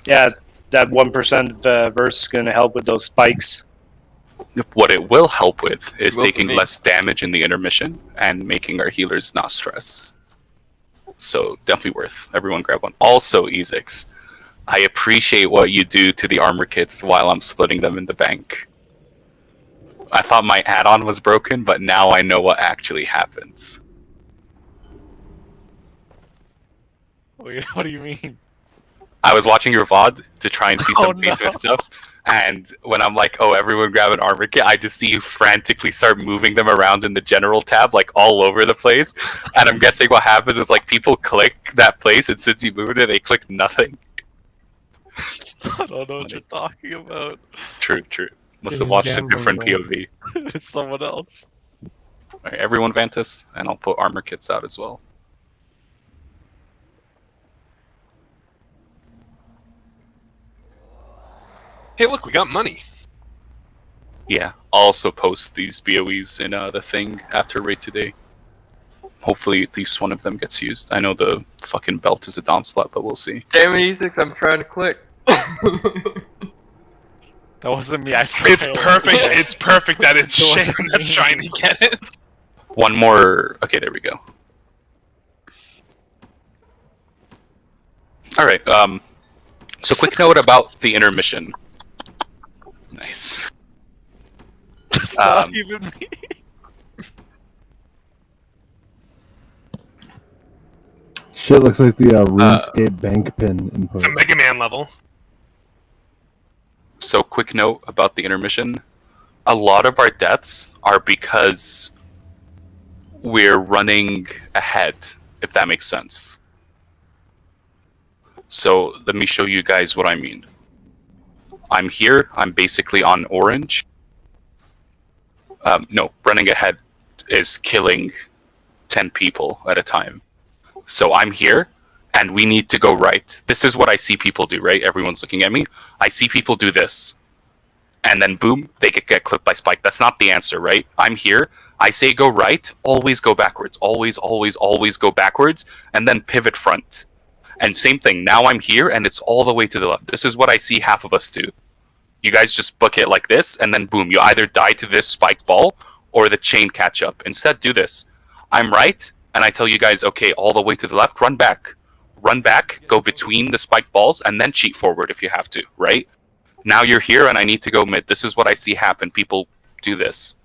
Yeah, that 1% verse is going to help with those spikes. What it will help with is Well, for taking me. less damage in the intermission and making our healers not stress. So definitely worth. Everyone grab one. Also, Ezix, I appreciate what you do to the armor kits while I'm splitting them in the bank. I thought my add-on was broken, but now I know what actually happens. Wait, what do you mean? I was watching your VOD to try and see some Oh, Painsmith no. stuff, and when I'm like, oh, everyone grab an armor kit, I just see you frantically start moving them around in the general tab, like all over the place. And I'm guessing what happens is like people click that place, and since you moved it, they click nothing. I don't know what you're talking about. True. Must have He's watched a gambling, different bro. POV. It's someone else. Alright, everyone Vantus, and I'll put armor kits out as well. Hey, look, we got money. Yeah, I'll also post these BOEs in the thing after raid today. Hopefully at least one of them gets used. I know the fucking belt is a dom slot, but we'll see. Damn it, E6, I'm trying to click. That wasn't me. I swear. It's perfect. It's perfect that it's It wasn't Shane that's me. trying to get it. One more. Okay, there we go. All right. So quick note about the intermission. Nice. It's not even me. Shit looks like the RuneScape bank pin input. It's a Mega Man level. So quick note about the intermission. A lot of our deaths are because we're running ahead, if that makes sense. So let me show you guys what I mean. I'm here. I'm basically on orange. No, running ahead is killing 10 people at a time. So I'm here, and we need to go right. This is what I see people do, right? Everyone's looking at me. I see people do this. And then boom, they could get clipped by Spike. That's not the answer, right? I'm here. I say go right, always go backwards. Always go backwards, and then pivot front. And same thing, now I'm here, and it's all the way to the left. This is what I see half of us do. You guys just book it like this, and then boom, you either die to this spike ball, or the chain catch up. Instead, do this. I'm right, and I tell you guys, okay, all the way to the left, run back. Run back, go between the spike balls, and then cheat forward if you have to, right? Now you're here, and I need to go mid. This is what I see happen. People do this.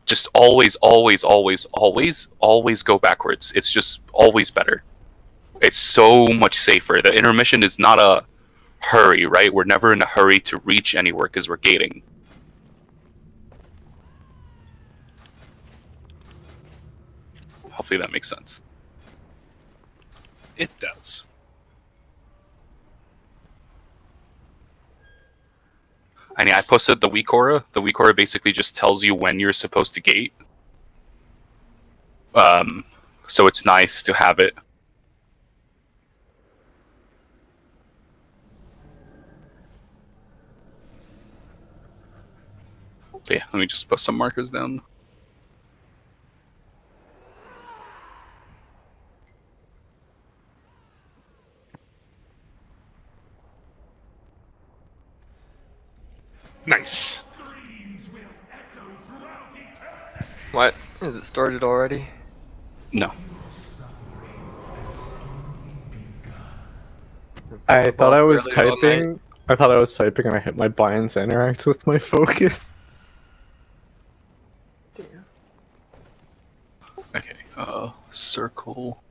Just always go backwards. It's just always better. It's so much safer. The intermission is not a hurry, right? We're never in a hurry to reach anywhere because we're gating. Hopefully that makes sense. It does. I mean, I posted the weak aura. The weak aura basically just tells you when you're supposed to gate. So it's nice to have it. But yeah, let me just put some markers down. Nice. What? Is it started already? No. I thought I was Earlier all night. typing. I thought I was typing and I hit my binds interact with my focus. Okay. Circle.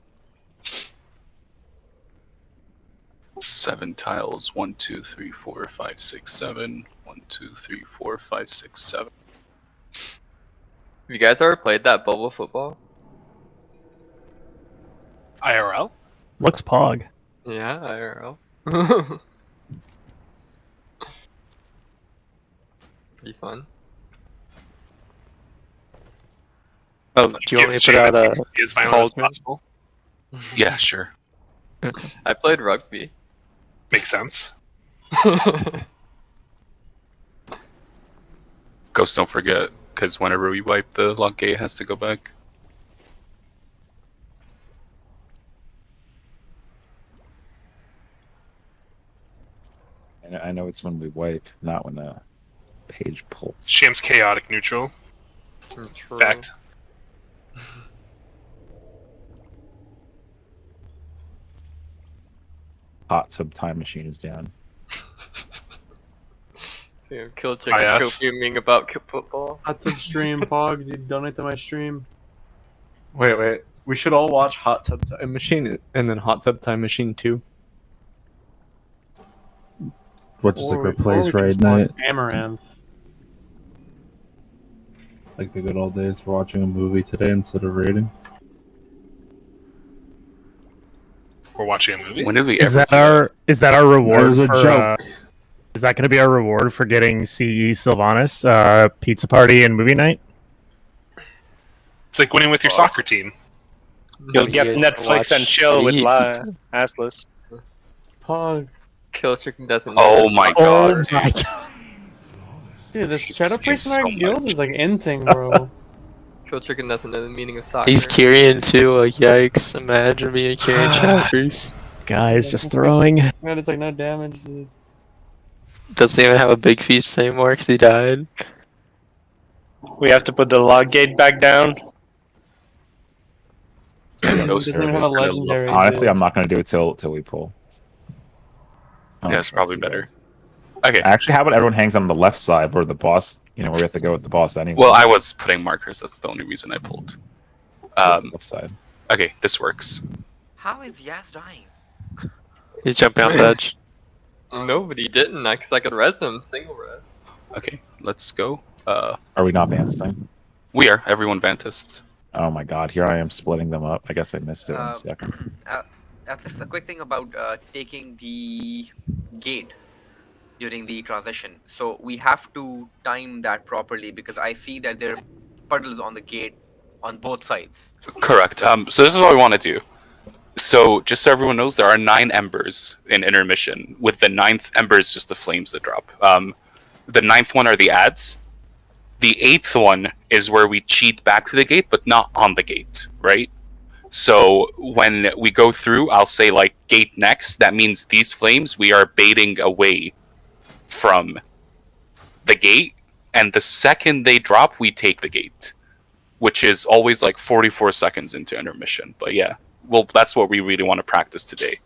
7 tiles. 1, 2, 3, 4, 5, 6, 7. 1, 2, 3, 4, 5, 6, 7. Have you guys ever played that bubble football? IRL? Looks pog. Yeah, IRL. Pretty fun. Oh, do you want me to put out a as violent as cauldron? possible. Yeah, sure. I played rugby. Makes sense. Ghost, don't forget, because whenever we wipe, the log gate has to go back. And I know it's when we wipe, not when the page pulls. Sham's chaotic neutral. True. Fact. Hot tub time machine is down. Dude, kill chicken IS. fuming about football. Hot tub stream, Pog. You donate to my stream. Wait. We should all watch Hot Tub Time Machine and then Hot Tub Time Machine 2. What, just like Or we replace can Raid spawn Night? Amaranth. Like the good old days for watching a movie today instead of raiding? We're watching a movie. When did we Is ever? that our reward? That was a for, joke. Is that going to be our reward for getting CE Sylvanas, pizza party and movie night? It's like winning with your soccer team. You'll get Netflix and chill with assless. Pog. Kill chicken doesn't. Oh my god. Oh my god. Dude, this This Shadow game's Priest in our so guild much. is like inting, bro. Kill chicken doesn't know the meaning of soccer. He's Kyrian too, like yikes. Imagine being a Kyrian Shadow Priest. Guys, just throwing. Man, it's like no damage. Dude. Doesn't even have a big feast anymore because he died. We have to put the log gate back down. Ghost Doesn't even is have a gonna legendary. love Honestly, I'm not going to do it till we pull. Yeah, it's probably better. Okay. Actually, how about everyone hangs on the left side where the boss, where we have to go with the boss anyway? Well, I was putting markers. That's the only reason I pulled. Left side. Okay, this works. How is Yas dying? He's jumping off the edge. Nobody didn't, because I could res him, single res. Okay, let's go. Are we not Vantising? We are. Everyone Vantist. Oh my god, here I am splitting them up. I guess I missed it in a second. Just a quick thing about taking the gate during the transition. So we have to time that properly because I see that there are puddles on the gate on both sides. Correct. So this is what we want to do. So just so everyone knows, there are 9 embers in intermission. With the 9th ember is just the flames that drop. The 9th one are the ads. The 8th one is where we cheat back to the gate, but not on the gate, right? So when we go through, I'll say like gate next. That means these flames we are baiting away from the gate, and the second they drop, we take the gate, which is always like 44 seconds into intermission. But yeah, well, that's what we really want to practice today.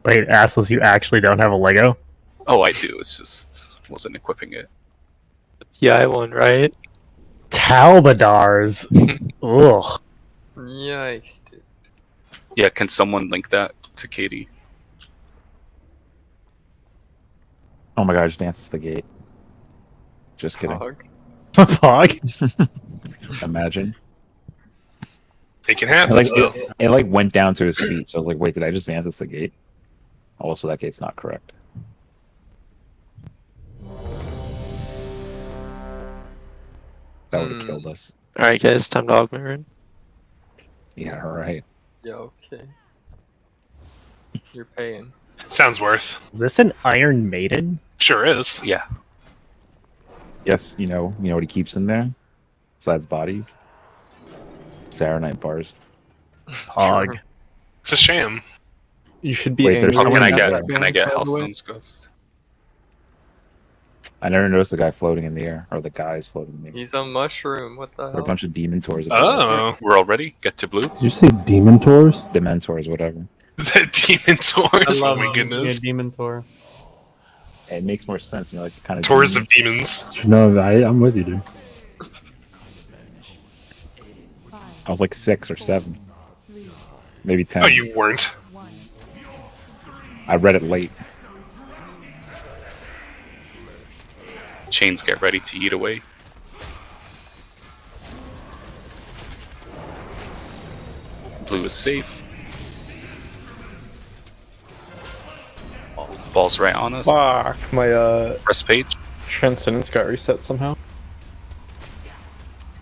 Wait, assless, you actually don't have a Lego? Oh, I do. It's just wasn't equipping it. Yeah, I won, right? Talbadars. Ugh. Yikes, dude. Yeah, can someone link that to Katie? Oh my god, just dances the gate. Just kidding. Pog? Imagine. It can happen still. It like went down to his feet, so I was like, wait, did I just Vantis the gate? Also, that gate's not correct. That would have killed us. Alright guys, time to augment. Yeah, alright. Yeah, okay. You're paying. Sounds worth. Is this an Iron Maiden? Sure is. Yeah. Yes, you know what he keeps in there? Besides bodies? Saronite bars. Pog. It's a sham. You should be Wait, there's angry Can I when get that can I get by the way. Hellstone's ghost? I never noticed the guy floating in the air, or the guys floating in the air. He's a mushroom, what the There are a hell? bunch of demon tours. Oh. We're all ready. Get to blue. Did you say Demon Tours? Dementors, whatever. The demon tours. I love Oh my goodness. Demon Tour. It makes more sense, like kind of Tours of demons. No, I'm with you, dude. I was like 6 or 7, maybe 10. Oh, you weren't. I read it late. Chains get ready to eat away. Blue is safe. Balls right on us. Fuck, my Press page. Transcendence got reset somehow.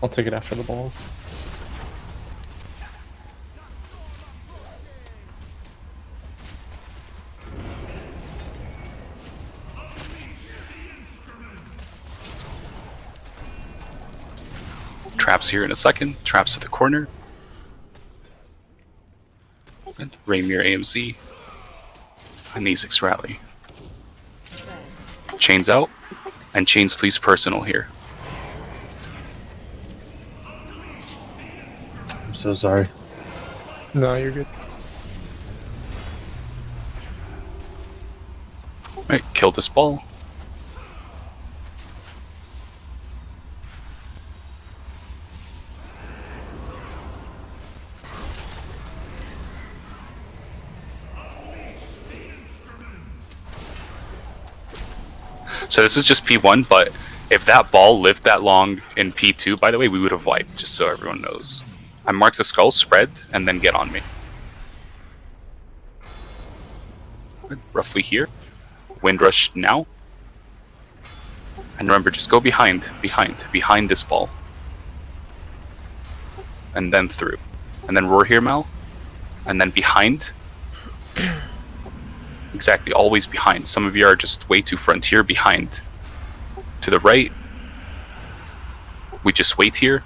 I'll take it after the balls. Traps here in a second. Traps to the corner. And Rainier AMZ. And Isaacs rally. Chains out. And chains please personal here. I'm so sorry. No, you're good. Right, kill this ball. So this is just P1, but if that ball lived that long in P2, by the way, we would have wiped, just so everyone knows. I mark the skull, spread, and then get on me. Roughly here. Wind rush now. And remember, just go behind this ball. And then through. And then roar here, Mal. And then behind. Exactly, always behind. Some of you are just way too frontier behind. To the right. We just wait here.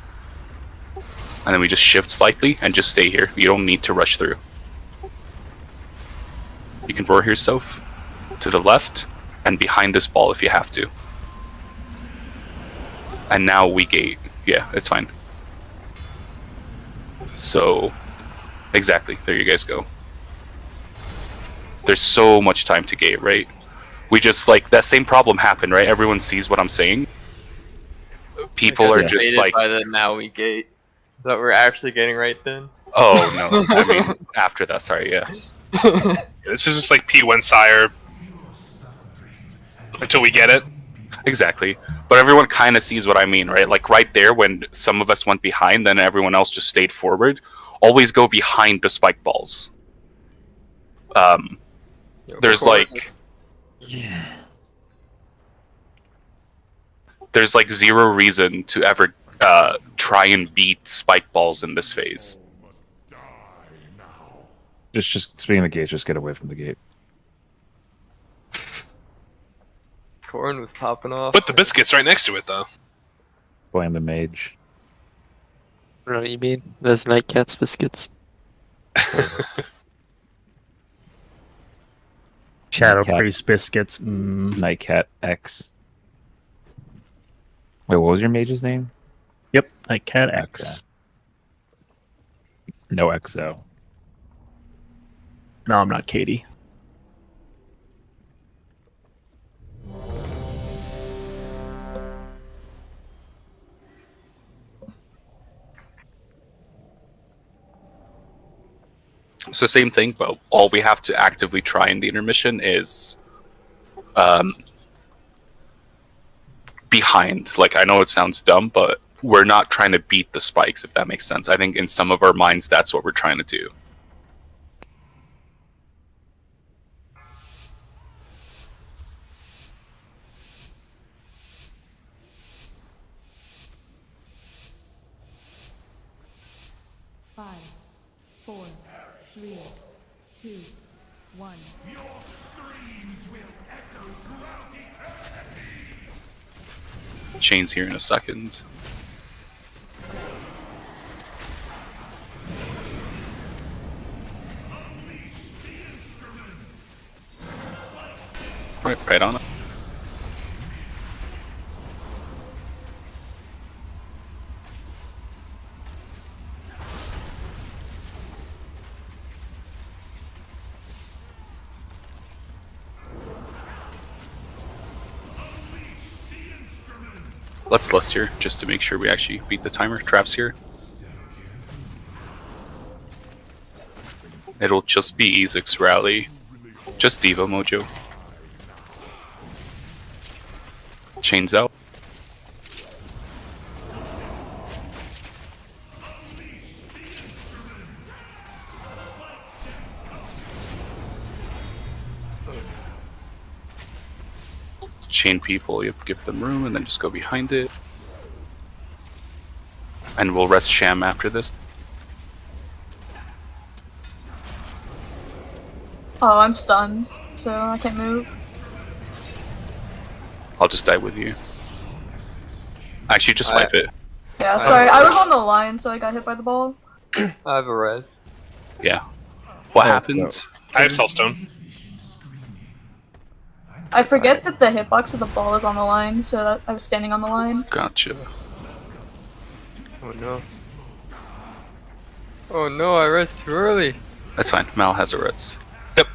And then we just shift slightly and just stay here. You don't need to rush through. You can roar here, Soph. To the left. And behind this ball if you have to. And now we gate. Yeah, it's fine. So, exactly. There you guys go. There's so much time to gate, right? We just, like, that same problem happened, right? Everyone sees what I'm saying. People are just like... By the now we gate. That we're actually getting right then? Oh, no. I mean, after that, sorry, yeah. This is just like P1 Sire until we get it. Exactly. But everyone kind of sees what I mean, right? Like, right there, when some of us went behind, then everyone else just stayed forward. Always go behind the spike balls. There's like... There's like zero reason to ever try and beat spike balls in this phase. Just speaking of gates, just get away from the gate. Corn was popping off. Put the biscuits right next to it, though. Blame the mage. I don't know what you mean. Those Night Cats biscuits. Shadow Cat. Priest biscuits. Nightcat X. Wait, what was your mage's name? Yep, Nightcat X. No XO. No, I'm not Katie. So same thing, but all we have to actively try in the intermission is behind. Like, I know it sounds dumb, but we're not trying to beat the spikes, if that makes sense. I think in some of our minds, that's what we're trying to do. Five, 4, 3, 2, 1. Your screams will echo throughout eternity. Chains here in a second. Right on it. Let's list here, just to make sure we actually beat the timer. Traps here. It'll just be Isaac's rally. Just Diva Mojo. Chains out. Chain people, you give them room and then just go behind it. And we'll rest Sham after this. Oh, I'm stunned, so I can't move. I'll just die with you. Actually, just wipe it. Yeah, sorry, I was on the line, so I got hit by the ball. I have a res. Yeah. What happened? I have Soulstone. I forget that the hitbox of the ball is on the line, so that I was standing on the line. Gotcha. Oh no. Oh no, I res too early. That's fine. Mal has a res. Yep.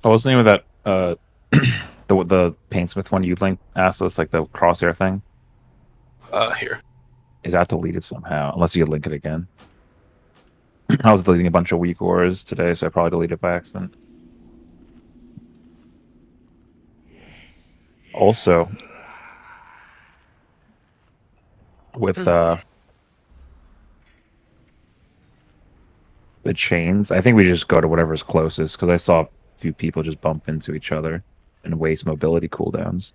Oh, what's the name of that? The Painsmith one you linked asked us, like the crosshair thing. Here. It got deleted somehow, unless you link it again. I was deleting a bunch of weak ores today, so I probably deleted it by accident. Also, with the chains, I think we just go to whatever's closest, because I saw a few people just bump into each other and waste mobility cooldowns.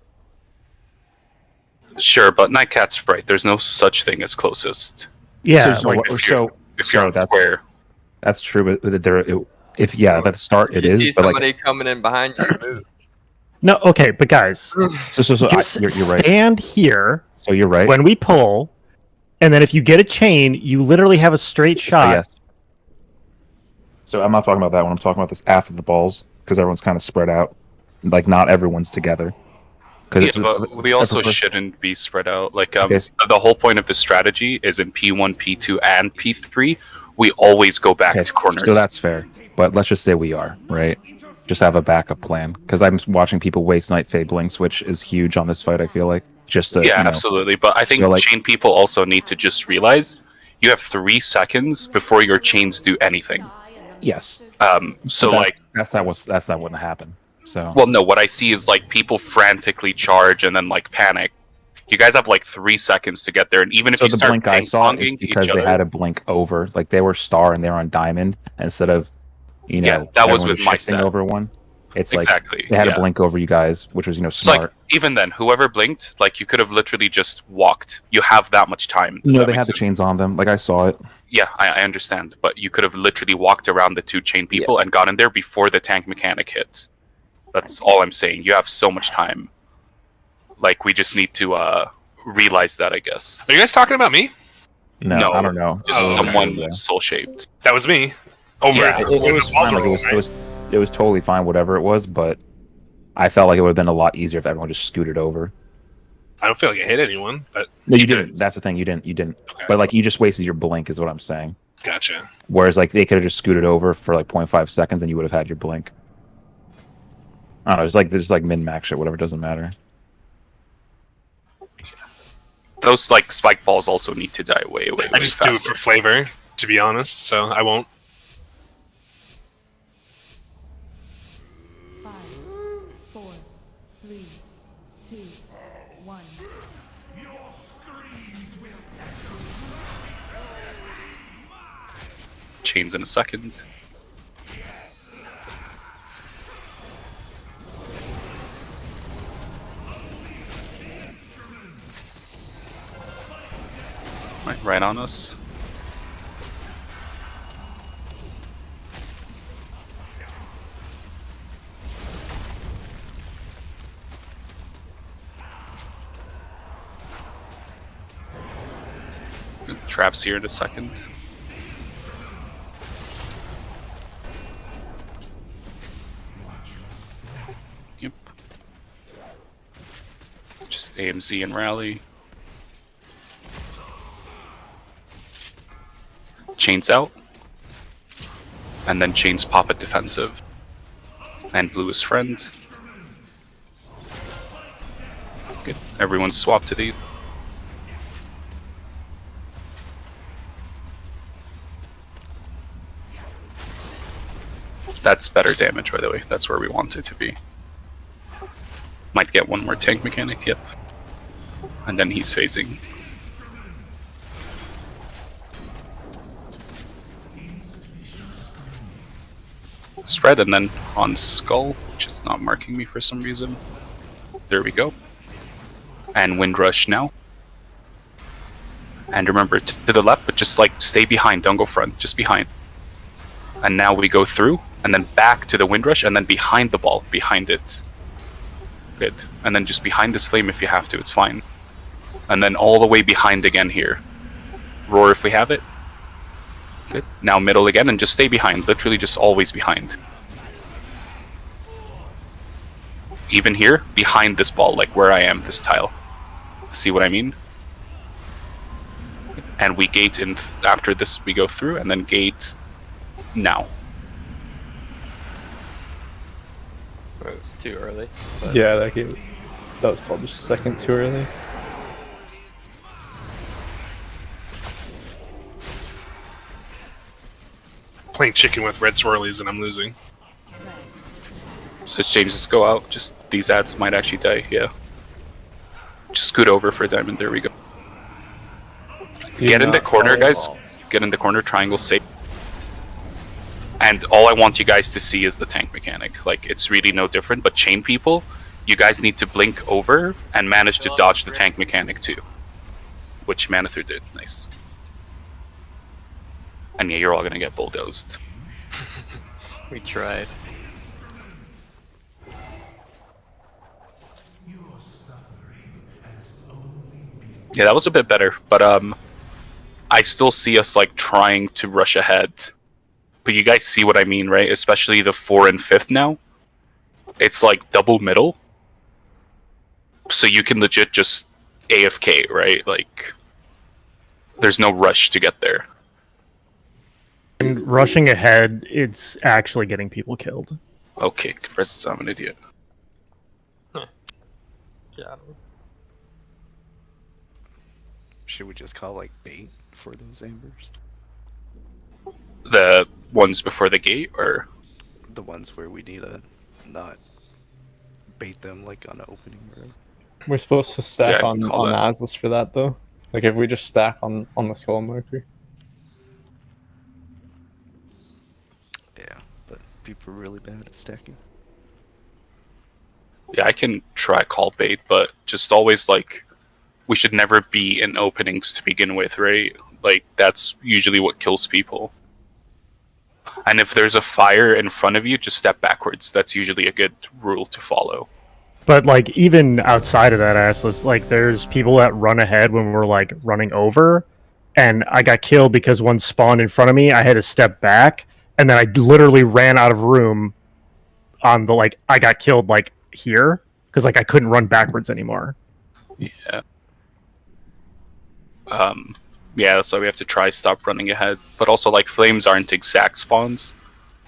Sure, but Nightcat's right. There's no such thing as closest. Yeah. So If you're on square. That's true, but if at the start it You is, see but somebody like coming in behind you, move. No, okay, but guys, so just you're right. stand here. So you're right. When we pull, and then if you get a chain, you literally have a straight shot. Yes. So I'm not talking about that one. I'm talking about this after the balls, because everyone's kind of spread out. Like not everyone's together. Yeah, but we also shouldn't be spread out. Like the whole point of the strategy is in P1, P2, and P3, we always go back to corners. So that's fair. But let's just say we are, right? Just have a backup plan. Because I'm watching people waste Night Fade Blinks, which is huge on this fight, I feel like. Just to, yeah, absolutely. But I think chain people also need to just realize you have 3 seconds before your chains do anything. Yes. So that's not what happened. So well, no. What I see is like people frantically charge and then like panic. You guys have like 3 seconds to get there, and even if you the start blink I saw is ping-ponging because each they other, had a blink over, like they were star and they were on diamond instead of, that was with my shifting set. over one. It's exactly. Like they had a blink over you guys, which was smart. Like, even then, whoever blinked, like you could have literally just walked. You have that much time. No, they had the chains on them. Like I saw it. Yeah, I understand, but you could have literally walked around the 2 chain people and gotten there before the tank mechanic hits. That's all I'm saying. You have so much time. Like we just need to realize that, I guess. Are you guys talking about me? No, I don't know. Just someone soul shaped. That was me. Over. Yeah, it was fine. Like, it was totally fine, whatever it was. But I felt like it would have been a lot easier if everyone just scooted over. I don't feel like I hit anyone, but no, you didn't. That's the thing. You didn't. Okay. But like, you just wasted your blink, is what I'm saying. Gotcha. Whereas like they could have just scooted over for like 0.5 seconds, and you would have had your blink. I don't know. It's like min max shit. Whatever, it doesn't matter. Those like spike balls also need to die way I just faster. do it for flavor, to be honest. So I won't. 5, 4, 3, 2, 1. Chains in a second. Right on us. Traps here in a second. Yep. Just AMZ and rally. Chains out. And then chains pop at defensive. And blue is friend. Good. Everyone swap to the... That's better damage, by the way. That's where we want it to be. Might get one more tank mechanic, yep. And then he's phasing. Spread, and then on Skull, which is not marking me for some reason. There we go. And Windrush now. And remember, to the left, but just like stay behind, don't go front, just behind. And now we go through, and then back to the Windrush, and then behind the ball, behind it. Good. And then just behind this flame if you have to, it's fine. And then all the way behind again here. Roar if we have it. Good. Now middle again, and just stay behind. Literally just always behind. Even here, behind this ball, like where I am, this tile. See what I mean? And we gate in after this, we go through, and then gate now. It was too early. But... Yeah, that was probably just a second too early. Playing chicken with red swirlies and I'm losing. So changes go out. Just these ads might actually die. Yeah. Just scoot over for them, and there we go. Get in the corner, guys. Get in the corner. Triangle safe. And all I want you guys to see is the tank mechanic. Like, it's really no different. But chain people, you guys need to blink over and manage to dodge the tank mechanic too. Which Manithur did. Nice. And yeah, you're all gonna get bulldozed. We tried. Yeah, that was a bit better, but I still see us like trying to rush ahead. But you guys see what I mean, right? Especially the 4 and 5th now. It's like double middle. So you can legit just AFK, right? Like, there's no rush to get there. And rushing ahead, it's actually getting people killed. Okay, Compressed, I'm an idiot. Yeah. Should we just call like bait for those ambers? The ones before the gate, or the ones where we need to not bait them like on an opening room? We're supposed to stack Yeah, on call that. Atlas for that though. Like if we just stack on the skull marker. Yeah, but people are really bad at stacking. yeah, I can try call bait, but just always like we should never be in openings to begin with, right? Like that's usually what kills people. And if there's a fire in front of you, just step backwards. That's usually a good rule to follow. But like even outside of that, Assless, like there's people that run ahead when we're like running over, and I got killed because one spawned in front of me. I had to step back, and then I literally ran out of room. On the like, I got killed like here because like I couldn't run backwards anymore. Yeah. Yeah, that's why we have to try stop running ahead. But also, like, flames aren't exact spawns.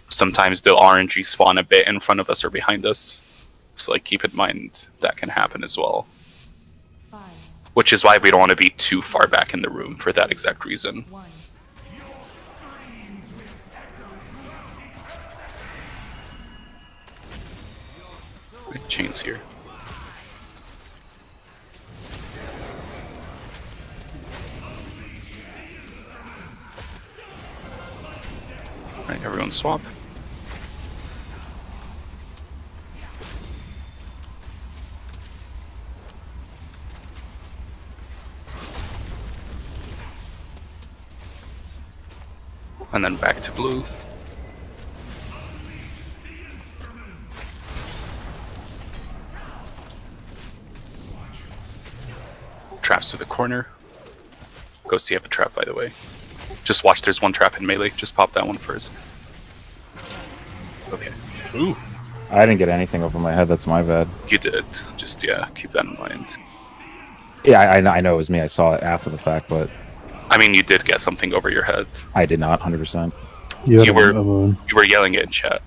Sometimes they'll RNG spawn a bit in front of us or behind us. So, like, keep in mind that can happen as well. Which is why we don't want to be too far back in the room for that exact reason. Chains here. Alright, everyone swap. And then back to blue. Traps to the corner. Ghost, you have a trap, by the way. Just watch, there's one trap in melee. Just pop that one first. Okay. Ooh. I didn't get anything over my head. That's my bad. You did. Just, yeah, keep that in mind. Yeah, I know it was me. I saw it after the fact, but I mean, you did get something over your head. I did not, 100%. You were yelling it in chat.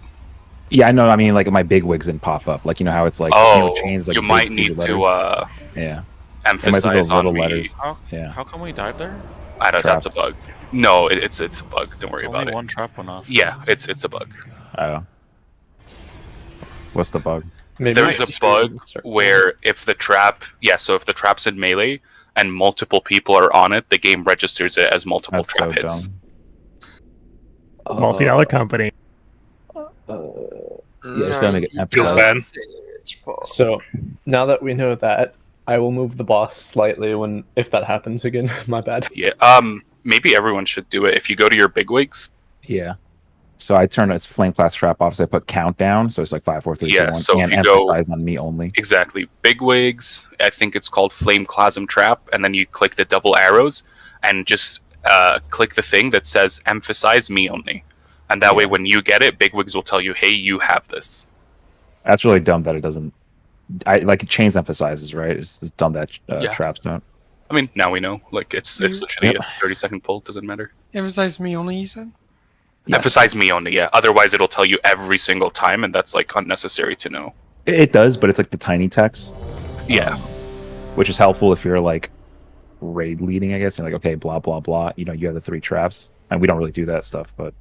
Yeah, I know. I mean, like my big wigs didn't pop up. Like, you know how it's like, chains, like you might need to yeah, emphasize on the letters. How come we died there? I don't know, that's a bug. No, it's a bug. Don't worry about it. One trap went off. Yeah, it's a bug. Oh. What's the bug? There's a bug where if the trap, so if the trap's in melee and multiple people are on it, the game registers it as multiple trap hits. Multi-dollar company. Yeah, just gotta make it Feels bad. So now that we know that, I will move the boss slightly if that happens again. My bad. Yeah. Maybe everyone should do it. If you go to your bigwigs. Yeah. So I turned its flame class trap off. So I put countdown. So it's like 5, 4, 3, 2, 1. So and if you emphasize on me only. Exactly. Bigwigs. I think it's called Flame Clasm Trap, and then you click the double arrows, and just click the thing that says emphasize me only. And that way when you get it, Bigwigs will tell you, hey, you have this. That's really dumb that it doesn't. Like chains emphasizes, right? It's dumb that traps don't. I mean, now we know. Like it's literally a 30-second pull. Doesn't matter. Emphasize me only, you said? Yeah. Emphasize me only, yeah. Otherwise, it'll tell you every single time, and that's like unnecessary to know. It does, but it's like the tiny text. Yeah. Which is helpful if you're like raid leading, I guess. You're like, okay, blah blah blah. You know, you have the 3 traps, and we don't really do that stuff, but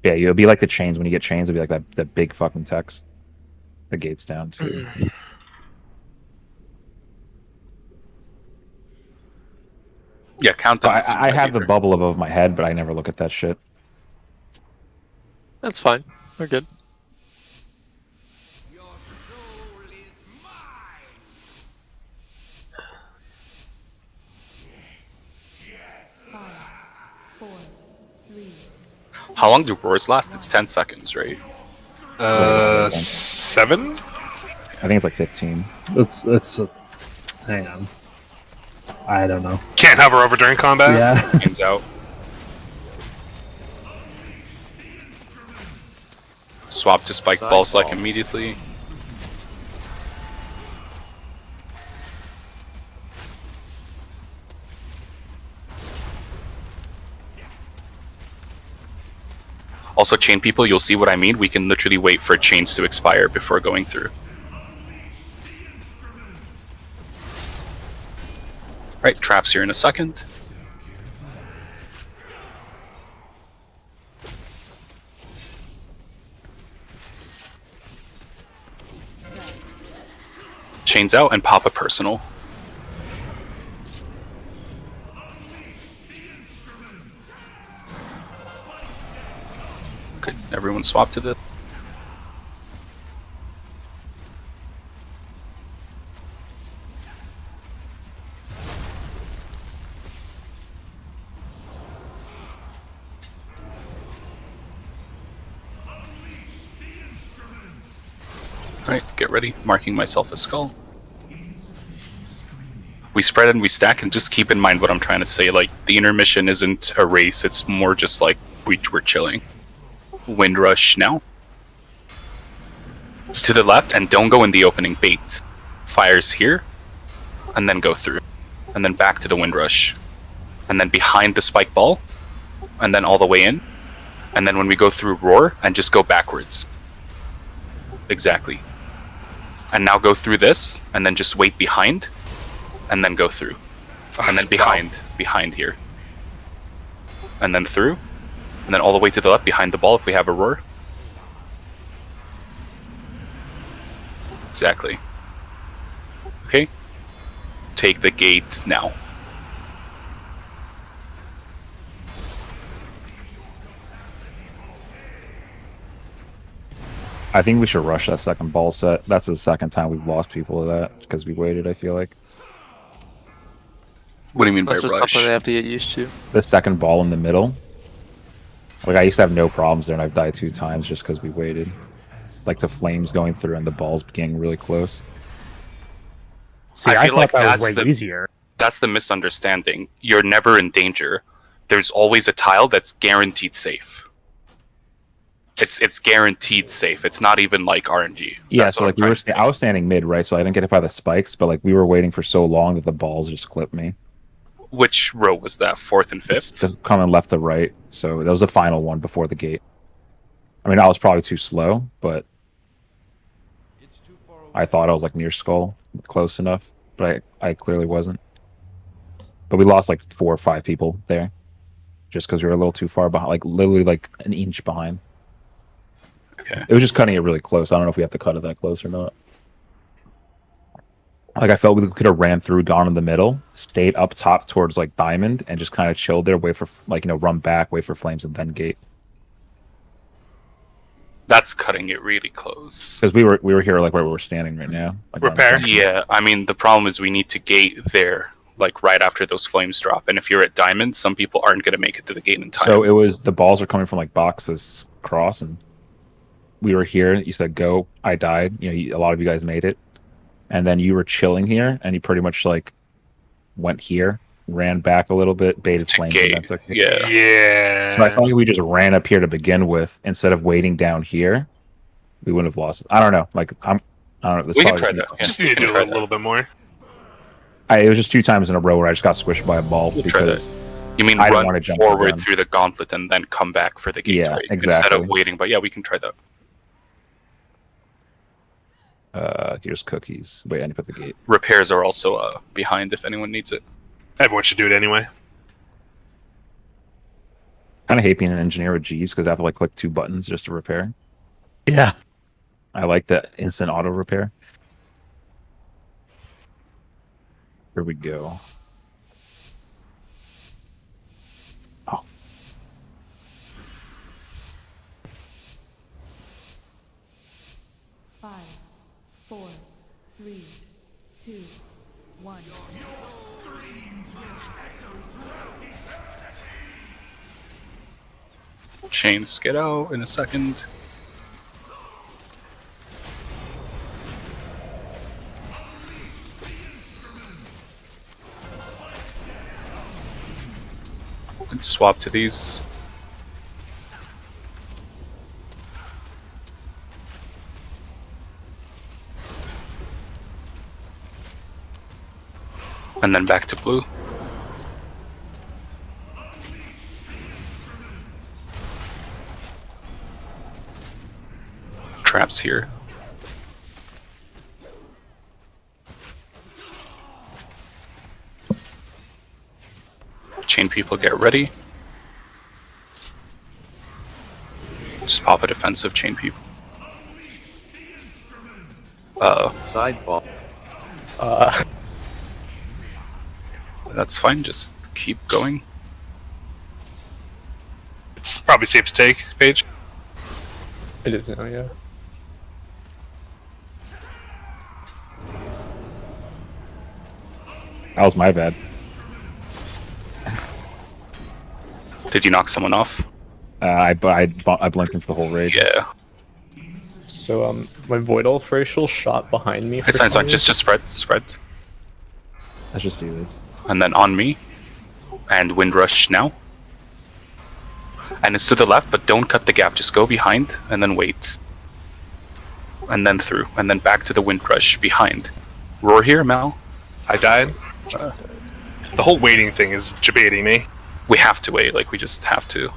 yeah, it'll be like the chains. When you get chains, it'll be like that big fucking text. The gates down too. Yeah, countdown. I have the bubble above my head, but I never look at that shit. That's fine. We're good. How long do roars last? It's 10 seconds, right? 7? I think it's like 15. It's hang on. I don't know. Can't hover over during combat? Yeah. Game's out. Swap to spike ball select immediately. Also, chain people, you'll see what I mean. We can literally wait for chains to expire before going through. Right, traps here in a second. Chains out and pop a personal. Okay, everyone swap to this. Alright, get ready. Marking myself a skull. We spread and we stack, and just keep in mind what I'm trying to say. Like, the intermission isn't a race, it's more just like we're chilling. Wind rush now. To the left, and don't go in the opening bait. Fires here, and then go through. And then back to the wind rush. And then behind the spike ball, and then all the way in. And then when we go through roar, and just go backwards. Exactly. And now go through this, and then just wait behind, and then go through. And then behind here. And then through, and then all the way to the left behind the ball if we have a roar. Exactly. Okay. Take the gate now. I think we should rush that second ball set. That's the second time we've lost people to that because we waited, I feel like. What do you mean by That's just rush? something they have to get used to. The second ball in the middle. Like, I used to have no problems there, and I've died 2 times just because we waited. Like, the flames going through and the balls getting really close. See, I thought that was way easier. That's the misunderstanding. You're never in danger. There's always a tile that's guaranteed safe. It's guaranteed safe. It's not even like RNG. Yeah, That's so like I was standing mid, right? So I didn't get hit by the spikes, but like we were waiting for so long that the balls just clipped me. Which row was that? 4th and 5th? Coming left to right. So that was the final one before the gate. I mean, I was probably too slow, but I thought I was like near skull, close enough, but I clearly wasn't. But we lost like 4 or 5 people there, just because we were a little too far behind, like literally like an inch behind. Okay. It was just cutting it really close. I don't know if we have to cut it that close or not. Like, I felt we could have ran through, gone in the middle, stayed up top towards like diamond, and just kind of chilled there, wait for like, you know, run back, wait for flames, and then gate. That's cutting it really close. Because we were here like where we're standing right now. Like, Repair. Yeah, I mean the problem is we need to gate there, like right after those flames drop. And if you're at diamond, some people aren't going to make it to the gate in time. So it was the balls are coming from like boxes cross, and we were here. You said go. I died. You know, a lot of you guys made it, and then you were chilling here, and you pretty much like went here, ran back a little bit, baited To flames, gate, and that's okay. yeah. Yeah. So I thought we just ran up here to begin with instead of waiting down here. We wouldn't have lost it. I don't know. Like I don't know. This We can probably try just- that. Yeah, Just we need to can do try a little bit more. It was just 2 times in a row where I just got squished by a ball We'll try because You mean I don't run wanna jump forward again. through the gauntlet and then come back for the gate, Yeah, right? Instead exactly. of waiting, but yeah, we can try that. Here's cookies. Wait, I need to put the gate. Repairs are also behind if anyone needs it. Everyone should do it anyway. Kind of hate being an engineer with Jeeves because I have to like click 2 buttons just to repair. Yeah. I like the instant auto repair. Here we go. Oh. Five, 4, 3, 2, 1. Chains get out in a second. And swap to these. And then back to blue. Traps here. Chain people, get ready. Just pop a defensive chain people. Sideball. That's fine, just keep going. It's probably safe to take, Paige. It is now, yeah. That was my bad. Did you knock someone off? I blinked into the whole raid. Yeah. So my Void Elf racial shot behind me. It's fine, just spread. Let's just see this. And then on me. And Windrush now. And it's to the left, but don't cut the gap. Just go behind and then wait. And then through. And then back to the Windrush behind. Roar here, Mal. I died. The whole waiting thing is debating me. We have to wait, like we just have to.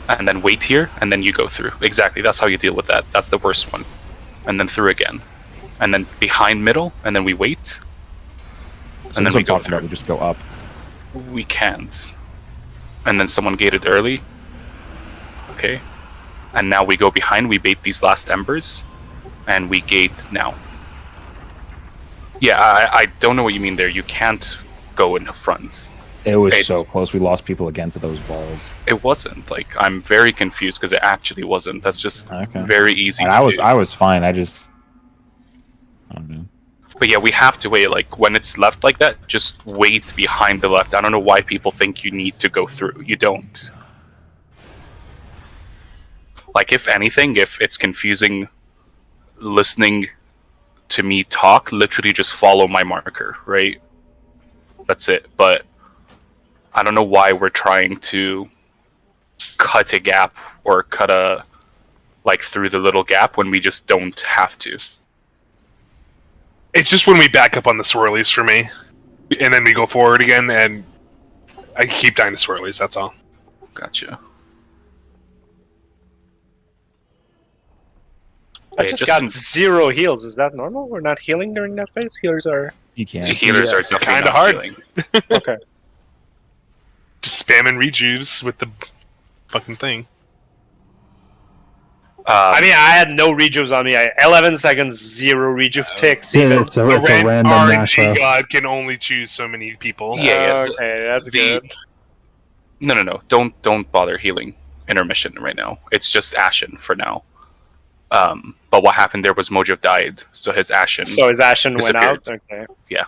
And then wait here, and then you go through. Exactly, that's how you deal with that. That's the worst one. And then through again. And then behind middle, and then we wait. So And then we go about, through. we just go up. We can't. And then someone gated early. Okay. And now we go behind, we bait these last embers. And we gate now. Yeah, I don't know what you mean there. You can't go in the front. It was so close. We lost people again to those balls. It wasn't. Like, I'm very confused because it actually wasn't. That's just very easy And to do. I was fine. I don't know. But yeah, we have to wait. Like, when it's left like that, just wait behind the left. I don't know why people think you need to go through. You don't. Like, if anything, if it's confusing listening to me talk, literally just follow my marker, right? That's it. But I don't know why we're trying to cut a gap or cut a, like, through the little gap when we just don't have to. It's just when we back up on the swirlies for me. And then we go forward again, and I keep dying to swirlies, that's all. Gotcha. I just got 0 heals. Is that normal? We're not healing during that phase? Healers are... You can't. Healers are definitely kinda not hard. healing. Okay. Just spamming rejuves with the fucking thing. I mean, I had no rejuves on me. 11 seconds, 0 rejuve ticks. Yeah, even. it's a The random RNG macro. god can only choose so many people. Yeah, Okay, that's the- good. No. Don't bother healing intermission right now. It's just Ashen for now. But what happened there was Mojo died, so his Ashen. So his Ashen went out? disappeared. Okay. Yeah.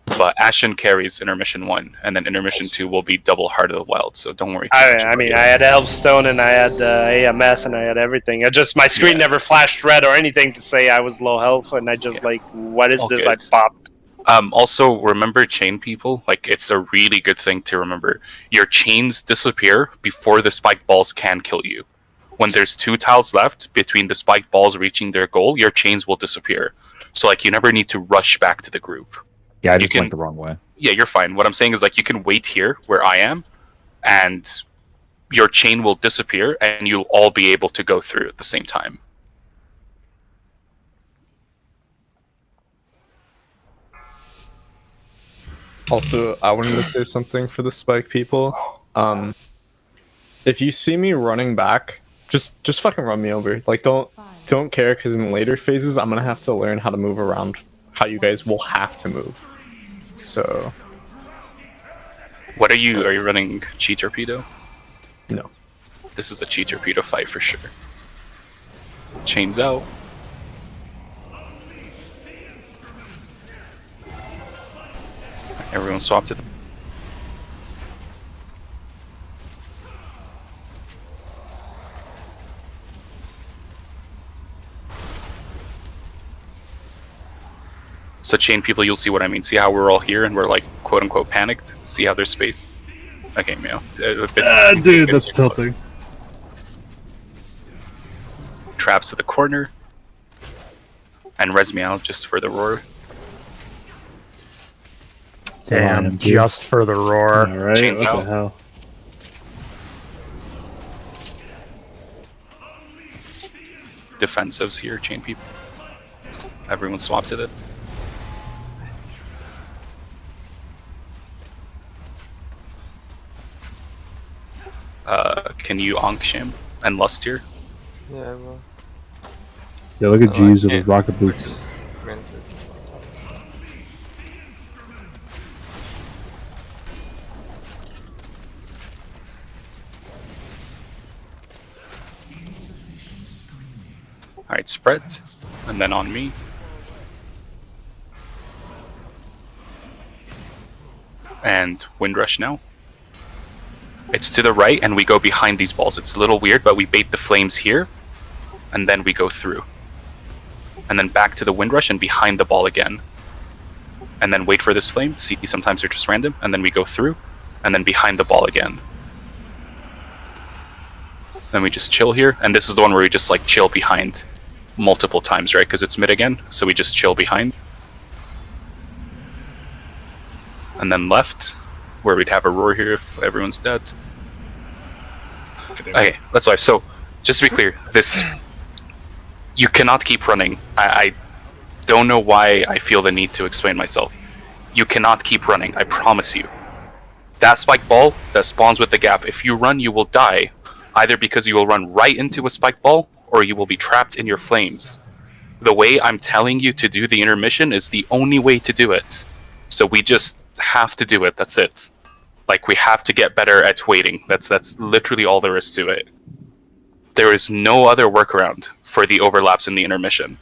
But Ashen carries intermission 1, and then intermission 2 will be double Heart of the Wild. So don't worry. Too much I about mean, it. I had Elfstone and I had AMS and I had everything. It just my screen never flashed red or anything to say I was low health, and I just like, what is All this? good. I popped. Also, remember chain people. Like, it's a really good thing to remember. Your chains disappear before the spiked balls can kill you. When there's 2 tiles left between the spiked balls reaching their goal, your chains will disappear. So, like, you never need to rush back to the group. Yeah, I just went the wrong way. Yeah, you're fine. What I'm saying is, like, you can wait here where I am, and your chain will disappear, and you'll all be able to go through at the same time. Also, I wanted to say something for the spike people. If you see me running back, just fucking run me over. Like, don't care, because in later phases, I'm gonna have to learn how to move around. How you guys will have to move. So. What are you running Chi Torpedo? No. This is a Chi Torpedo fight for sure. Chains out. Everyone swapped it. So chain people, you'll see what I mean. See how we're all here and we're like quote unquote panicked? See how there's space? Okay, Meow. Dude, that's tilting. Traps to the corner. And res Meow just for the roar. Damn, just for the roar. Alright, Chains what out. the hell? Defensives here, chain people. Everyone swapped to it. Can you Ankh Sham and Lust here? Yeah, I will. Yeah, look at Jeeves with his rocket boots. Alright, spread. And then on me. And Windrush now. It's to the right, and we go behind these balls. It's a little weird, but we bait the flames here, and then we go through. And then back to the Windrush and behind the ball again. And then wait for this flame. See, sometimes they're just random, and then we go through, and then behind the ball again. Then we just chill here, and this is the one where we just like chill behind multiple times, right? Because it's mid again, so we just chill behind. And then left, where we'd have a roar here if everyone's dead. Okay, that's why. So, just to be clear, this... You cannot keep running. I don't know why I feel the need to explain myself. You cannot keep running, I promise you. That spike ball that spawns with the gap, if you run, you will die. Either because you will run right into a spike ball, or you will be trapped in your flames. The way I'm telling you to do the intermission is the only way to do it. So we just have to do it, that's it. Like, we have to get better at waiting. That's literally all there is to it. There is no other workaround for the overlaps in the intermission.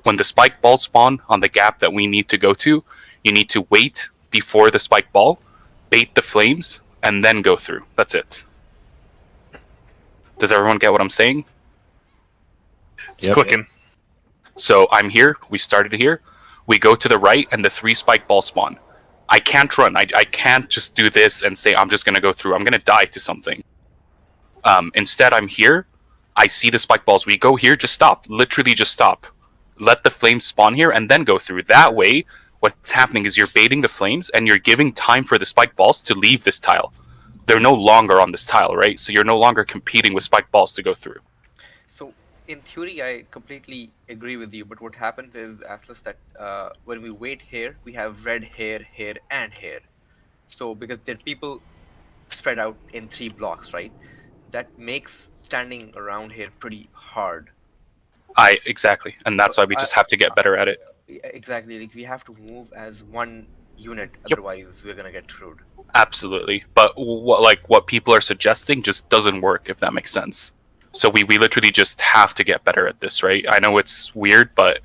When the spike balls spawn on the gap that we need to go to, you need to wait before the spike ball, bait the flames, and then go through. That's it. Does everyone get what I'm saying? It's clicking. So I'm here, we started here, we go to the right, and the 3 spike balls spawn. I can't run. I can't just do this and say I'm just going to go through. I'm going to die to something. Instead, I'm here. I see the spike balls. We go here. Just stop. Literally just stop. Let the flames spawn here and then go through. That way, what's happening is you're baiting the flames and you're giving time for the spike balls to leave this tile. They're no longer on this tile, right? So you're no longer competing with spike balls to go through. So in theory, I completely agree with you. But what happens is, Atlas, that when we wait here, we have red here, here, and here. So because there are people spread out in 3 blocks, right? That makes standing around here pretty hard. Exactly. And that's why we just have to get better at it. Exactly. Like, we have to move as one unit, otherwise we're gonna get screwed. Absolutely. But what people are suggesting just doesn't work, if that makes sense. So we literally just have to get better at this, right? I know it's weird, but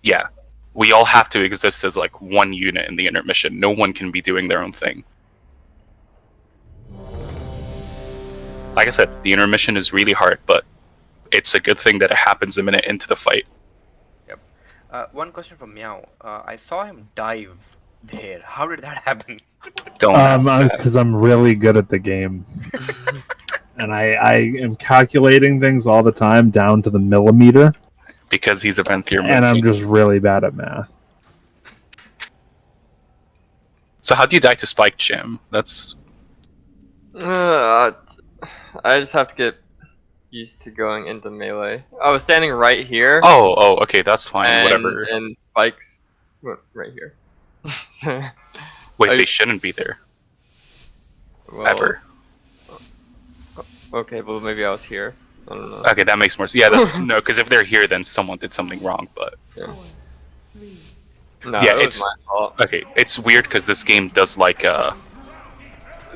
yeah. We all have to exist as like one unit in the intermission. No one can be doing their own thing. Like I said, the intermission is really hard, but it's a good thing that it happens a minute into the fight. Yep. One question from Meow. I saw him dive there? How did that happen? Don't ask that. Because I'm really good at the game. And I am calculating things all the time down to the millimeter. Because he's a Venthyr And I'm Monkey. just really bad at math. So how do you die to Spike Jam? That's... I just have to get used to going into melee. I was standing right here. Oh, okay, that's fine, whatever. And Spike's right here. Wait, they shouldn't be there. Well, Ever. Okay, well maybe I was here. I don't know. Okay, that makes more sense. Yeah, that's, no, because if they're here, then someone did something wrong, but... Yeah. 4, 3, No, yeah, it was it's my fault. okay. It's weird because this game does like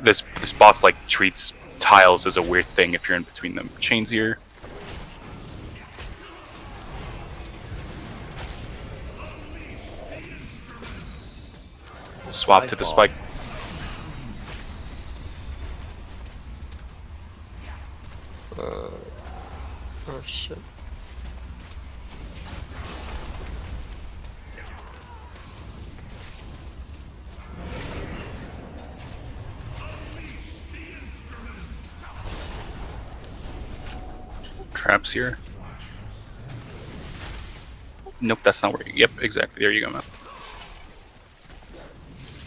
this boss like treats tiles as a weird thing if you're in between them. Chains here. Swap to the spike. Oh shit. Traps here. Nope, that's not where you... Yep, exactly. There you go, man.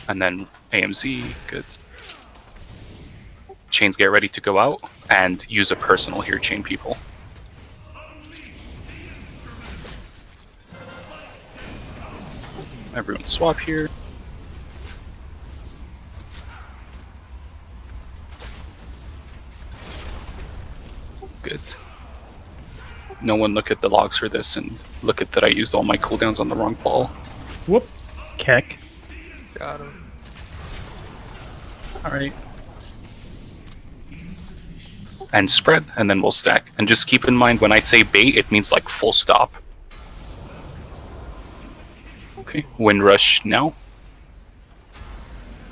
And then AMZ, good. Chains get ready to go out, and use a personal here, chain people. Everyone swap here. Good. No one look at the logs for this and look at that I used all my cooldowns on the wrong ball. Whoop. Keck. Got him. Alright. And spread, and then we'll stack. And just keep in mind, when I say bait, it means like full stop. Okay, wind rush now.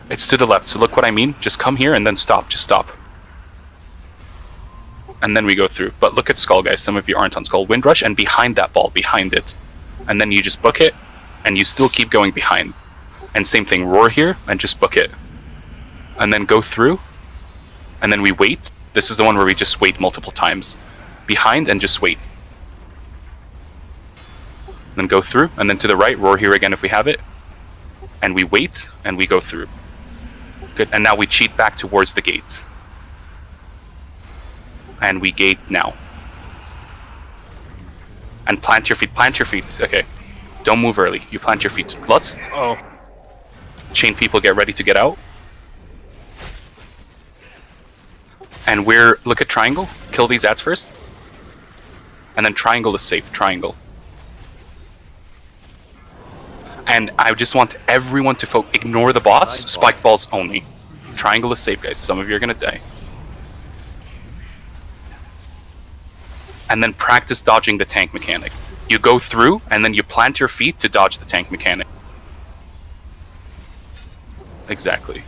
It's to the left, so look what I mean. Just come here and then stop, just stop. And then we go through. But look at Skull, guys. Some of you aren't on Skull. Wind rush, and behind that ball, behind it. And then you just book it, and you still keep going behind. And same thing, roar here, and just book it. And then go through, and then we wait. This is the one where we just wait multiple times. Behind, and just wait. Then go through, and then to the right, roar here again if we have it. And we wait, and we go through. Good, and now we cheat back towards the gate. And we gate now. And plant your feet, okay. Don't move early, you plant your feet. Lust. Oh. Chain people, get ready to get out. And look at triangle, kill these ads first. And then triangle is safe, triangle. And I just want everyone to ignore the boss, spike balls only. Triangle is safe, guys, some of you are gonna die. And then practice dodging the tank mechanic. You go through, and then you plant your feet to dodge the tank mechanic. Exactly.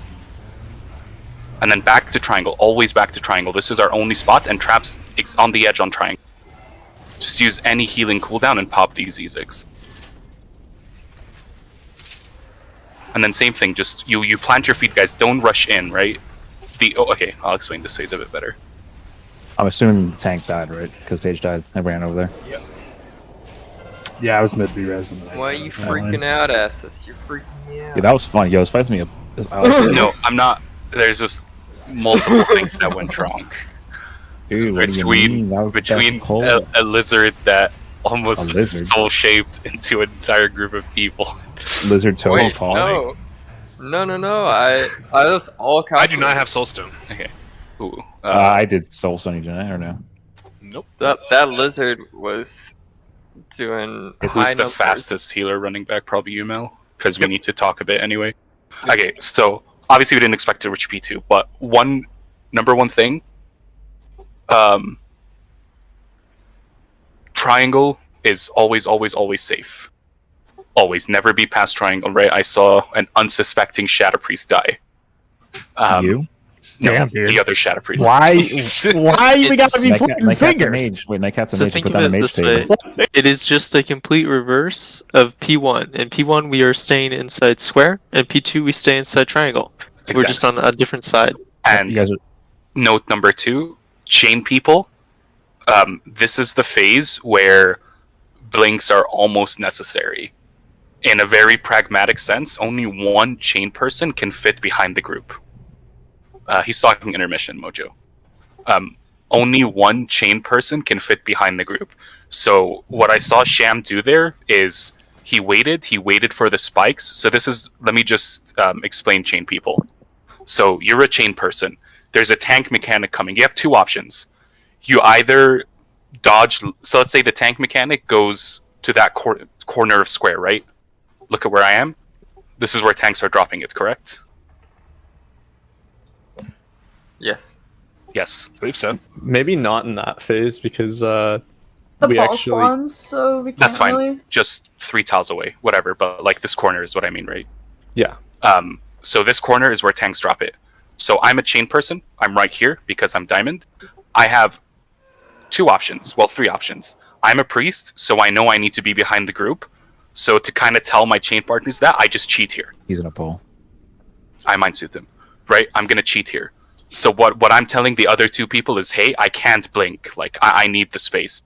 And then back to triangle, always back to triangle. This is our only spot, and traps on the edge on triangle. Just use any healing cooldown and pop these Ezix. And then same thing, just you plant your feet, guys, don't rush in, right? Okay, I'll explain this phase a bit better. I'm assuming the tank died, right? Because Paige died. I ran over there. Yep. Yeah, I was mid-B resin. Why are you freaking out, Assus? You're freaking me out. Yeah, that was fun. Yo, this fight's me. No, I'm not. There's just multiple things that went wrong. Dude, what do you mean? That was between a lizard that almost soul-shaped into an entire group of people. Lizard toe Wait, tall. No. I was all I do not have soulstone. Okay. Ooh. I did soul stone, didn't I, or no? Nope. That lizard was doing. Who's the fastest healer running back? Probably you, Mel, because we need to talk a bit anyway. Okay, so obviously we didn't expect to reach P2, but number one thing, triangle is always safe. Always, never be past triangle, right? I saw an unsuspecting Shadow Priest die. You? No, Damn, dude. the other Shadow Priest. Why we gotta be pointing Nightcat's a fingers? mage. Wait, Nightcat's a So mage. think Put of down a it mage this way: table. it is just a complete reverse of P1. In P1, we are staying inside square, and P2, we stay inside triangle. We're just on a different side. And You guys are- note number 2, chain people. This is the phase where blinks are almost necessary. In a very pragmatic sense, only one chain person can fit behind the group. He's talking intermission, Mojo. Only one chain person can fit behind the group. So what I saw Sham do there is he waited for the spikes. So let me just explain chain people. So you're a chain person. There's a tank mechanic coming. You have two options. You either dodge, so let's say the tank mechanic goes to that corner of square, right? Look at where I am. This is where tanks are dropping it, correct? Yes. Yes. I believe so. Maybe not in that phase because The we ball actually. spawns, so we can't That's fine. really. Just 3 tiles away, whatever. But like this corner is what I mean, right? Yeah. So this corner is where tanks drop it. So I'm a chain person. I'm right here because I'm diamond. I have 2 options. Well, 3 options. I'm a priest, so I know I need to be behind the group. So to kind of tell my chain partners that, I just cheat here. He's in a pole. I mind suit them, right? I'm gonna cheat here. So what I'm telling the other 2 people is, hey, I can't blink. Like I need the space.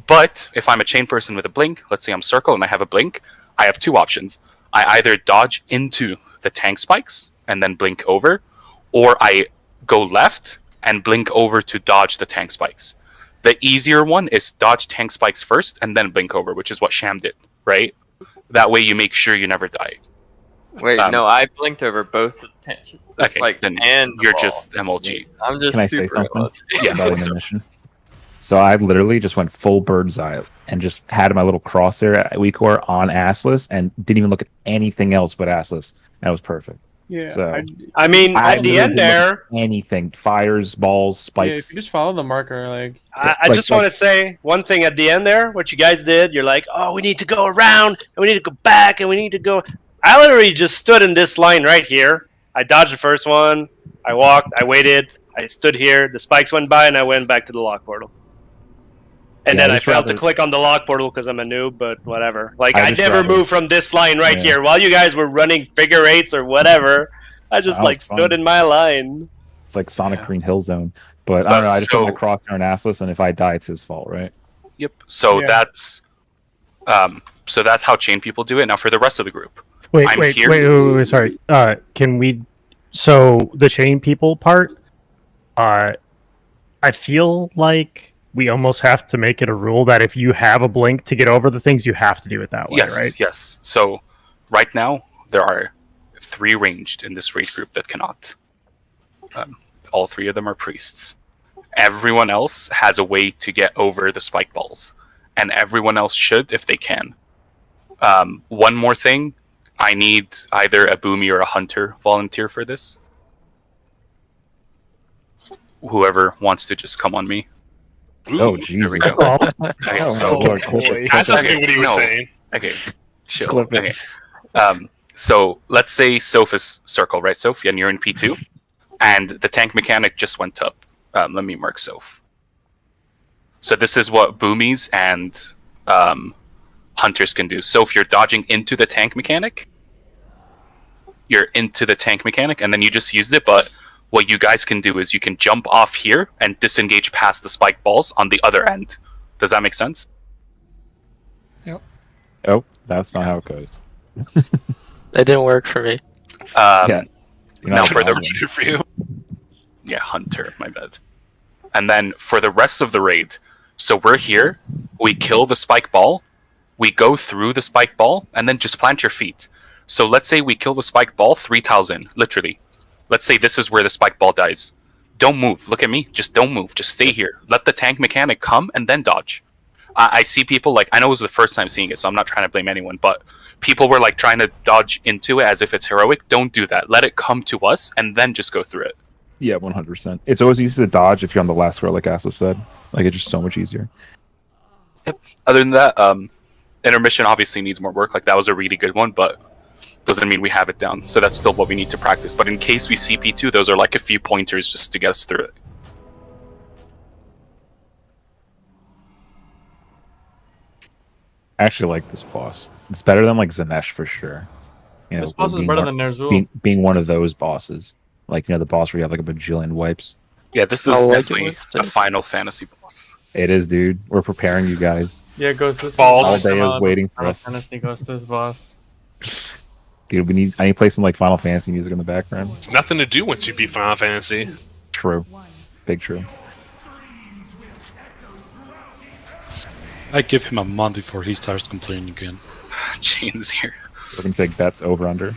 But if I'm a chain person with a blink, let's say I'm circle and I have a blink, I have 2 options. I either dodge into the tank spikes and then blink over, or I go left and blink over to dodge the tank spikes. The easier one is dodge tank spikes first and then blink over, which is what Sham did, right? That way you make sure you never die. Wait, no, I blinked over both the Okay, spikes then and the you're ball. just MLG. I'm just Can I say super something MLG. Yeah, about so- intermission? So I literally just went full bird's eye and just had my little crosshair at Weakor on Assless and didn't even look at anything else but Assless. That was perfect. Yeah. So I mean, I at the literally end didn't look there, at anything, fires, balls, yeah, spikes. if you just follow the marker, like I just want to say one thing at the end there. What you guys did, you're like, oh, we need to go around, and we need to go back, and we need to go. I literally just stood in this line right here. I dodged the first one. I walked. I waited. I stood here. The spikes went by, and I went back to the lock portal. And Yeah, then I just failed to rather- click on the lock portal because I'm a noob, but whatever. Like, I I just never rather- moved from this line right Yeah. here. While you guys were running figure eights or whatever, I just, That like, was stood fun. in my line. It's like Sonic Green Hill Zone. But I don't know, I just put my crosshair on Assless, and if I die, it's his fault, right? Yep. So Yeah. that's how chain people do it. Now for the rest of the group, Wait, I'm wait, here. wait, sorry. Can we? So the chain people part, I feel like we almost have to make it a rule that if you have a blink to get over the things, you have to do it that way, Yes, right? yes. So right now there are 3 ranged in this raid group that cannot. All 3 of them are priests. Everyone else has a way to get over the spike balls, and everyone else should if they can. One more thing, I need either a boomy or a hunter volunteer for this. Whoever wants to just come on me. Oh, There Jesus. we go. Okay, Oh, so- my Lord. Boy. That's just what he was no. saying. Okay, chill. Clip it. Okay. So let's say Soph is circle, right, Soph? And you're in P2, and the tank mechanic just went up. Let me mark Soph. So this is what boomies and hunters can do. So if you're dodging into the tank mechanic, you're into the tank mechanic, and then you just used it. But what you guys can do is you can jump off here and disengage past the spike balls on the other end. Does that make sense? Oh, that's not how it goes. That didn't work for me. Yeah. Now for the What you do for you? Yeah, hunter, my bad. And then for the rest of the raid, so we're here, we kill the spike ball, we go through the spike ball, and then just plant your feet. So let's say we kill the spike ball 3 tiles in, literally. Let's say this is where the spike ball dies. Don't move. Look at me. Just don't move. Just stay here. Let the tank mechanic come and then dodge. I see people, like, I know it was the first time seeing it, so I'm not trying to blame anyone, but people were like trying to dodge into it as if it's heroic. Don't do that. Let it come to us and then just go through it. Yeah, 100%. It's always easy to dodge if you're on the last row, like Asa said. Like, it's just so much easier. Other than that, intermission obviously needs more work. Like, that was a really good one, but doesn't mean we have it down. So that's still what we need to practice. But in case we CP2, those are like a few pointers just to get us through it. I actually like this boss. It's better than like Zanesh for sure. You know, This boss is being better one- than Ner'zhul. being one of those bosses. Like, you know, the boss where you have like a bajillion wipes. Yeah, this is I like it definitely Winston. a Final Fantasy boss. It is, dude. We're preparing you guys. Yeah, Ghost. This Balls. is All day is Final waiting for us. Fantasy Ghost. This boss. Dude, I need to play some like Final Fantasy music in the background. It's nothing to do once you beat Final Fantasy. True. Big true. I give him a month before he starts complaining again. Chains here. We're gonna take bets over under.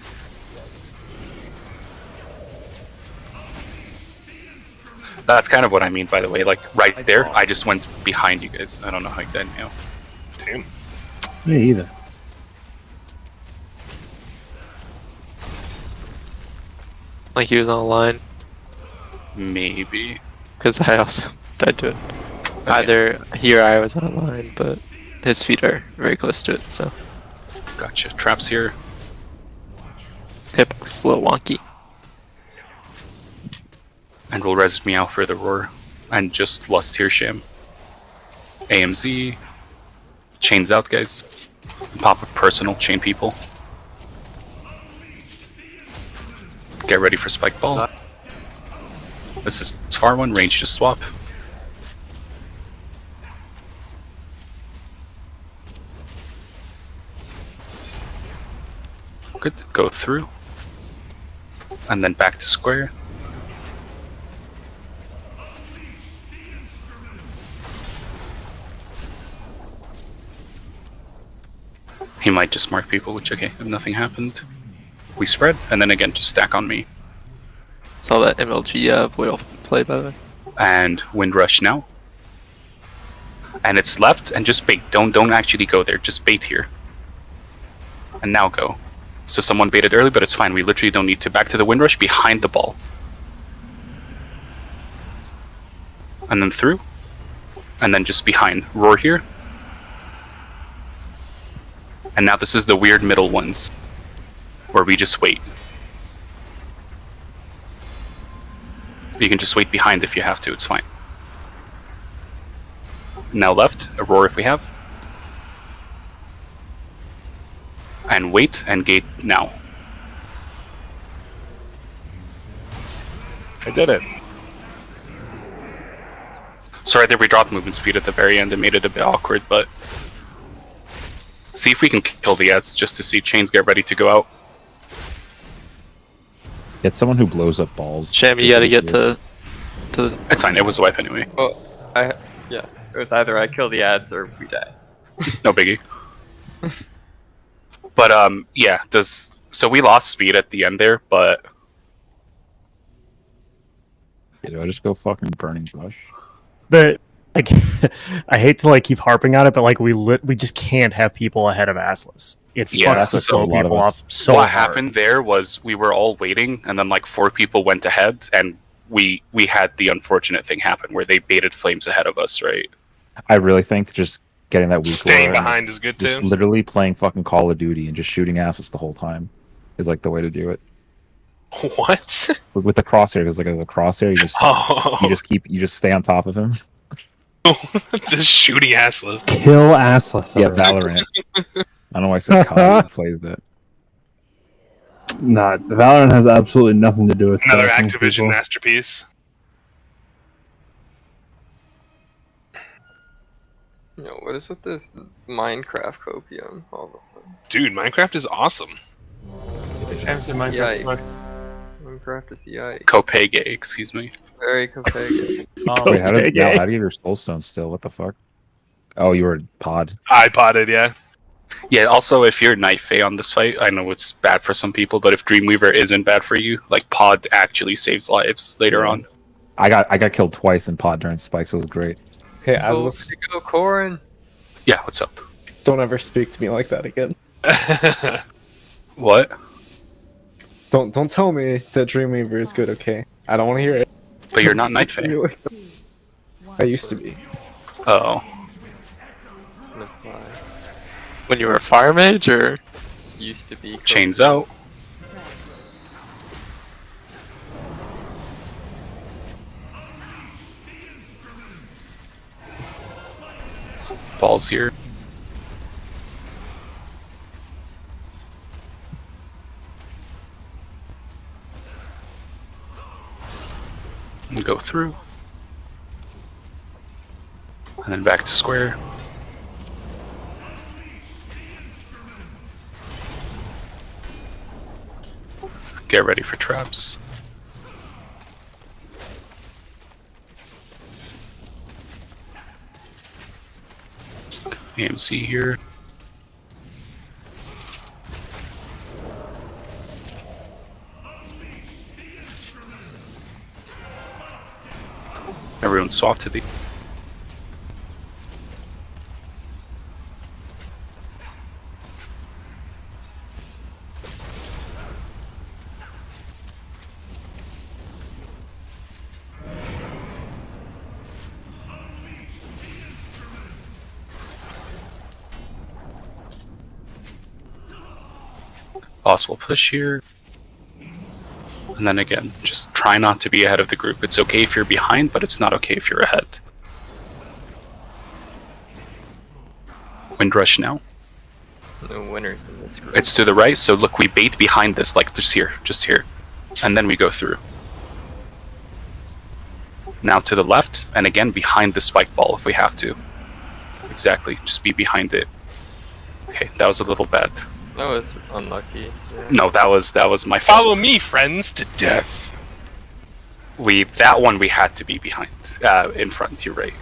That's kind of what I mean, by the way. Like, right there, I just went behind you guys. I don't know how you did now. Damn. Me either. Like he was on a line, Maybe. because I also died to it. Either he or I was on a line, but his feet are very close to it, so. Gotcha. Traps here. Hitbox a little wonky. And we'll res Meow for the roar. And just Lust here, Sham. AMZ. Chains out, guys. Pop a personal, chain people. Get ready for Spike Ball. This is far one, range to swap. Good, go through. And then back to square. He might just mark people, which okay, if nothing happened. We spread, and then again, just stack on me. Saw that MLG whale play, by the way. And Wind Rush now. And it's left, and just bait. Don't actually go there, just bait here. And now go. So someone baited early, but it's fine. We literally don't need to. Back to the Wind Rush, behind the ball. And then through. And then just behind. Roar here. And now this is the weird middle ones. Where we just wait. You can just wait behind if you have to, it's fine. Now left, a roar if we have. And wait, and gate now. I did it. Sorry that we dropped movement speed at the very end, it made it a bit awkward, but... See if we can kill the ads, just to see chains get ready to go out. Get someone who blows up balls. Sham, you gotta get to... It's fine, it was a wipe anyway. Well, yeah, it was either I kill the ads or we die. No biggie. But yeah, so we lost speed at the end there, but Yeah, do I just go fucking burning bush? But like, I hate to like keep harping on it, but like we just can't have people ahead of Assless. It yeah, fucks the so slow people off so what hard. happened there was we were all waiting, and then like 4 people went ahead, and we had the unfortunate thing happen where they baited flames ahead of us, right? I really think just getting that weak Staying aura and behind is good just too. literally playing fucking Call of Duty and just shooting asses the whole time is like the way to do it. What? With the crosshair, because like the crosshair, you just stay on top of him. Just shooting assless. Kill assless. Yeah, already. Valorant. I don't know why I said Call plays that. Nah, the Valorant has absolutely nothing to do with Another killing Activision people. masterpiece. Yo, what is with this Minecraft copium all of a sudden? Dude, Minecraft is awesome. MC Minecraft Yikes. sucks. Minecraft is yikes. Kopege, excuse me. Very Kopege. Wait, how do you get your soulstone still? What the fuck? Oh, you were pod. I potted, yeah. Yeah, also if you're Night Fae on this fight, I know it's bad for some people, but if Dreamweaver isn't bad for you, like pod actually saves lives later on. I got killed twice in pod during spikes. It was great. Hey, Oh, Assless, to go, Corin. Yeah, what's up? don't ever speak to me like that again. What? Don't tell me that Dreamweaver is good, okay? I don't want to hear it. But you're Don't not Night speak to Fae. me like that. I used to be. Oh. When you were a fire mage, or used to be. Chains out. Balls here. And go through. And then back to square. Get ready for traps. AMC here. Everyone swap to the boss will push here. And then again, just try not to be ahead of the group. It's okay if you're behind, but it's not okay if you're ahead. Windrush now. No winners in this group. It's to the right, so look, we bait behind this, like just here. And then we go through. Now to the left, and again behind the spike ball if we have to. Exactly, just be behind it. Okay, that was a little bad. That was unlucky. Yeah. No, that was my fault. Follow me, friends, to death. That one we had to be behind. In front to your right.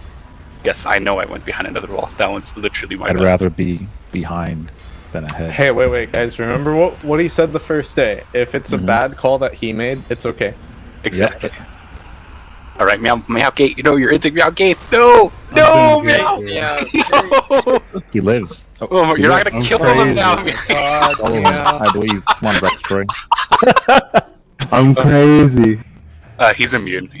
Yes, I know I went behind another wall. That one's literally my I'd bad. rather be behind than ahead. Hey, wait, guys! Remember what he said the first day. If it's a bad call that he made, it's okay. Exactly. Yep. All right, meow gate. You know you're into meow gate. No, meow. No. He lives. Oh, you're not gonna kill him now. I believe. Come on, Backstory. I'm crazy. He's immune.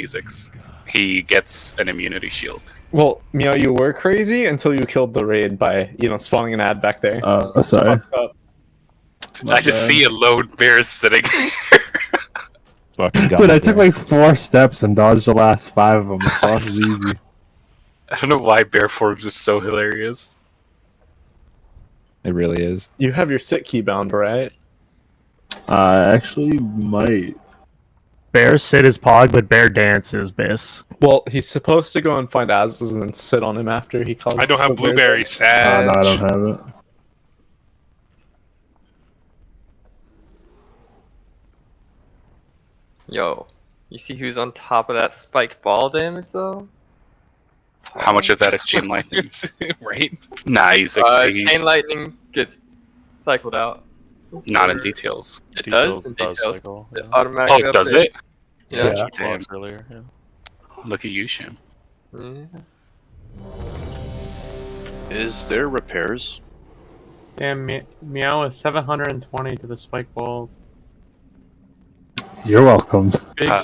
He gets an immunity shield. Well, Meow, you were crazy until you killed the raid by, spawning an ad back there. Sorry. I just see a lone bear sitting. Dude, I took like 4 steps and dodged the last 5 of them. This boss is easy. I don't know why bear forms is so hilarious. It really is. You have your sit key bound, right? Actually might. Bear sit is Pog, but Bear dance is Biss. Well, he's supposed to go and find Az's and then sit on him after he calls. I don't have blueberry, sad. No, I don't have it. Yo, you see who's on top of that spiked ball damage though? How much of that is chain lightning? Right? Nah, he's chain lightning gets cycled out. Not in details. It does in details. Cycle, yeah. It automatically does updates. it? Yeah. Damn. Earlier, yeah. Look at you, Shim. Yeah. Is there repairs? Damn, Meow is 720 to the spike balls. You're welcome.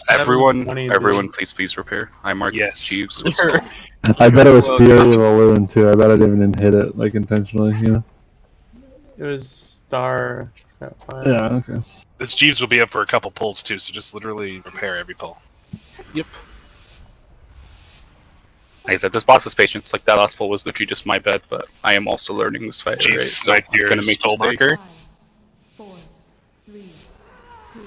Everyone, 720, please repair. I marked Jeeves. I bet it was Fury of a Loon too. I bet I didn't even hit it like intentionally, It was Star. Yeah, okay. This Jeeves will be up for a couple pulls too, so just literally repair every pull. Yep. Like I said, this boss is patience. Like that last pull was literally just my bad, but I am also learning this fight. Jeez, right? So I'm dear gonna make skull marker. mistakes. 5, 4, 3, 2.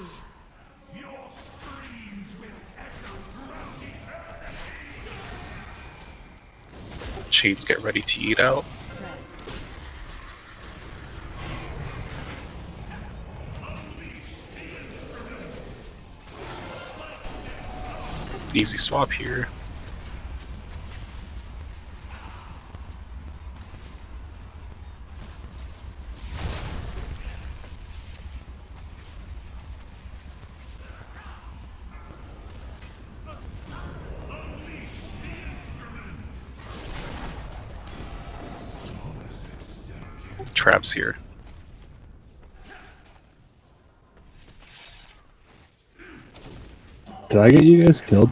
Chains get ready to eat out. Easy swap here. Traps here. Did I get you guys killed?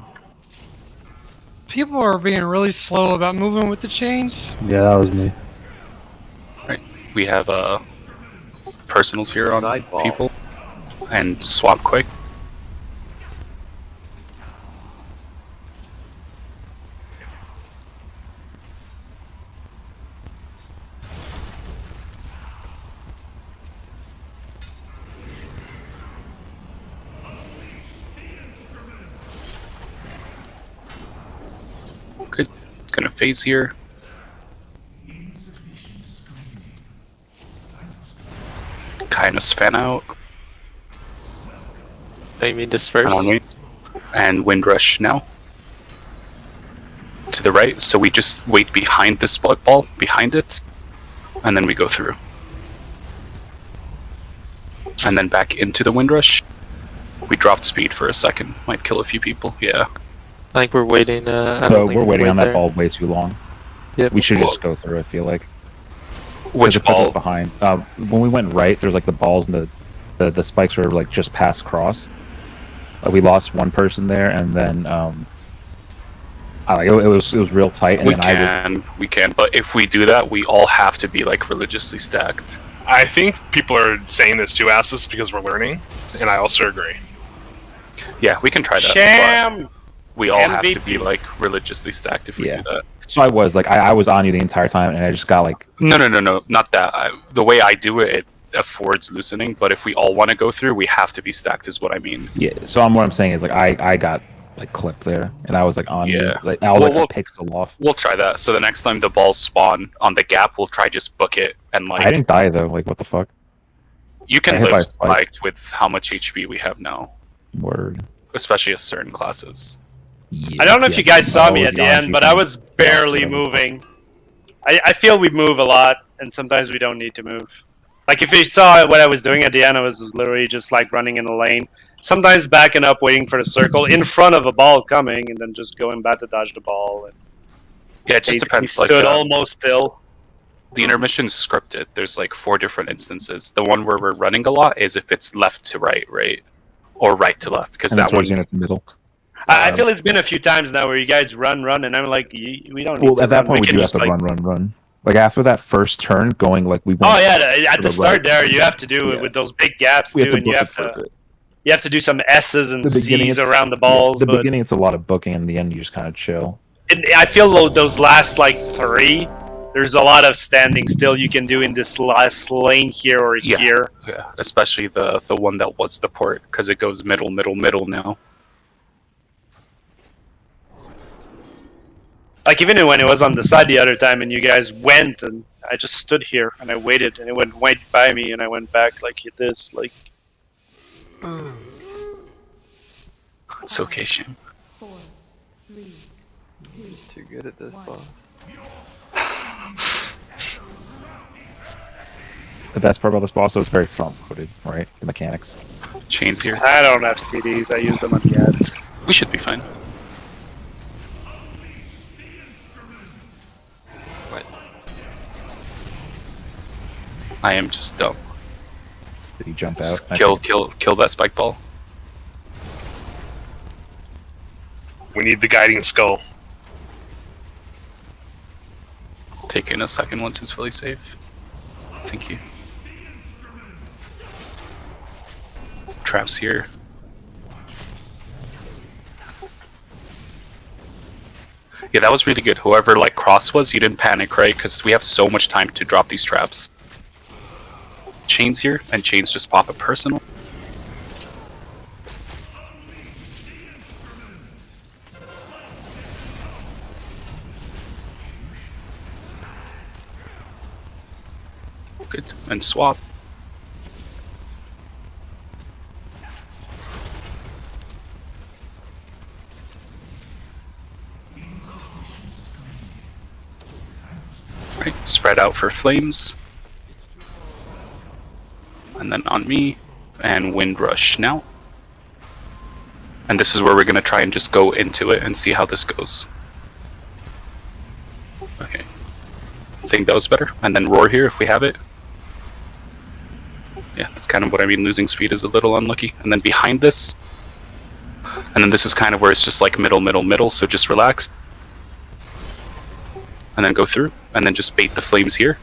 People are being really slow about moving with the chains. Yeah, that was me. Right. We have personals here on Side balls. people and swap quick. Good. Gonna phase here. Kindness fan out. You mean disperse? And wind rush now. To the right, so we just wait behind this ball, behind it, and then we go through. And then back into the wind rush. We dropped speed for a second. Might kill a few people, yeah. I think we're waiting. So we're waiting on that ball way too long. Yep. We should just go through, I feel like. Which it puts ball? us behind. When we went right, there's like the balls and the spikes were like just past cross. We lost one person there, and then it was real tight. And We can, but if we do that, we all have to be like religiously stacked. I think people are saying this to us because we're learning, and I also agree. Yeah, we can try that. Sham! We all have to MVP. be like religiously stacked if we do that. So I was like, I was on you the entire time, and I just got like. No, not that. The way I do it, it affords loosening. But if we all want to go through, we have to be stacked, is what I mean. Yeah. So what I'm saying is like I got like clipped there, and I was like on you. Like I was like a pixel off. We'll try that. So the next time the balls spawn on the gap, we'll try just book it and like. I didn't die though. Like what the fuck? You can I hit by live a spike. spiked with how much HP we have now. Word. Especially as certain classes. I don't know if you guys saw me at the end, but I was barely moving. I feel we move a lot, and sometimes we don't need to move. Like if you saw what I was doing at the end, I was literally just like running in a lane. Sometimes backing up, waiting for the circle in front of a ball coming, and then just going back to dodge the ball. And Yeah, it just depends. Stood almost still. The intermission's scripted. There's like 4 different instances. The one where we're running a lot is if it's left to right, or right to left, because that one's in the middle. I feel it's been a few times now where you guys run, and I'm like, we don't need Well, to at that run. point, we can do have just, to like... run. Like after that first turn, going like we. Oh yeah, at the start right. there, you have to do it with those big gaps too, and you have to do some S's and C's around the balls. The but beginning, it's a lot of booking, and in the end, you just kind of chill. I feel those last like 3, there's a lot of standing still you can do in this last lane here or here. Yeah, especially the one that was the port, because it goes middle now. Like even when it was on the side the other time, and you guys went, and I just stood here and I waited, and it went right by me, and I went back like this, like. It's okay, Shim. 4, 3, 2, He's too good at this, boss. The best part about this boss is very front-loaded, right? The mechanics. Chains here. I don't have CDs. I use them on the ads. We should be fine. What? I am just dumb. Did he jump out? Just kill that spike ball. We need the guiding skull. Take in a second once it's fully safe. Thank you. Traps here. Yeah, that was really good. Whoever like cross was, you didn't panic, right? Because we have so much time to drop these traps. Chains here, and chains just pop a personal. Good, and swap. Right, spread out for flames. And then on me, and wind rush now. And this is where we're gonna try and just go into it and see how this goes. Okay. I think that was better. And then roar here if we have it. Yeah, that's kind of what I mean. Losing speed is a little unlucky. And then behind this. And then this is kind of where it's just like middle, so just relax. And then go through. And then just bait the flames here.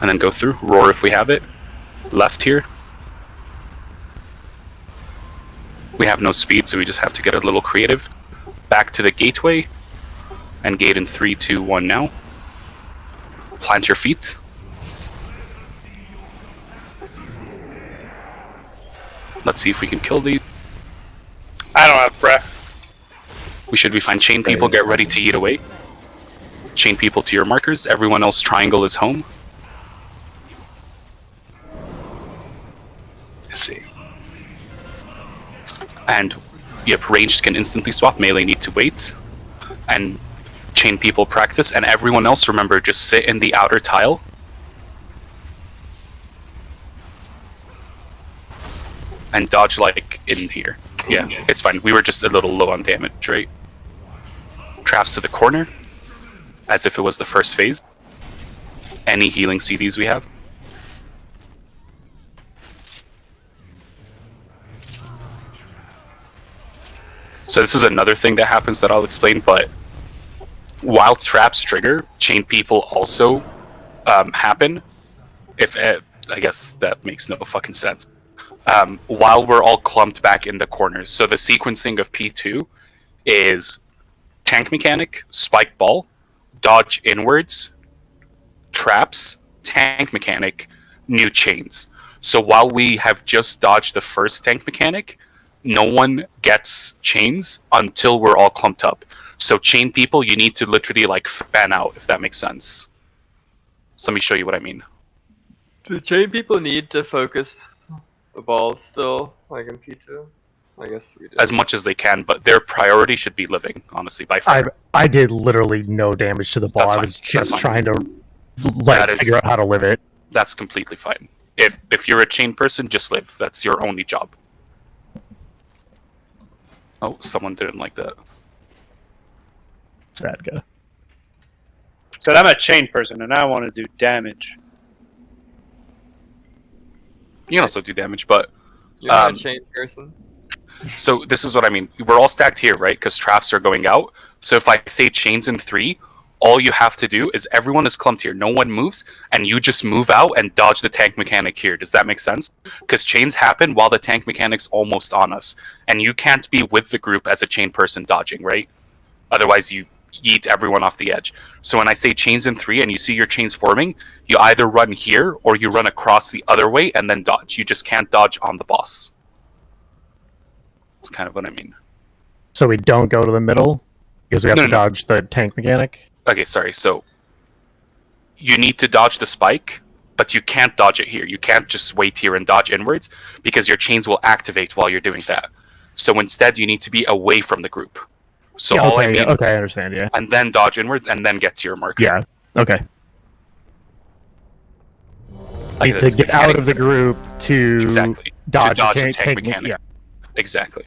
And then go through. Roar if we have it. left here. We have no speed, so we just have to get a little creative. Back to the gateway, and gate in 3, 2, 1 now. Plant your feet. Let's see if we can kill these. I don't have breath. We should be fine. Chain people, get ready to eat away. Chain people to your markers. Everyone else, triangle is home. Let's see. And yep, ranged can instantly swap. Melee need to wait. And chain people practice. And everyone else, remember, just sit in the outer tile. And dodge like in here. Yeah, it's fine. We were just a little low on damage, right? Traps to the corner, as if it was the first phase. Any healing CDs we have. So this is another thing that happens that I'll explain, but while traps trigger, chain people also happen. If I guess that makes no fucking sense. While we're all clumped back in the corners. So the sequencing of P2 is tank mechanic, spike ball, dodge inwards, traps, tank mechanic, new chains. So while we have just dodged the first tank mechanic, no one gets chains until we're all clumped up. So chain people, you need to literally like fan out, if that makes sense. So let me show you what I mean. Do chain people need to focus the ball still, like in P2? I guess we do. As much as they can, but their priority should be living, honestly, by far. I did literally no damage to the ball. That's I fine. was just That's trying to That is- figure out how to live it. That's completely fine. If you're a chain person, just live. That's your only job. Oh, someone didn't like that. Sad guy. So I'm a chain person, and I want to do damage. You can also do damage, but You're not a chain person. so this is what I mean. We're all stacked here, right? Because traps are going out. So if I say chains in 3, all you have to do is everyone is clumped here. No one moves, and you just move out and dodge the tank mechanic here. Does that make sense? Because chains happen while the tank mechanic's almost on us. And you can't be with the group as a chain person dodging, right? Otherwise, you yeet everyone off the edge. So when I say chains in 3 and you see your chains forming, you either run here or you run across the other way and then dodge. You just can't dodge on the boss. That's kind of what I mean. So we don't go to the middle because we have No, to no, no. dodge the tank mechanic. Okay, sorry. So you need to dodge the spike, but you can't dodge it here. You can't just wait here and dodge inwards because your chains will activate while you're doing that. So instead, you need to be away from the group. So Yeah, all I okay, mean, okay, I understand. Yeah. and then dodge inwards and then get to your marker. Yeah. Okay. Like Need to it's get out getting- of the group to Exactly. dodge, to dodge a a tank me- mechanic. Yeah. Exactly.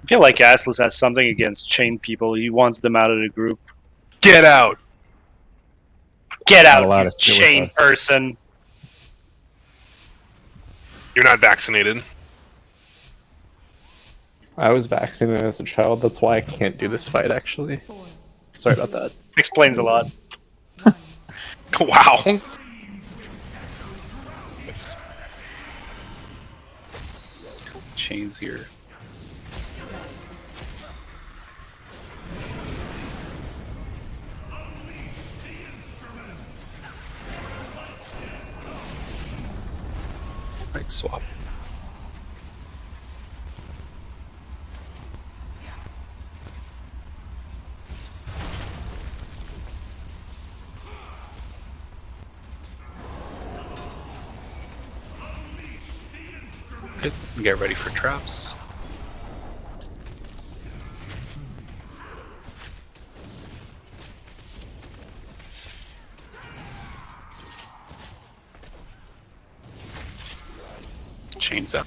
I feel like Assless has something against chain people. He wants them out of the group. Get out! Get Not out, allowed you to deal with chain us. person. You're not vaccinated. I was vaccinated as a child. That's why I can't do this fight, actually. Sorry about that. Explains a lot. Wow. Chains here. Right, swap. Okay, get ready for traps. Chains up.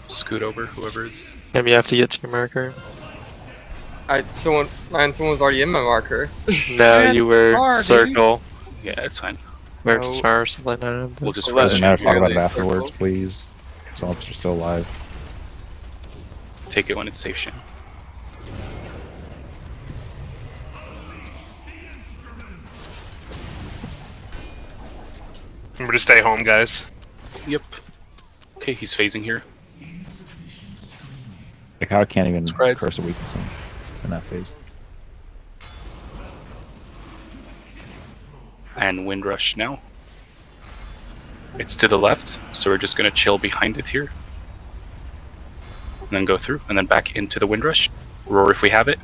Scoot over, whoever's. Maybe you have to get to your marker. Someone's already in my marker. No, you were hard, dude. circle. Yeah, it's fine. Or No. star or something like that. We'll just Doesn't matter. Talk about it Really afterwards, circle. please. As long as you're still alive. take it when it's safe, Shin. Remember to stay home, guys. Yep. Okay, he's phasing here. Like, I can't even Spread. curse a weakness in that phase. And Wind Rush now. It's to the left, so we're just going to chill behind it here. And then go through, and then back into the Wind Rush. Roar if we have it.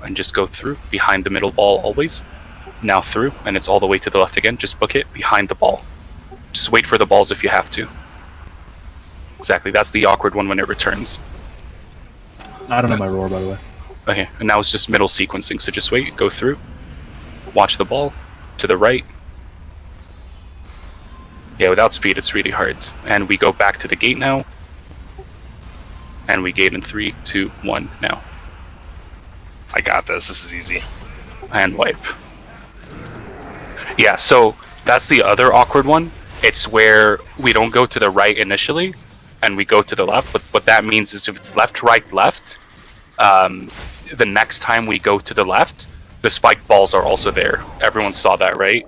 And just go through, behind the middle ball always. Now through, and it's all the way to the left again. Just book it behind the ball. Just wait for the balls if you have to. Exactly, that's the awkward one when it returns. I don't know my roar, by the way. Okay, and now it's just middle sequencing, so just wait, go through. Watch the ball. To the right. Yeah, without speed it's really hard. And we go back to the gate now. And we gate in 3, 2, 1 now. I got this. This is easy. And wipe. Yeah, so that's the other awkward one. It's where we don't go to the right initially, and we go to the left. But what that means is if it's left, right, left, the next time we go to the left, the spiked balls are also there. Everyone saw that, right?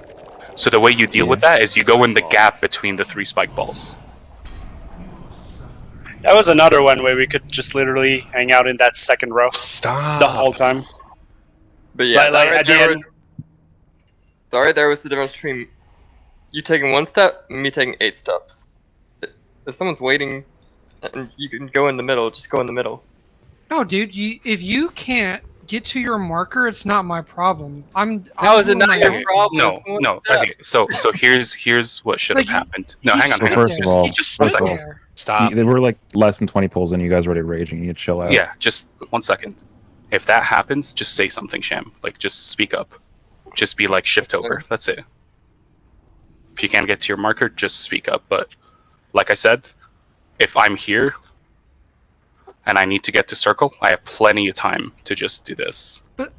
So the way you deal with that is you go in the gap between the 3 spike balls. That was another one where we could just literally hang out in that second row. Stop. The whole time. But yeah, Like, at the end, there was the difference between you taking 1 step and me taking 8 steps. If someone's waiting and you can go in the middle, just go in the middle. No, dude. If you can't get to your marker, it's not my problem. How is it not your problem? No. Okay, so here's what should have Like, happened. No, hang on. So first of all, Stop. They were like less than 20 pulls in. You guys were already raging. You chill out. Yeah, just 1 second. If that happens, just say something, Sham. Like, just speak up. Just be like, shift over. That's it. If you can't get to your marker, just speak up. But, like I said, if I'm here and I need to get to circle, I have plenty of time to just do this. But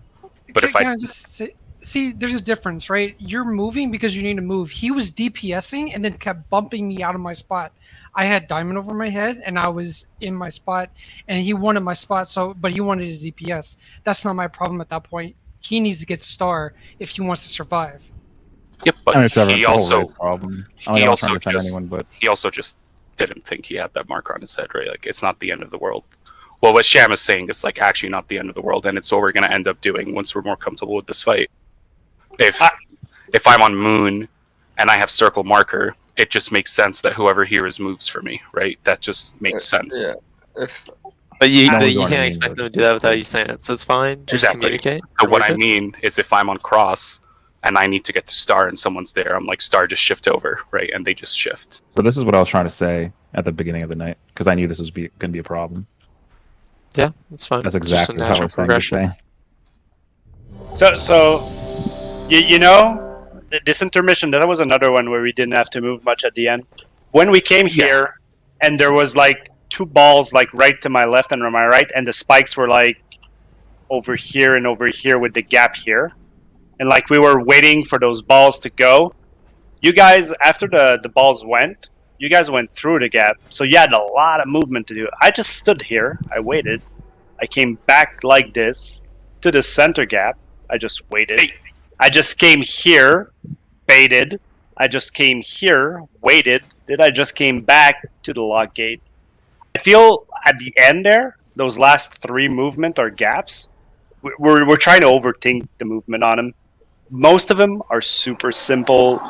if Can I just say, see, there's a difference, right? You're moving because you need to move. He was DPSing and then kept bumping me out of my spot. I had diamond over my head and I was in my spot, and he wanted my spot, but he wanted a DPS. That's not my problem at that point. He needs to get star if he wants to survive. Yep, but And it's he also problem. he also just didn't think he had that marker on his head, right? Like, it's not the end of the world. Well, what Sham is saying is like actually not the end of the world, and it's what we're gonna end up doing once we're more comfortable with this fight. If I'm on Moon and I have circle marker, it just makes sense that whoever here is moves for me, right? That just makes sense. Yeah. But you can't expect them to do that without you saying it, so it's fine. Just communicate. So what I mean is if I'm on cross and I need to get to star and someone's there, I'm like, star, just shift over, right? And they just shift. So this is what I was trying to say at the beginning of the night, because I knew this was going to be a problem. Yeah, it's fine. That's exactly what I was saying to say. So you know, this intermission, that was another one where we didn't have to move much at the end. When we came here, and there was like 2 balls like right to my left and on my right, and the spikes were like over here and over here with the gap here. And like we were waiting for those balls to go. You guys, after the balls went, you guys went through the gap. So you had a lot of movement to do. I just stood here. I waited. I came back like this to the center gap. I just waited. I just came here, baited. I just came here, waited. Then I just came back to the lock gate. I feel at the end there, those last 3 movement or gaps, we're trying to overthink the movement on them. Most of them are super simple,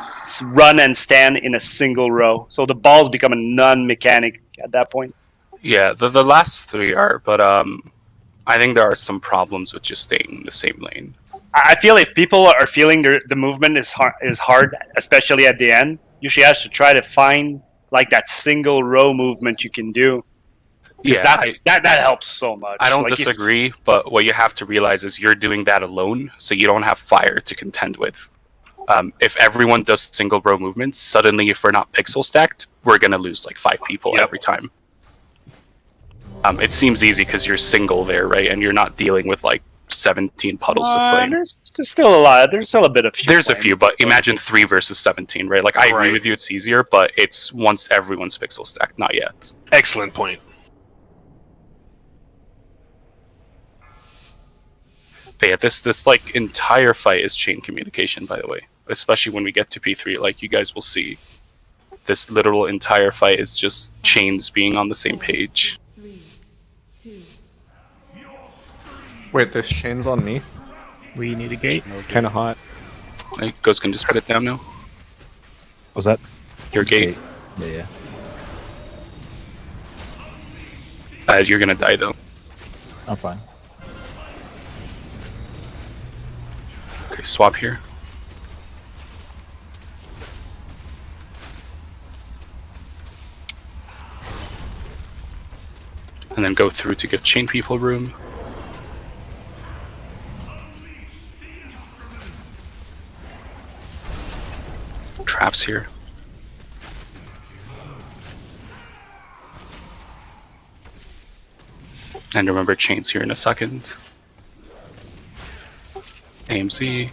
run and stand in a single row. So the balls become a non-mechanic at that point. Yeah, the last 3 are, but I think there are some problems with just staying in the same lane. I feel if people are feeling the movement is hard, especially at the end, you should have to try to find like that single row movement you can do. Yeah, that helps so much. I don't Like, disagree, but what you have to realize is you're doing that alone, so you don't have fire to contend with. If everyone does single row movements, suddenly if we're not pixel stacked, we're going to lose like 5 people every time. It seems easy because you're single there, right? And you're not dealing with like 17 puddles of flame. There's still a lot. There's still a bit of few. There's a few, but imagine 3 versus 17, right? Like, I agree with you, it's easier, but it's once everyone's pixel stacked, not yet. Excellent point. But yeah, this like entire fight is chain communication, by the way. especially when we get to P3, like you guys will see, this literal entire fight is just chains being on the same page. Wait, there's chains on me? We need a gate. Kinda hot. Hey, Ghost can just put it down now. Was that your gate? Yeah. You're gonna die though. I'm fine. Okay, swap here. And then go through to give chain people room. Traps here. And remember chains here in a second. AMZ.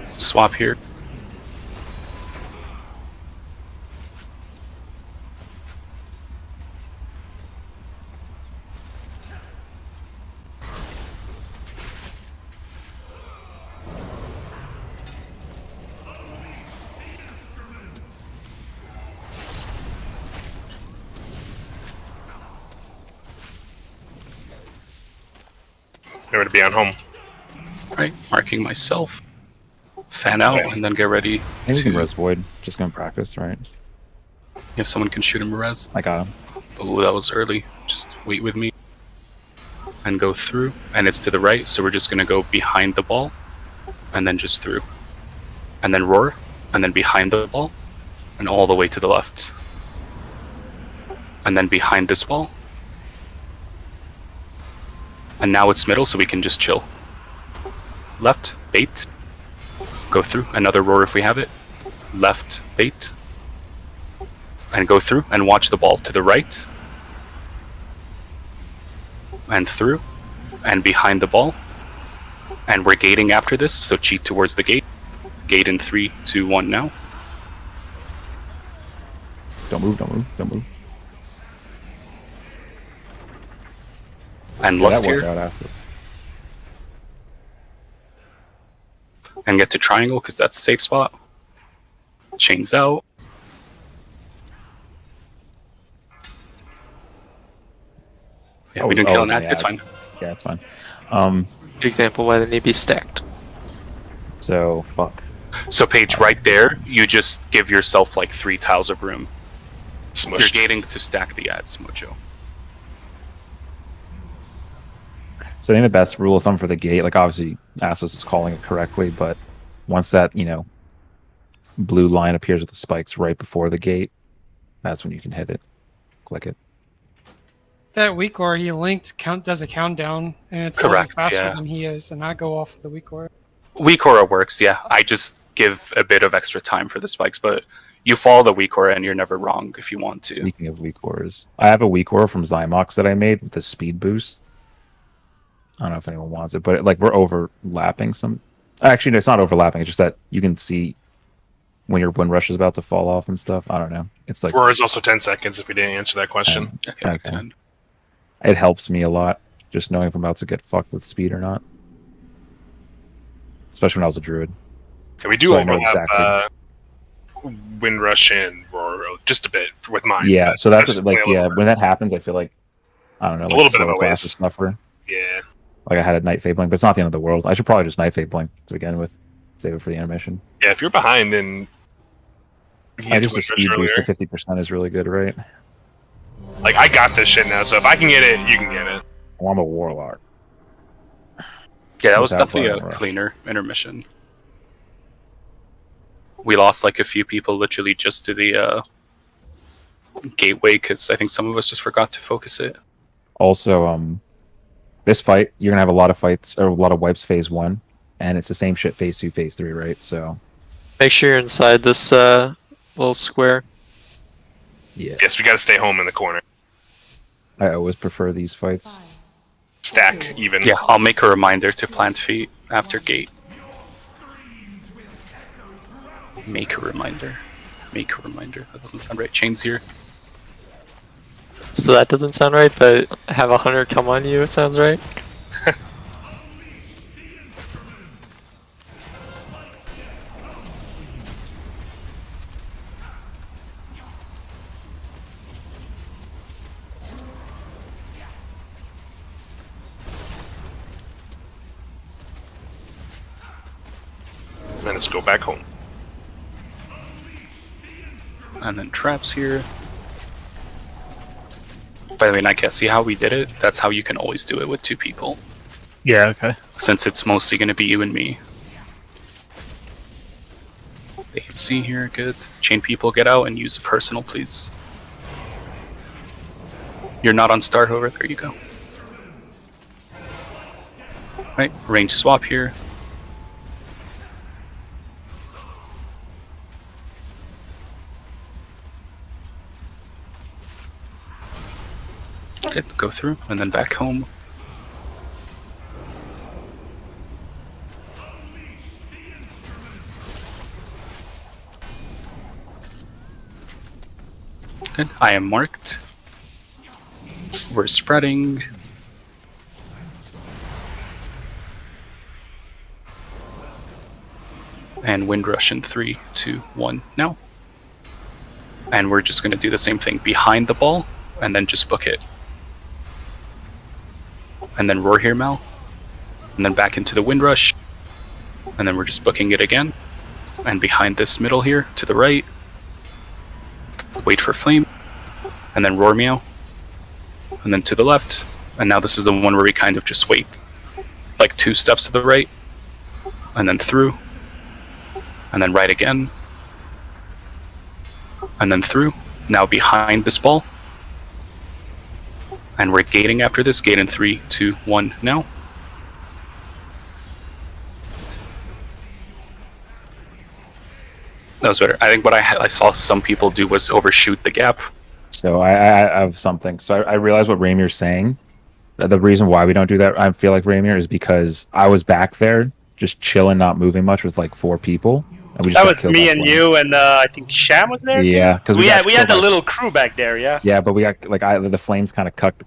Swap here. Nowhere to be on home. Right, marking myself. Fan out and then get ready. Maybe we can res void. Just gonna practice, right? If someone can shoot him a res. I got him. Oh, that was early. Just wait with me. And go through. And it's to the right, so we're just gonna go behind the ball. And then just through. And then roar. And then behind the ball. And all the way to the left. And then behind this ball. And now it's middle, so we can just chill. Left, bait. Go through, another roar if we have it. Left, bait. And go through, and watch the ball to the right. And through, and behind the ball. And we're gating after this, so cheat towards the gate. Gate in 3, 2, 1 now. Don't move, don't move, don't move. And Yeah, lust that worked here. out after. And get to triangle, because that's a safe spot. Chains out. Yeah, we didn't kill that. yeah, It's fine. Yeah, it's fine. Good example why they need to be stacked. So, fuck. So Paige, right there, you just give yourself like 3 tiles of room. You're gating to stack the ads, Mojo. So I think the best rule of thumb for the gate, like obviously Asus is calling it correctly, but once that, blue line appears with the spikes right before the gate, that's when you can hit it. Click it. That weak ore he linked does a countdown, and it's Correct, faster yeah. than he is, and I go off of the weak ore. Weak aura works, yeah. I just give a bit of extra time for the spikes, but you follow the weak aura and you're never wrong if you want to. Speaking of weak ores, I have a weak ore from Zymox that I made with the speed boost. I don't know if anyone wants it, but we're overlapping some. Actually, no, it's not overlapping. It's just that you can see when your wind rush is about to fall off and stuff. I don't know. It's like Roar is also 10 seconds if we didn't answer that question. Okay. 10. It helps me a lot just knowing if I'm about to get fucked with speed or not. Especially when I was a druid. And we do So I know overlap Wind Rush and Roar just a bit with mine. Yeah, but so that's just like, play a yeah, little when that happens, I feel like, I don't know, It's a little bit of a class waste. snuffer. Yeah. Like I had a Night Fade Blink, but it's not the end of the world. I should probably just Night Fade Blink to begin with. Save it for the animation. Yeah, if you're behind, then you I get just to the Wind speed Rush boost to earlier. 50% is really good, right? Like, I got this shit now, so if I can get it, you can get it. Well, I'm a Warlock. Yeah, that was Without definitely a Blind Rush. cleaner intermission. We lost like a few people literally just to the gateway because I think some of us just forgot to focus it. Also, this fight, you're gonna have a lot of fights or a lot of wipes phase 1, and it's the same shit phase 2, phase 3, right? So Make sure you're inside this little square. yeah, Yes, we gotta stay home in the corner. I always prefer these fights. Stack even. Yeah, I'll make a reminder to plant feet after gate. Make a reminder. Make a reminder. That doesn't sound right. Chains here. So that doesn't sound right, but have a hunter come on you sounds right. Then let's go back home. And then traps here. By the way, Nightcast, see how we did it? That's how you can always do it with 2 people. Yeah, okay. Since it's mostly going to be you and me. The AMC here, good. Chain people, get out and use the personal, please. You're not on Star Hover, there you go. Right, range swap here. Good, go through, and then back home. Good, I am marked. We're spreading. And wind rush in 3, 2, 1, now. And we're just going to do the same thing behind the ball, and then just book it. And then roar here, Mal. And then back into the wind rush. And then we're just booking it again. And behind this middle here, to the right. Wait for flame. And then roar meow. And then to the left. And now this is the one where we kind of just wait. Like 2 steps to the right. And then through. And then right again. And then through. Now behind this ball. And we're gating after this. Gate in 3, 2, 1, now. That was better. I think what I saw some people do was overshoot the gap. So I have something. So I realize what Ramir's saying. The reason why we don't do that, I feel like Ramir, is because I was back there just chilling, not moving much with like 4 people. And we just That got was killed me by and flame. you, and I think Sham was there. Yeah, because we had the little crew back there. Yeah. Yeah, but we got like the flames kind of cucked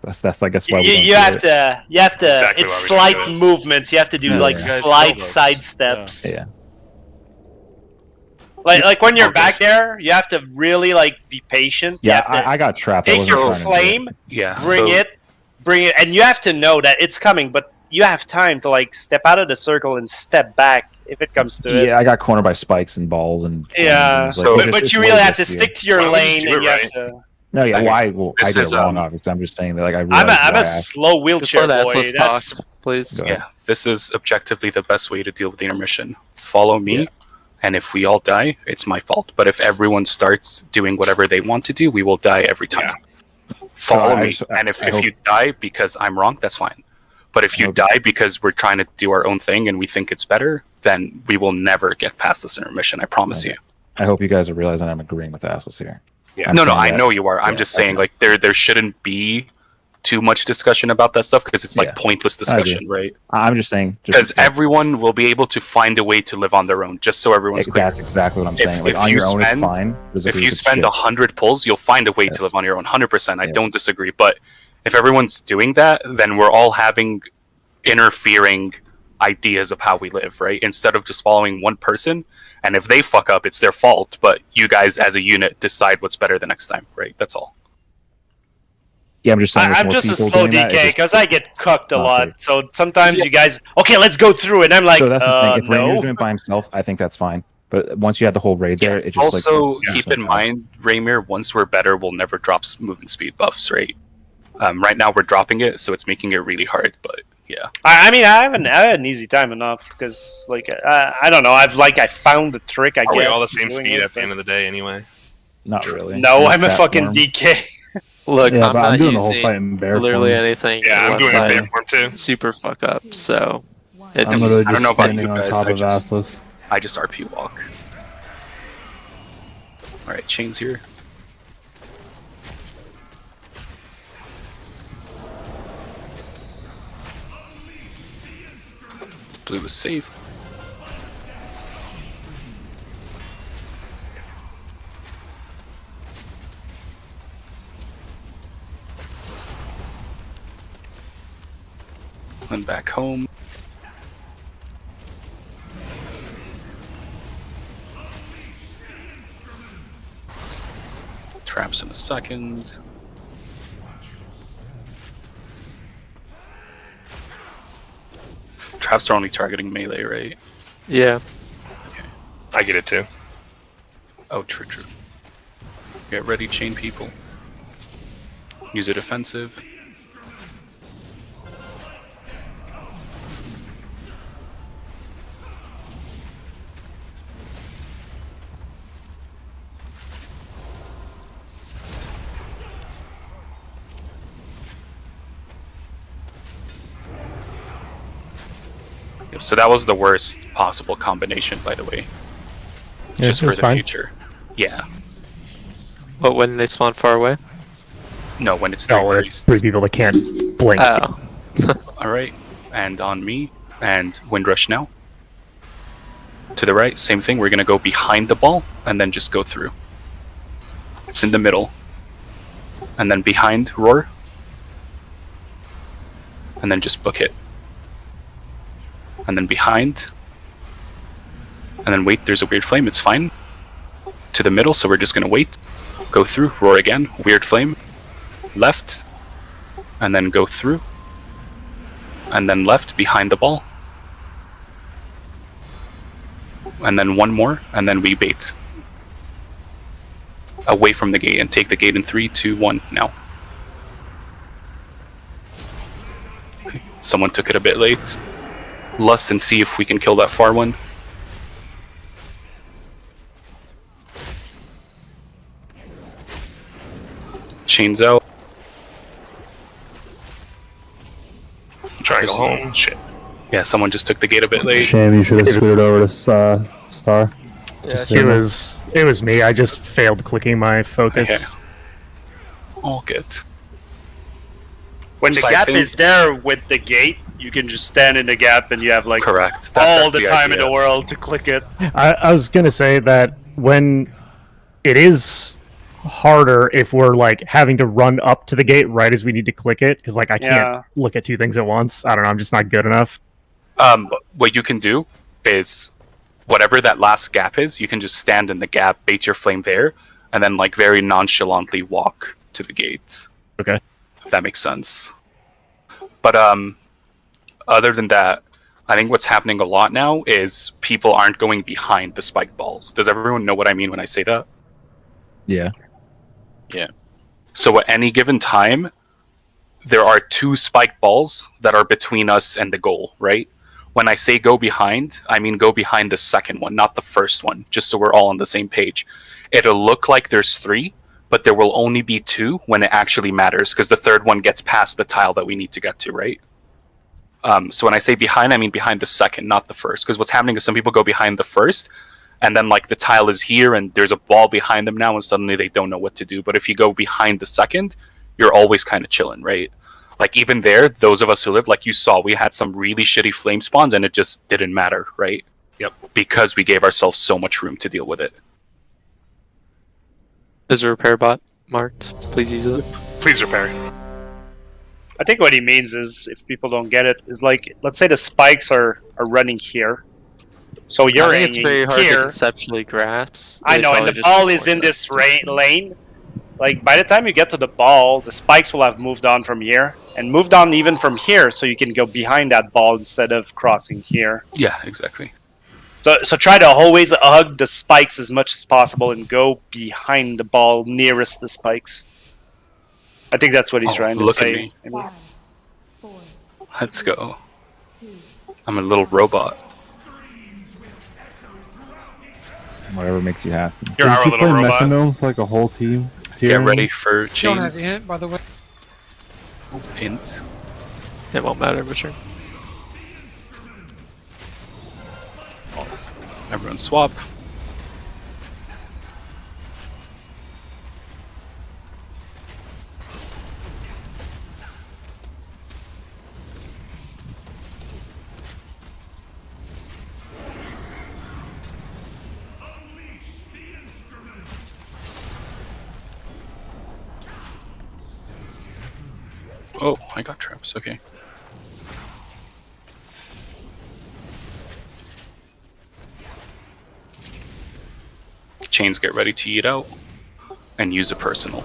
us. That's I guess why we don't You do have it. to. Exactly It's why we don't slight do it. movements. You have to do Yeah, like yeah. slight side steps. Yeah. Like when you're Oh, back there, you have to really like be patient. You Yeah, have to I got trapped. I take wasn't your trying to do flame, it. Yeah. bring it, and you have to know that it's coming. But you have time to like step out of the circle and step back if it comes to it. Yeah, I got cornered by spikes and balls and. Yeah, flames, So- it's but just you more really have to risky. stick to your Why don't we just lane, do and it you have right? to. No, yeah, Okay. I This did is, it wrong, obviously. I'm just saying that like I I'm realized a why I- slow Just wheelchair let boy. Assless That's talk, please. Go ahead. Yeah, this is objectively the best way to deal with the intermission. Follow me, Yeah. and if we all die, it's my fault. But if everyone starts doing whatever they want to do, we will die every time. Follow So I me, just- and if I hope- you die because I'm wrong, that's fine. But if you Okay. die because we're trying to do our own thing and we think it's better, then we will never get past this intermission. I promise Okay. you. I hope you guys are realizing I'm agreeing with Assless here. Yeah. I'm No, saying I that- know you are. I'm yeah, just saying, okay. like there shouldn't be too much discussion about that stuff because it's like Yeah. pointless I agree. discussion, right? I'm just saying Because everyone will be able to find a way to live on their own, just so everyone's clear. that's exactly what I'm If- saying. Like if on you your own, spend- it's fine. There's a If group you of spend shit. 100 pulls, you'll find a way to Yes. live on your own. 100%. I Yes. don't disagree. But if everyone's doing that, then we're all having interfering ideas of how we live, right? Instead of just following one person, and if they fuck up, it's their fault. But you guys, as a unit, decide what's better the next time, right? That's all. Yeah, I'm just saying. with I'm more just a people slow doing that, DK it's because I get cucked a not lot. safe. So sometimes you guys, okay, let's go through it. And I'm like, so that's the thing. If Ramir's no. doing it by himself, I think that's fine. But once you have the whole raid there, it just Also, like, keep in mind, Raymir, once we're better, we'll never drop movement speed buffs, right? Right now we're dropping it, so it's making it really hard. But yeah, I mean, I had an easy time enough because, like, I don't know. I found the trick. I Are guess. we all the same doing speed it, at the end of the day anyway? Not really. No, I'm a Fat fucking worm. DK. Look, Yeah, I'm but not I'm doing the whole using fight in bear literally form. anything Yeah, I'm unless doing a I bear form too. super fuck up. So it's I'm literally I don't just know about you standing on guys, top I of just- Assless. I just RP walk. All right, chains here. Blue is safe. Then back home. Traps in a second. Traps are only targeting melee, right? Yeah. Okay. I get it too. Oh, true. Get ready, chain people. Use a defensive. Yep, so that was the worst possible combination, by the way. Yeah, Just for that's the fine. future. Yeah. But when they spawn far away? No, when it's three No, it's priests. 3 people that can't blink. Oh. Alright, and on me, and Windrush now. To the right, same thing, we're gonna go behind the ball, and then just go through. It's in the middle. And then behind, Roar. And then just book it. And then behind. And then wait, there's a weird flame, it's fine. To the middle, so we're just gonna wait. Go through, Roar again, weird flame. Left. And then go through. And then left, behind the ball. And then one more, and then we bait. Away from the gate, and take the gate in 3, 2, 1, now. Okay. Someone took it a bit late. Lust and see if we can kill that far one. Chains out. Triangle home. Shit. Yeah, someone just took the gate a bit late. Shame, you should have scooted over to Star. It was me. I just failed clicking my focus. Okay. All good. When the So I gap think- is there with the gate, you can just stand in the gap and you have like Correct. all the That's time in idea. the world to click it. I was gonna say that when it is harder if we're like having to run up to the gate right as we need to click it, because like I can't Yeah. look at 2 things at once. I don't know. I'm just not good enough. What you can do is whatever that last gap is, you can just stand in the gap, bait your flame there, and then like very nonchalantly walk to the gates. Okay. If that makes sense. But other than that, I think what's happening a lot now is people aren't going behind the spiked balls. Does everyone know what I mean when I say that? Yeah. Yeah. So at any given time, there are 2 spiked balls that are between us and the goal, right? When I say go behind, I mean go behind the second one, not the first one, just so we're all on the same page. It'll look like there's 3, but there will only be 2 when it actually matters, because the third one gets past the tile that we need to get to, right? So when I say behind, I mean behind the second, not the first, because what's happening is some people go behind the first, and then like the tile is here, and there's a ball behind them now, and suddenly they don't know what to do. But if you go behind the second, you're always kind of chilling, right? Like even there, those of us who lived, like you saw, we had some really shitty flame spawns, and it just didn't matter, right? Yep. Because we gave ourselves so much room to deal with it. Is a repair bot marked? Please use it. Please repair. I think what he means is, if people don't get it, is like, let's say the spikes are running here. So you're I think it's aiming very hard to here. conceptually grasp. I They know, and probably the just ball is in ignore this lane. Like, by the time you get to the ball, the spikes will have moved on from here, and moved on even from here, so you can go behind that ball instead of crossing here. Yeah, exactly. So try to always hug the spikes as much as possible and go behind the ball nearest the spikes. I think that's what he's trying to look at say. me. I mean, Let's go. I'm a little robot. Whatever makes you happy. You're our Didn't you little play robot. Metronome with like a whole team? Get ready for Don't have chains. int, by the way. Int. It won't matter, but sure. Everyone swap. Oh, I got traps, okay. Chains get ready to eat out. And use a personal.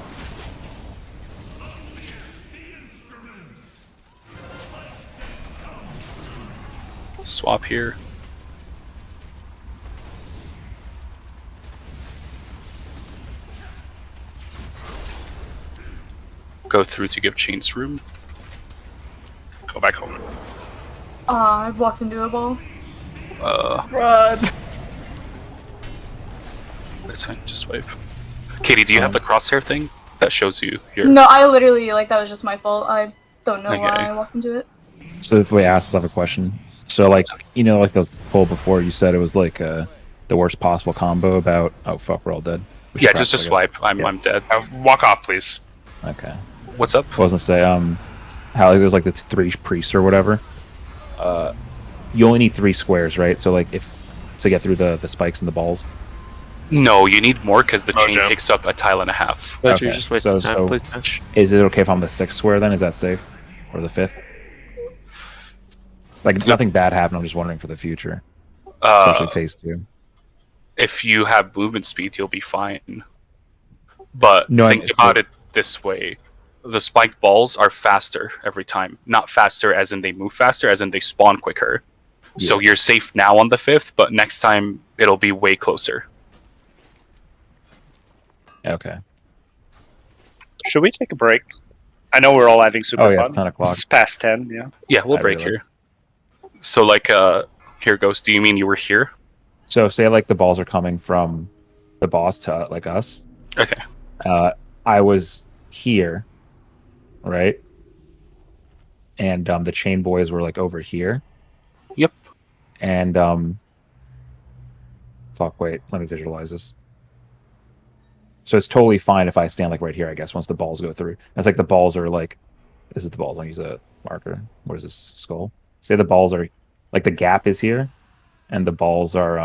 Swap here. Go through to give Chains room. Go back home. I walked into a ball. Run! That's fine, just wipe. Katie, do you have the crosshair thing that shows you your... No, I literally, that was just my fault. I don't know why Okay. I walked into it. So if we ask, I have a question. So like, like the poll before, you said it was like the worst possible combo about. Oh fuck, we're all dead. We should Yeah, practice, just I guess. swipe. I'm dead. Walk off, please. Okay. What's up? I was gonna say how it was like the 3 priests or whatever. You only need 3 squares, right? So like if to get through the spikes and the balls. No, you need more because the chain Mojo. takes up a tile and a half. But you're just wasting so, time, so please match. is it okay if I'm the 6th square then? Is that safe? Or the 5th? Like nothing bad happened. I'm just wondering for the future. Especially phase 2. If you have movement speed, you'll be fine. But No, think about it this way. The spiked balls are faster every time. Not faster as in they move faster, as in they spawn quicker. So you're safe now on the 5th, but next time it'll be way closer. Okay. Should we take a break? I know we're all having super Oh yeah, fun. it's 10 o'clock. It's past 10, yeah. Yeah, we'll break here. So like here goes. Do you mean you were here? So say like the balls are coming from the boss to like us. Okay. I was here, right? And the chain boys were like over here. Yep. And fuck, wait, let me visualize this. So it's totally fine if I stand like right here, I guess, once the balls go through. It's like the balls are like, this is the balls. I'll use a marker. What is this, skull? Say the balls are, like the gap is here, and the balls are,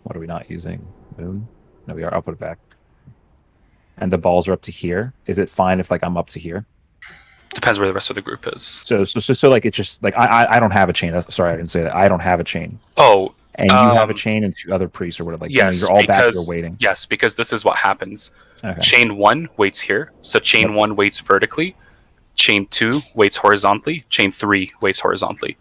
what are we not using? Moon? No, we are. I'll put it back. And the balls are up to here. Is it fine if like I'm up to here? Depends where the rest of the group is. So like it's just like I don't have a chain. Sorry, I didn't say that. I don't have a chain. Oh. And you have a chain and 2 other priests or whatever. Like, Yes, you're all back here because- waiting. Yes, because this is what happens. Okay. Chain 1 waits here. So chain 1 waits vertically. Chain 2 waits horizontally. Chain 3 waits horizontally.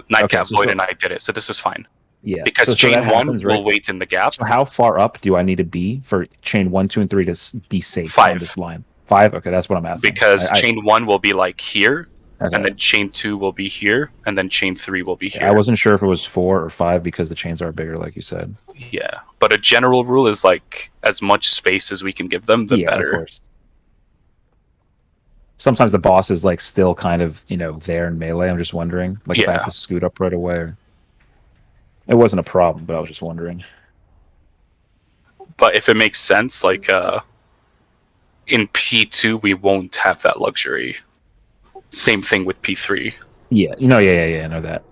Nightcap, so- Void, so- and I did it. So this is fine. Yeah. Because so chain that 1 happens, will right? wait in the gap. So how far up do I need to be for chain 1, 2, and 3 to be safe 5. on this line? 5? Okay, that's what I'm asking. Because chain 1 will be like here. Okay. And then chain 2 will be here. And then chain 3 will be here. I wasn't sure if it was 4 or 5 because the chains are bigger, like you said. Yeah. But a general rule is like as much space as we can give them, the Yeah, better. of course. Sometimes the boss is like still kind of, there in melee. I'm just wondering, like if I have Yeah. to scoot up right away. Or... It wasn't a problem, but I was just wondering. But if it makes sense, like in P2 we won't have that luxury. Same thing with P3. Yeah, yeah, I know that.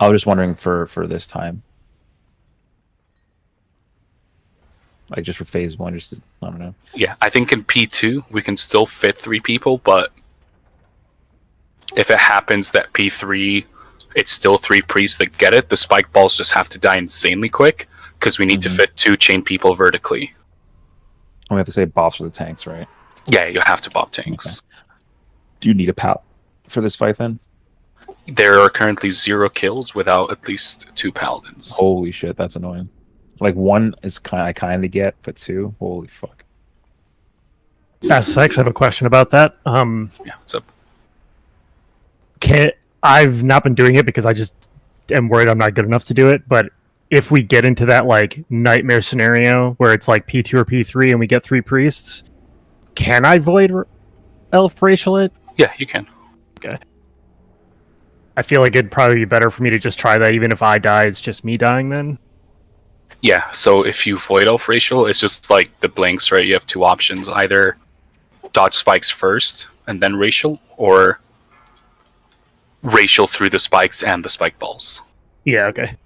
I was just wondering for this time. Like just for phase 1, just I don't know. Yeah, I think in P2 we can still fit 3 people, but if it happens that P3 it's still 3 priests that get it, the spike balls just have to die insanely quick because we need to fit 2 chain people vertically. We have to say bops for the tanks, right? Yeah, you have to bop tanks. Okay. Do you need a pal for this fight then? There are currently 0 kills without at least 2 paladins. Holy shit, that's annoying. Like 1 is I kind of get, but 2, holy fuck. I actually have a question about that. Yeah, what's up? I've not been doing it because I just am worried I'm not good enough to do it, but if we get into that like nightmare scenario where it's like P2 or P3 and we get 3 priests, can I void elf racial it? Yeah, you can. Okay. I feel like it'd probably be better for me to just try that even if I die, it's just me dying then. Yeah, so if you void elf racial, it's just like the blinks, right? You have 2 options. Either dodge spikes first and then racial, or racial through the spikes and the spike balls. Yeah, okay.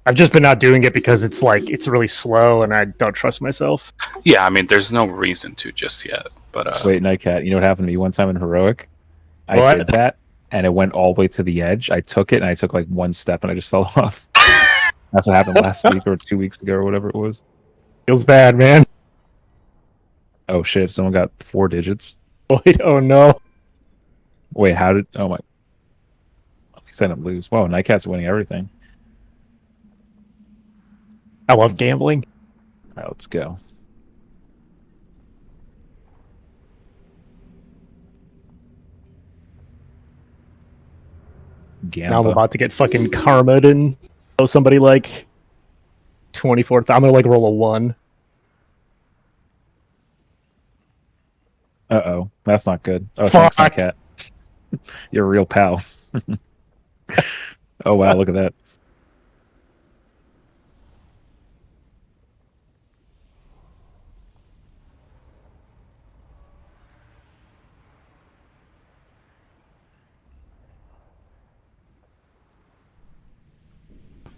I've just been not doing it because it's like it's really slow and I don't trust myself. Yeah, I mean, there's no reason to just yet. But Wait, Nightcat, you know what happened to me one time in Heroic? I What? did that, and it went all the way to the edge. I took it, and I took like one step, and I just fell off. That's what happened last week or 2 weeks ago or whatever it was. Feels bad, man. Oh shit! Someone got 4 digits. Wait, oh no. Wait, how did? Oh my! He said him lose. Whoa, Nightcat's winning everything. I love gambling. All right, let's go. Now I'm about to get fucking karma'd and owe somebody like 24th. I'm gonna like roll a 1. Uh-oh, that's not good. Oh, Fuck. thanks, Nightcat. You're a real pal. Oh wow, look at that.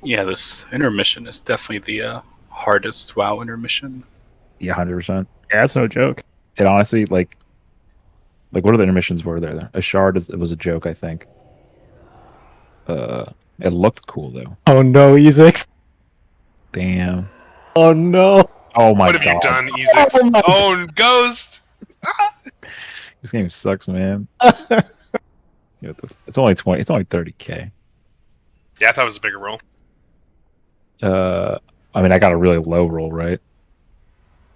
Yeah, this intermission is definitely the hardest WoW intermission. Yeah, 100%. Yeah, that's no joke. It honestly, like what are the intermissions were there? A shard it was a joke, I think. It looked cool though. Oh no, Ezix. Damn. Oh no. Oh my god. What have you done, Ezix? Oh, Ghost! This game sucks, man. It's only 20. It's only 30k. Yeah, I thought it was a bigger roll. I mean, I got a really low roll, right?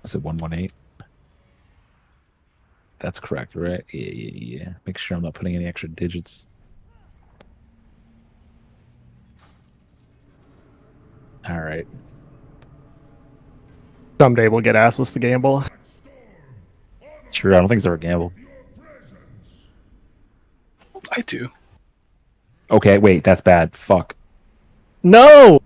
I said 118. That's correct, right? Yeah. Make sure I'm not putting any extra digits. All right. Someday we'll get assless to gamble. True, I don't think it's ever a gamble. I do. Okay, wait, that's bad. Fuck. No!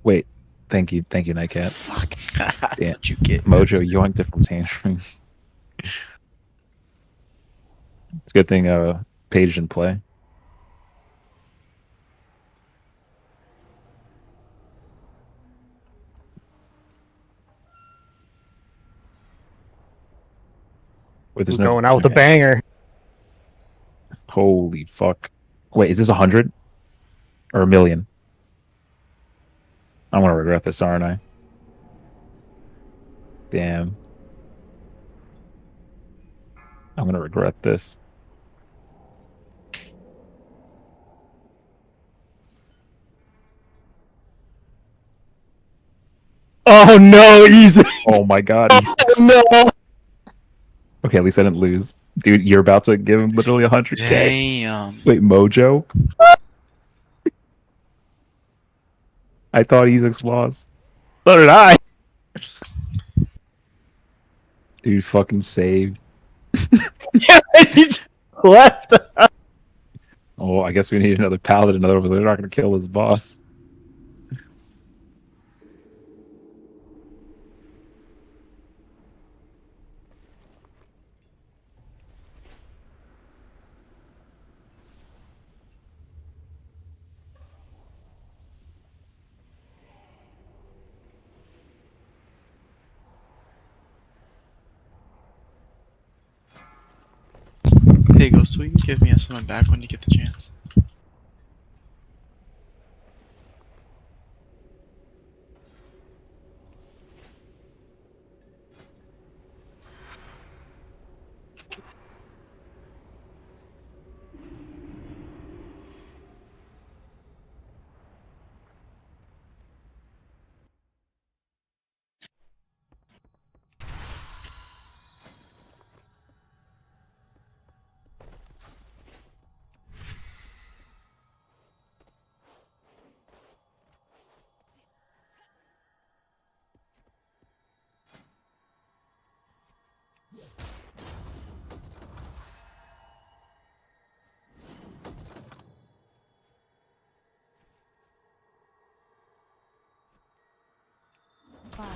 Wait, thank you, Nightcat. Fuck. Damn. That's what you get. Mojo yoinked it from Tangerine. It's a good thing Paige didn't play. Wait, there's I'm going out with a banger. Holy fuck. Wait, is this 100? Or a million? I'm gonna regret this, aren't I? Damn. I'm gonna regret this. Oh no, easy. Oh my god. No. Okay, at least I didn't lose. Dude, you're about to give him literally 100k. Damn. Wait, Mojo? I thought Ezix lost. So did I. Dude, fucking saved. Yeah, he just left. Oh, I guess we need another paladin. Otherwise, they're not going to kill this boss. Hey, Ghost, will you give me a summon back when you get the chance? Five,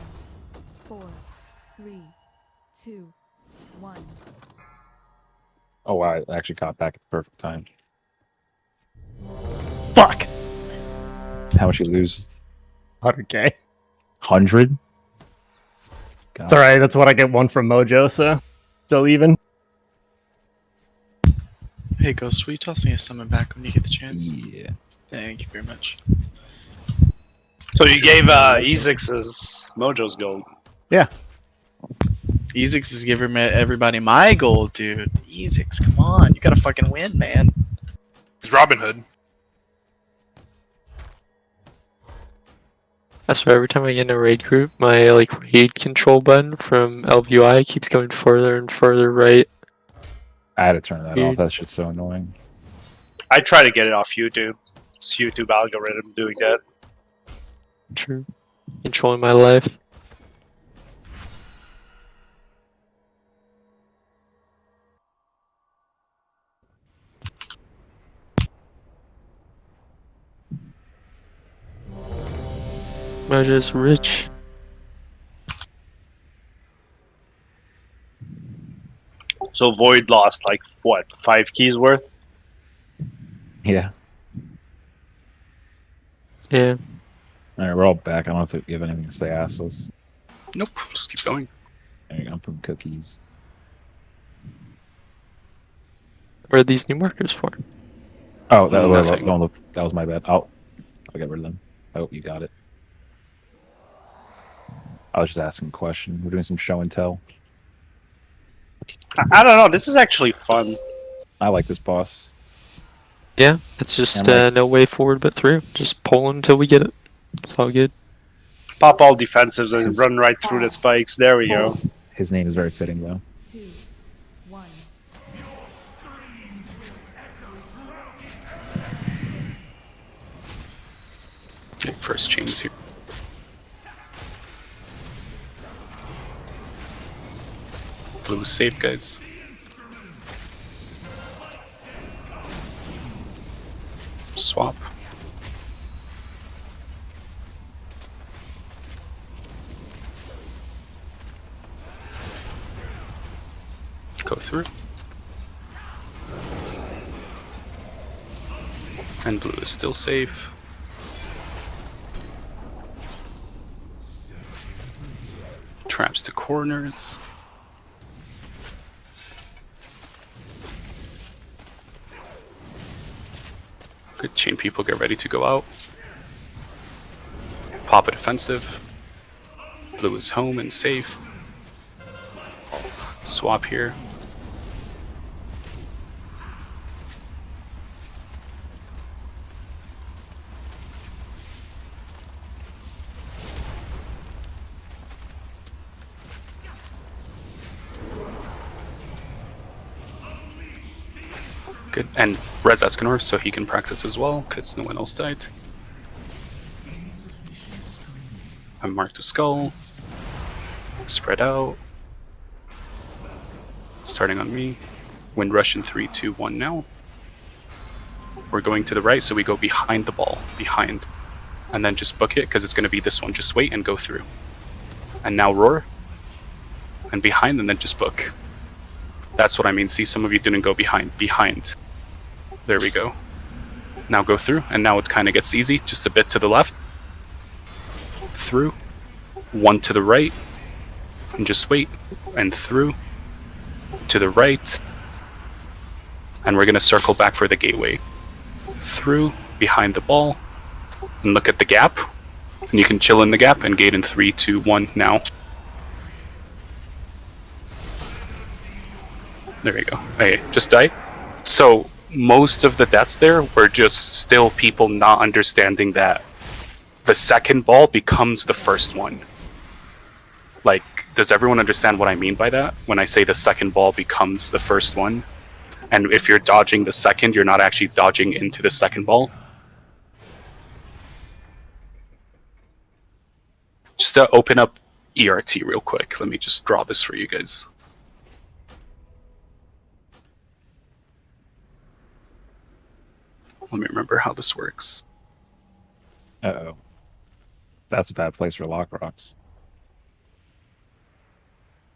4, 3, 2, 1. Oh, wow, I actually caught back at the perfect time. Fuck. How much you lose? 100k. 100? It's alright, that's what I get one from Mojo, so still even. Hey, Ghost, will you toss me a summon back when you get the chance? Yeah. Thank you very much. So you gave Ezix's Mojo's gold. Yeah. Ezix is giving everybody my gold, dude. Ezix, come on. You gotta fucking win, man. It's Robin Hood. I swear, every time I get in a raid group, my like raid control button from LVI keeps going further and further right. I had to turn that off. Dude. That shit's so annoying. I try to get it off YouTube. It's YouTube algorithm doing that. True. Controlling my life. I'm just rich. So Void lost like what, 5 keys worth? Yeah. Yeah. Alright, we're all back. I don't know if you have anything to say, assholes. Nope, just keep going. There you go, I'm putting cookies. What are these new markers for? Oh, that, Nothing. don't look. That was my bad. I'll get rid of them. Oh, you got it. I was just asking a question. We're doing some show and tell. I don't know. This is actually fun. I like this boss. Yeah, it's just And, like- no way forward but through. Just pull until we get it. It's all good. Pop all defensives and run right through the spikes. There we go. His name is very fitting, though. 2, 1. Okay, first chains here. Blue is safe, guys. Swap. Go through. And blue is still safe. Traps to corners. Good, chain people, get ready to go out. Pop a defensive. Blue is home and safe. Swap here. Good, and res Escanor so he can practice as well, because no one else died. I'm marked a skull. Spread out. Starting on me. Wind rush in 3, 2, 1 now. We're going to the right, so we go behind the ball. Behind. And then just book it, because it's going to be this one. Just wait and go through. And now roar. And behind, and then just book. That's what I mean. See, some of you didn't go behind. Behind. There we go. Now go through, and now it kind of gets easy. Just a bit to the left. Through. One to the right. And just wait. And through. To the right. And we're going to circle back for the gateway. Through. Behind the ball. And look at the gap. And you can chill in the gap and gate in 3, 2, 1 now. There we go. Okay, just die. So most of the deaths there were just still people not understanding that the second ball becomes the first one. Like, does everyone understand what I mean by that? When I say the second ball becomes the first one? And if you're dodging the second, you're not actually dodging into the second ball? Just to open up ERT real quick. Let me just draw this for you guys. Let me remember how this works. Uh-oh. That's a bad place for lock rocks.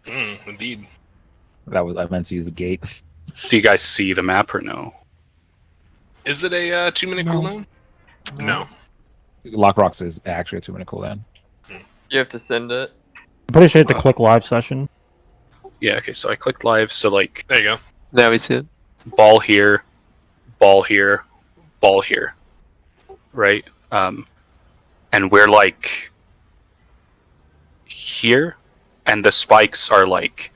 Indeed. That was I meant to use the gate. Do you guys see the map or no? Is it a 2-minute cooldown? No. Lock rocks is actually a 2-minute cooldown. You have to send it. I'm pretty sure you have to click live session. Yeah, okay, so I clicked live, so like... There you go. Now we see it. Ball here, ball here, right? And we're like here, and the spikes are like,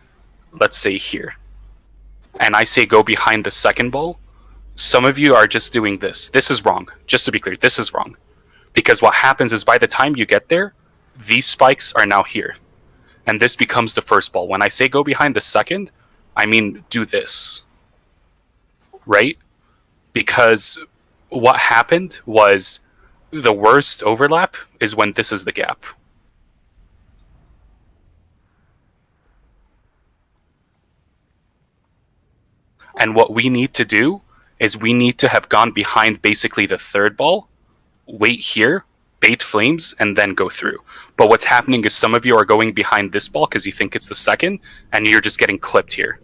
let's say here. And I say go behind the second ball. Some of you are just doing this. This is wrong. Just to be clear, this is wrong. Because what happens is by the time you get there, these spikes are now here. And this becomes the first ball. When I say go behind the second, I mean do this. Right? Because what happened was the worst overlap is when this is the gap. And what we need to do is we need to have gone behind basically the third ball, wait here, bait flames, and then go through. But what's happening is some of you are going behind this ball because you think it's the second, and you're just getting clipped here.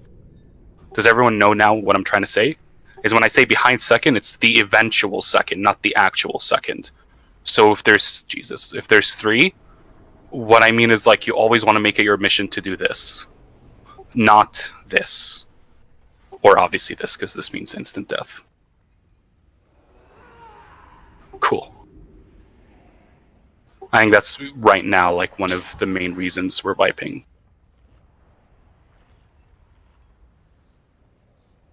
Does everyone know now what I'm trying to say? Is when I say behind second, it's the eventual second, not the actual second. So if there's, if there's 3, what I mean is like you always want to make it your mission to do this. Not this. Or obviously this, because this means instant death. Cool. I think that's right now like one of the main reasons we're wiping.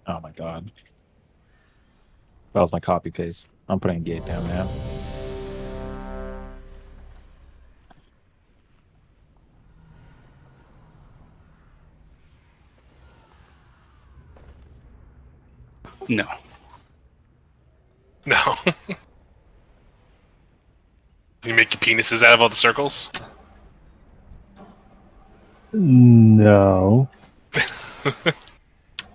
Oh my god. That was my copy paste. I'm putting a gate down now. No. No. You make your penises out of all the circles? No.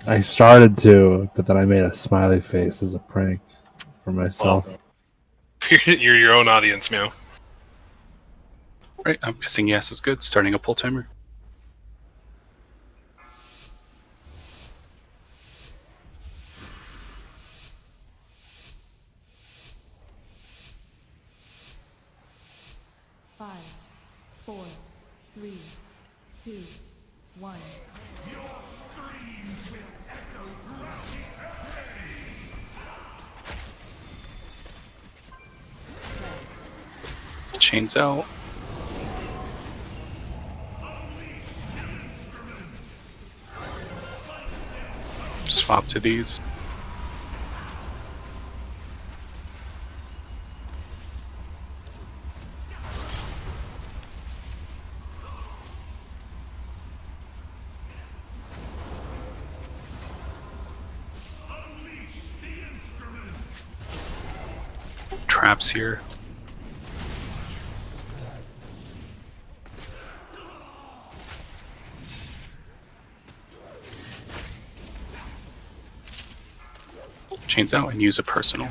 I started to, but then I made a smiley face as a prank for myself. Well, you're your own audience, Meow. Right, I'm guessing yes is good. Starting a pull timer. Five, 4, 3, 2, 1. Chains out. Swap to these. Traps here. Chains out and use a personal.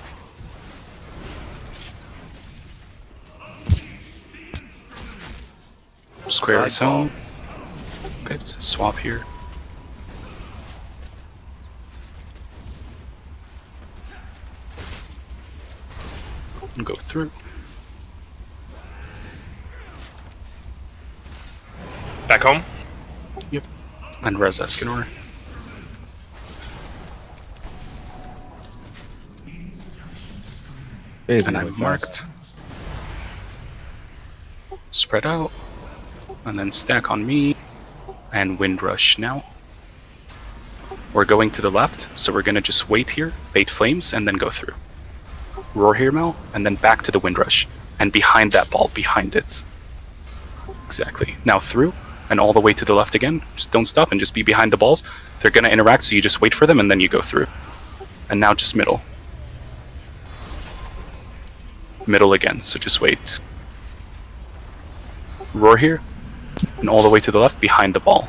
Square his own. Good. Swap here. And go through. Back home? Yep. And res Escanor. And I'm marked. Spread out. And then stack on me. And Windrush now. We're going to the left, so we're going to just wait here, bait flames, and then go through. Roar here, Mel, and then back to the Windrush. And behind that ball, behind it. Exactly. Now through, and all the way to the left again. Just don't stop and just be behind the balls. They're going to interact, so you just wait for them, and then you go through. And now just middle. Middle again, so just wait. Roar here, and all the way to the left, behind the ball.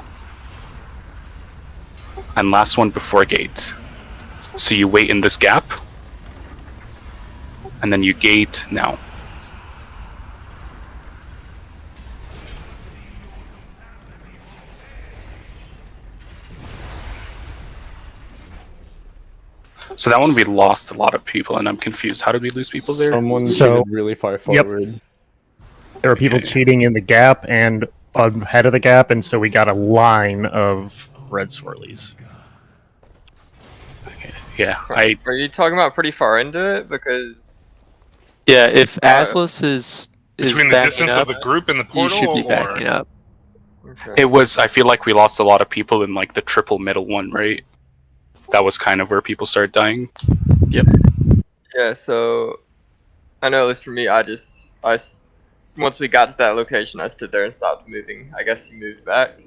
And last one before gate. So you wait in this gap, and then you gate now. So that one we lost a lot of people, and I'm confused. How did we lose people there? Someone cheated really far forward. There were people cheating in the gap and ahead of the gap, and so we got a line of red swirlies. Yeah, Are you talking about pretty far into it? Because Yeah, if Aslas is Between the backing distance up, of the group and the you portal, should be or backing up. It was. I feel like we lost a lot of people in like the triple middle one, right? That was kind of where people started dying. Yep. Yeah, so I know at least for me, once we got to that location, I stood there and stopped moving. I guess you moved back.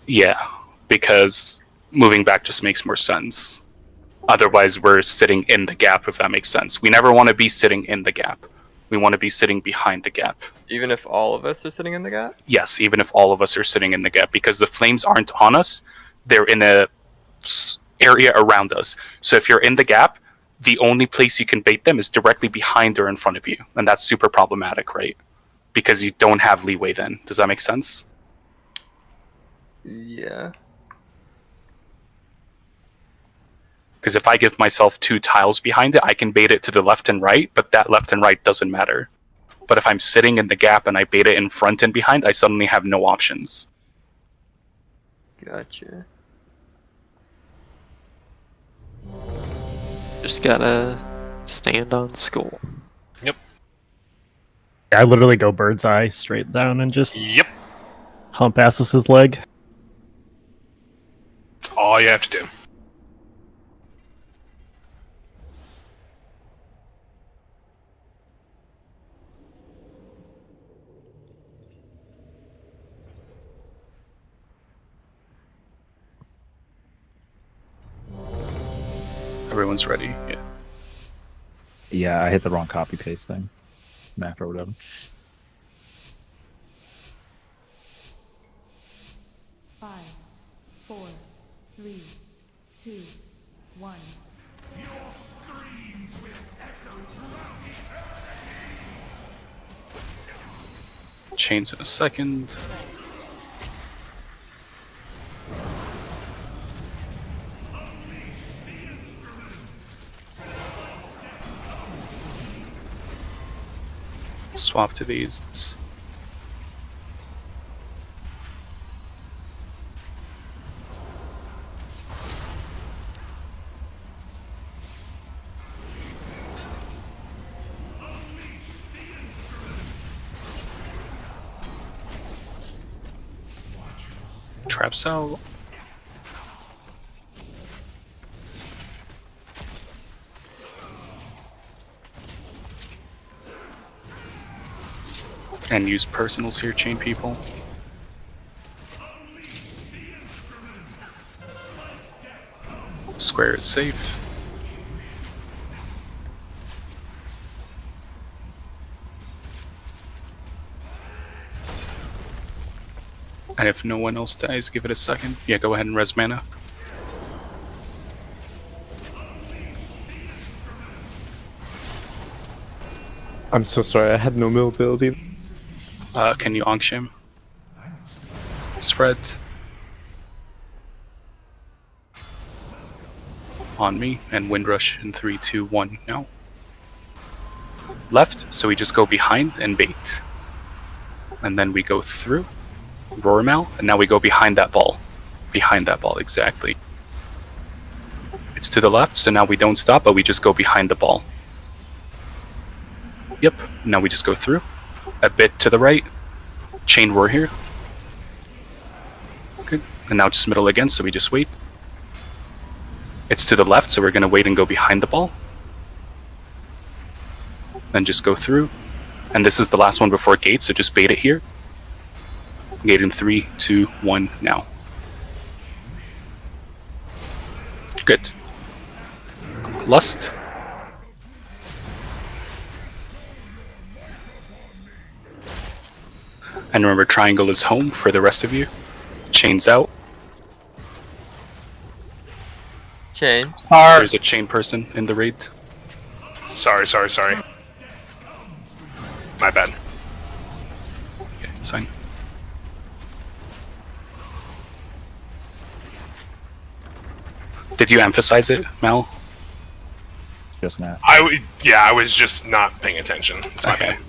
Yeah, because moving back just makes more sense. Otherwise, we're sitting in the gap, if that makes sense. We never want to be sitting in the gap. We want to be sitting behind the gap. Even if all of us are sitting in the gap? Yes, even if all of us are sitting in the gap, because the flames aren't on us, they're in a area around us. So if you're in the gap, the only place you can bait them is directly behind or in front of you, and that's super problematic, right? Because you don't have leeway then. Does that make sense? Yeah. Because if I give myself 2 tiles behind it, I can bait it to the left and right, but that left and right doesn't matter. But if I'm sitting in the gap and I bait it in front and behind, I suddenly have no options. Gotcha. Just gotta stand on skull. Yep. I literally go bird's eye straight down and just hump Assus's leg. That's all you have to do. Everyone's ready. Yeah. Yeah, I hit the wrong copy paste thing. Map or whatever. 5, 4, 3, 2, 1. Chains in a second. Swap to these. Trap cell. And use personals here, chain people. Square is safe. And if no one else dies, give it a second. Yeah, go ahead and res mana. I'm so sorry, I had no mobility. Can you Ankshim? Spread. On me, and Windrush in 3, 2, 1 now. Left, so we just go behind and bait. And then we go through. Rorimal, and now we go behind that ball. Behind that ball, exactly. It's to the left, so now we don't stop, but we just go behind the ball. Yep, now we just go through. A bit to the right. Chain roar here. Good. And now just middle again, so we just wait. It's to the left, so we're going to wait and go behind the ball. Then just go through. And this is the last one before gate, so just bait it here. Gate in 3, 2, 1, now. Good. Lust. And remember, triangle is home for the rest of you. Chains out. Chain. There's a chain person in the raid. Sorry. My bad. Okay, it's fine. Did you emphasize it, Mal? Just an ass. I was just not paying attention. It's my Okay. bad.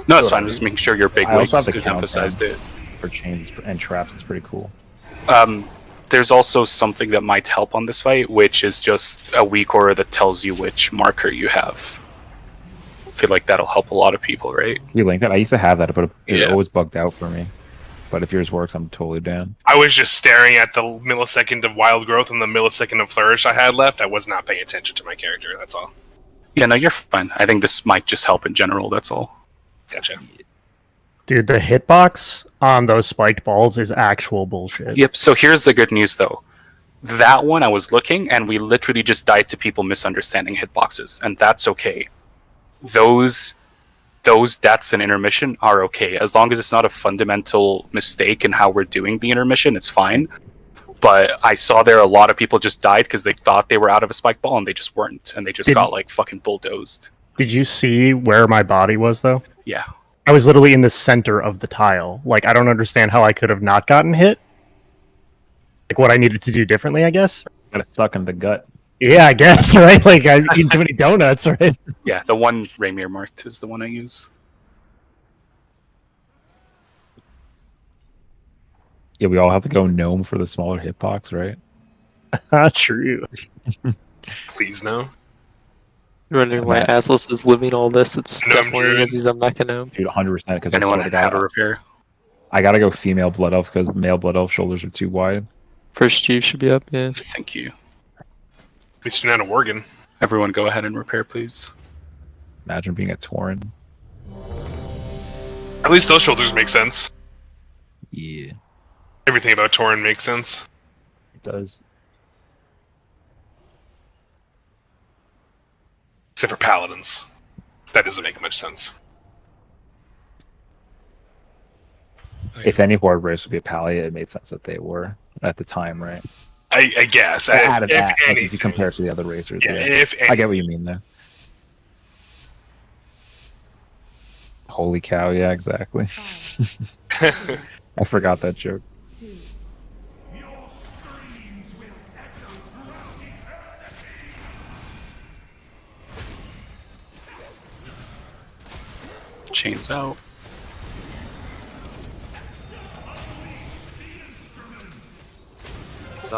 No, it's fine. Just making sure your big I also have wigs the is countdown emphasized it. for chains and traps. It's pretty cool. there's also something that might help on this fight, which is just a weak aura that tells you which marker you have. I feel like that'll help a lot of people, right? You link that? I used to have that, but it Yeah. always bugged out for me. But if yours works, I'm totally down. I was just staring at the millisecond of wild growth and the millisecond of flourish I had left. I was not paying attention to my character. That's all. Yeah, no, you're fine. I think this might just help in general. That's all. Gotcha. Dude, the hitbox on those spiked balls is actual bullshit. Yep. So here's the good news, though. That one I was looking, and we literally just died to people misunderstanding hitboxes, and that's okay. Those deaths in intermission are okay as long as it's not a fundamental mistake in how we're doing the intermission. It's fine. But I saw there a lot of people just died because they thought they were out of a spike ball and they just weren't, and they just got like fucking bulldozed. Did you see where my body was though? Yeah. I was literally in the center of the tile. Like, I don't understand how I could have not gotten hit. Like, what I needed to do differently, I guess. Gotta suck in the gut. Yeah, I guess, right? Like, I've eaten too many donuts, right? Yeah, the one Raymir marked is the one I use. Yeah, we all have to go gnome for the smaller hitbox, right? True. Please no. You're wondering why Atlas is living all this? It's No, definitely dude. because he's a mechanome. Dude, 100%. Because I Anyone swear to have a God, repair? I gotta go female blood elf because male blood elf shoulders are too wide. First chief should be up, yeah. Thank you. At least you're not a Worgen. Everyone go ahead and repair, please. Imagine being a Tauren. At least those shoulders make sense. Yeah, Everything about Tauren makes sense. it does. Except for paladins. That doesn't make much sense. If any horde race would be a Palia, it made sense that they were at the time, right? I guess. Out of if that, like, if you anything. compare it to the other racers, Yeah, yeah. if I get what you mean there. Holy cow! Yeah, exactly. I forgot that joke. Chains out.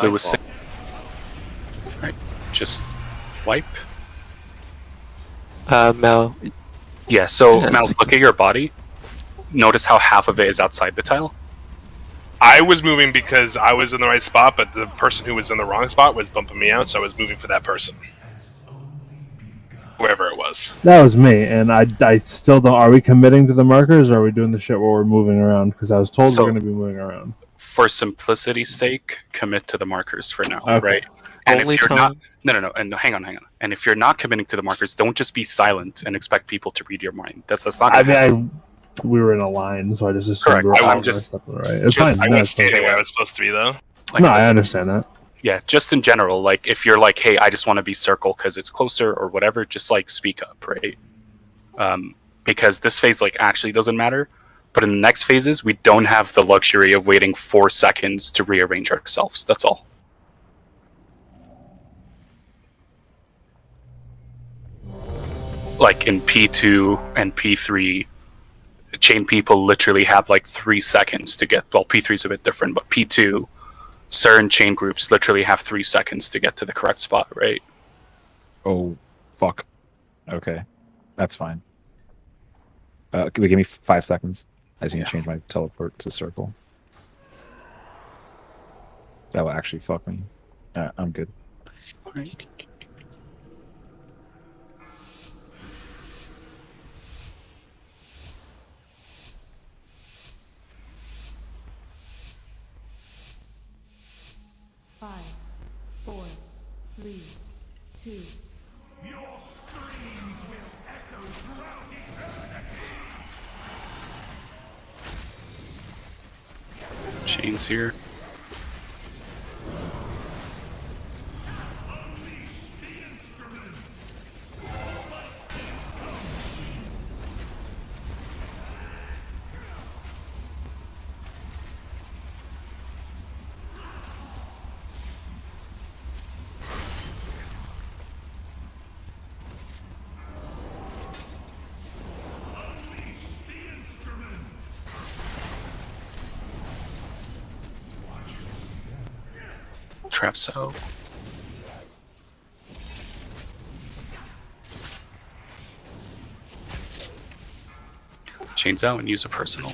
There was right. Just wipe. Mal. Yeah. So Yeah, Mal, look at your body. Notice how half of it is outside the tile. I was moving because I was in the right spot, but the person who was in the wrong spot was bumping me out, so I was moving for that person. Whoever it was. That was me, and I still don't. Are we committing to the markers, or are we doing the shit where we're moving around? Because I was told So- we're going to be moving around. For simplicity's sake, commit to the markers for now, Okay. right? And Only if you're time- not, no, and hang on. And if you're not committing to the markers, don't just be silent and expect people to read your mind. That's not. I Gonna happen. mean, we were in a line, so I just assumed Correct. we were I'm all on just- stuff, right? It's just- fine. I No, was it's fine. standing where I was supposed to be, though. Like No, I said, I understand that. yeah, just in general, like if you're like, hey, I just want to be circle because it's closer or whatever, just like speak up, right? Because this phase like actually doesn't matter, but in the next phases we don't have the luxury of waiting 4 seconds to rearrange ourselves. That's all. Like in P2 and P3, chain people literally have like 3 seconds to get. Well, P3 is a bit different, but P2. Certain chain groups literally have 3 seconds to get to the correct spot, right? Oh, fuck. Okay, that's fine. Can we give me 5 seconds? I just need to change my teleport to circle. That will actually fuck me. I'm good. Alright. Five, four, three, two. Chains here. traps out. Chains out and use a personal.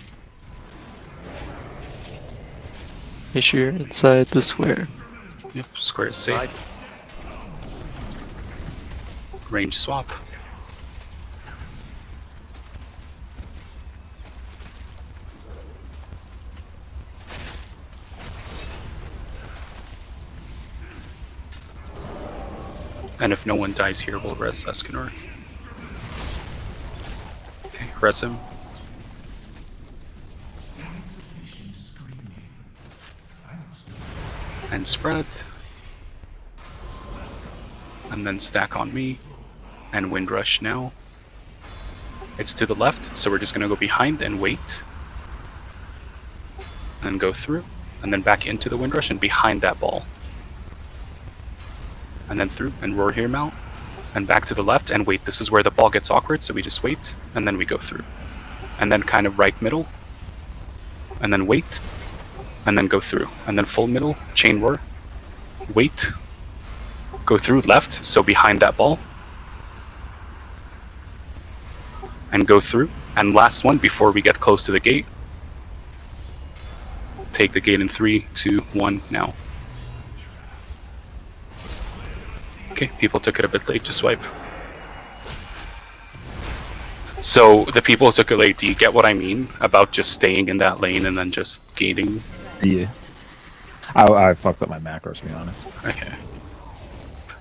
Make sure you're inside the square. Yep, square is safe. Range swap. And if no one dies here, we'll res Escanor. Okay, res him. And spread. And then stack on me. And wind rush now. It's to the left, so we're just gonna go behind and wait. And go through. And then back into the wind rush and behind that ball. And then through and roar here mount. And back to the left and wait. This is where the ball gets awkward, so we just wait. And then we go through. And then kind of right middle. And then wait. And then go through. And then full middle, chain roar. Wait. Go through left, so behind that ball. And go through. And last one before we get close to the gate. Take the gate in 3, 2, 1, now. Okay, people took it a bit late to swipe. So the people who took it late, do you get what I mean about just staying in that lane and then just gating? Yeah. I fucked up my macros, to be honest. Okay.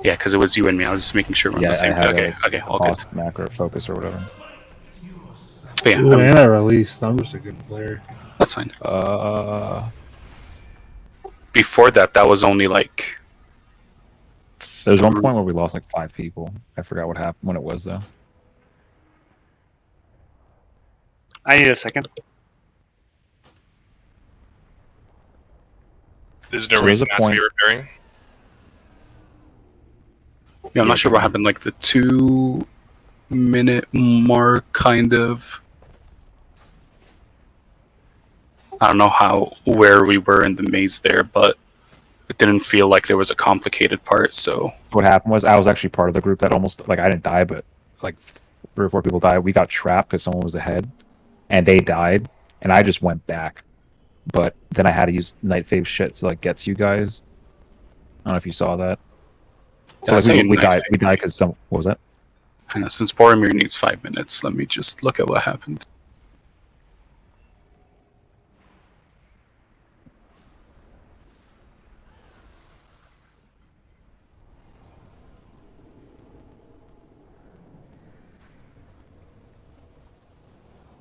Yeah, because it was you and me. I was just making sure we're on Yeah, the same. I had Okay, all good. Macro focus or whatever. But yeah, Ooh, and I released. I'm just a good player. That's fine. Before that was only like. There's one point where we lost like 5 people. I forgot what happened when it was though. I need a second. There's no So there's reason a not to be point- repairing. Yeah, I'm not sure what happened. Like the 2-minute mark, kind of. I don't know where we were in the maze there, but it didn't feel like there was a complicated part. So What happened was I was actually part of the group that almost, like, I didn't die, but like 3 or 4 people died. We got trapped because someone was ahead, and they died, and I just went back. But then I had to use Night Fave shit to like get to you guys. I don't know if you saw that. Yeah, Like, I saw you we Night died. Fave. We died because some. What was that? hang on, since Boromir needs 5 minutes, let me just look at what happened.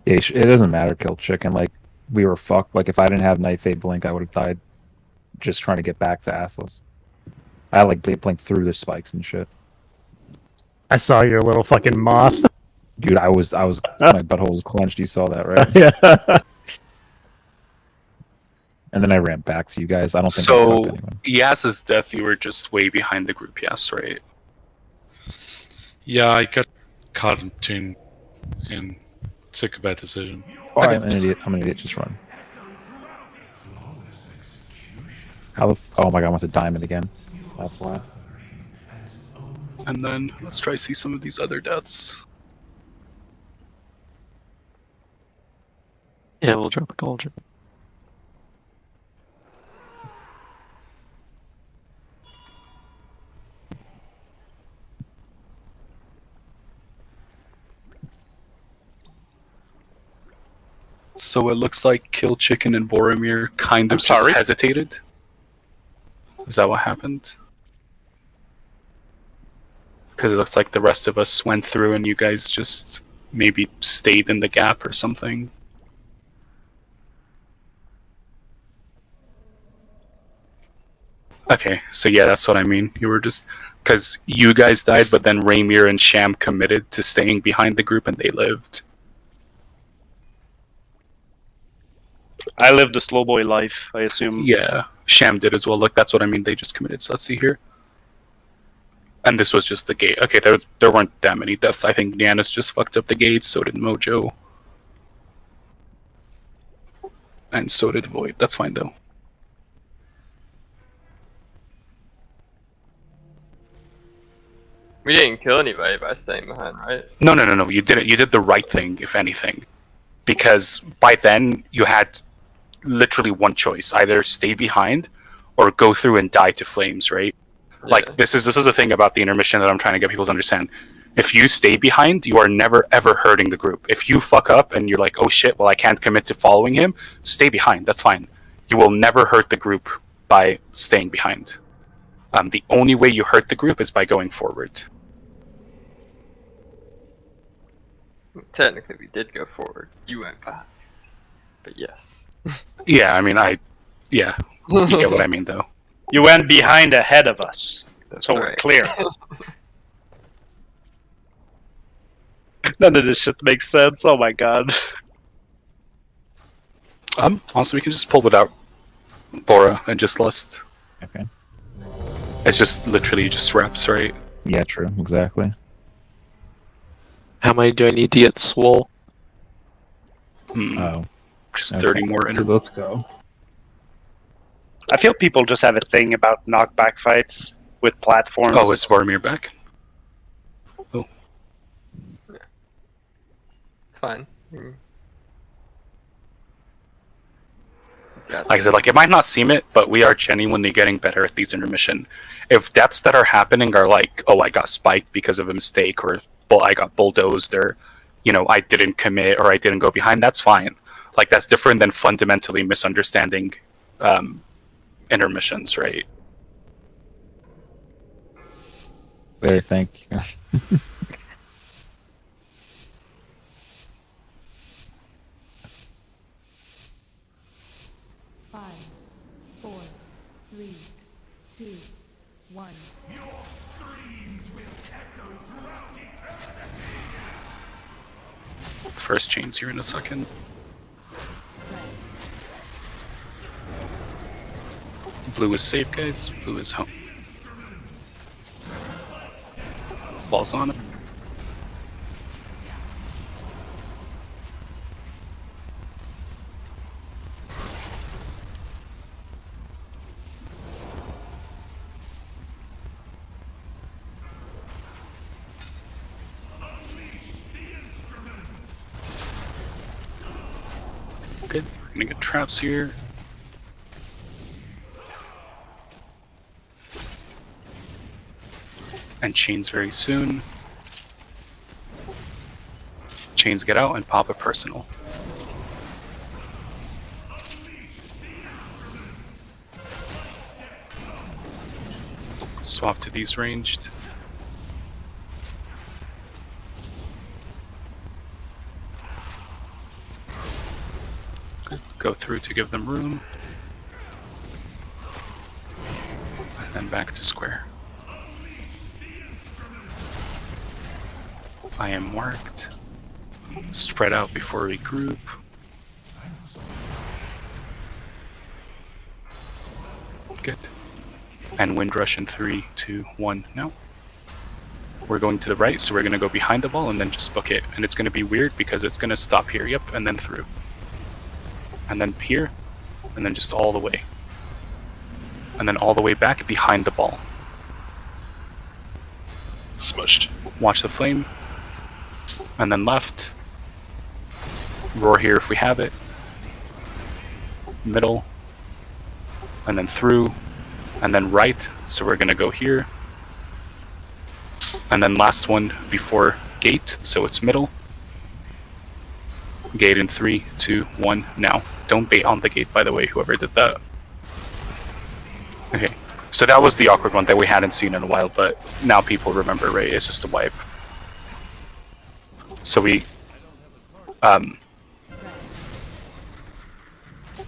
Yeah, it doesn't matter. Kill chicken. Like we were fucked. Like if I didn't have Night Fade blink, I would have died. Just trying to get back to Aslos. I like blinked through the spikes and shit. I saw your little fucking moth. Dude, I was my butthole was clenched. You saw that, right? Yeah. And then I ran back to you guys. I don't think I So fucked anyone. Yaz's death, you were just way behind the group. Yes, right? Yeah, I got caught in between and took a bad decision. Oh, I'm an idiot. I'm an idiot. Just run. How the? Oh my god! I want a diamond again. That's why. And then let's try to see some of these other deaths. Yeah, we'll drop a cauldron. So it looks like Kill Chicken and Boromir kind of just hesitated. Is that what happened? Because it looks like the rest of us went through and you guys just maybe stayed in the gap or something. Okay, so yeah, that's what I mean. You were just... Because you guys died, but then Raymir and Sham committed to staying behind the group and they lived. I lived the slow boy life, I assume. Yeah, Sham did as well. Like, that's what I mean. They just committed. So let's see here. And this was just the gate. Okay, there weren't that many deaths. I think Nianus just fucked up the gate. So did Mojo. And so did Void. That's fine, though. We didn't kill anybody by staying behind, right? No. You did it. You did the right thing, if anything, because by then you had literally one choice: either stay behind or go through and die to flames. Right? Yeah. Like this is the thing about the intermission that I'm trying to get people to understand. If you stay behind, you are never ever hurting the group. If you fuck up and you're like, oh shit, well I can't commit to following him, stay behind. That's fine. You will never hurt the group by staying behind. The only way you hurt the group is by going forward. Technically, we did go forward. You went back. But yes. Yeah, I mean, yeah, you get what I mean, though. You went behind ahead of us, That's so we're right. clear. None of this shit makes sense. Oh my god. Also, we can just pull without Bora and just lust. Okay. It's just literally just reps, right? Yeah, true. Exactly. How many do I need to get swole? Oh. Just Okay. 30 more in. Let's go. I feel people just have a thing about knockback fights with platforms. Oh, is Vormir back? Oh. It's fine. Like I said, like it might not seem it, but we are genuinely getting better at these intermission. If deaths that are happening are like, oh, I got spiked because of a mistake, or I got bulldozed, or I didn't commit, or I didn't go behind, that's fine. Like that's different than fundamentally misunderstanding intermissions, right? Very thank you. 5, 4, 3, 2, 1. First chains here in a second. Blue is safe, guys. Blue is home. Ball's on him. Good. We're gonna get traps here. And chains very soon. Chains get out and pop a personal. Swap to these ranged. Good. Go through to give them room. And then back to square. I am marked. Spread out before we group. Good. And wind rush in 3, 2, 1, now. We're going to the right, so we're going to go behind the ball and then just book it. And it's going to be weird because it's going to stop here, yep, and then through. And then here, and then just all the way. And then all the way back behind the ball. Smushed. Watch the flame. And then left. Roar here if we have it. Middle. And then through. And then right. So we're going to go here. And then last one before gate. So it's middle. Gate in 3, 2, 1, now. Don't bait on the gate, by the way, whoever did that. Okay. So that was the awkward one that we hadn't seen in a while, but now people remember, right? It's just a wipe. So we,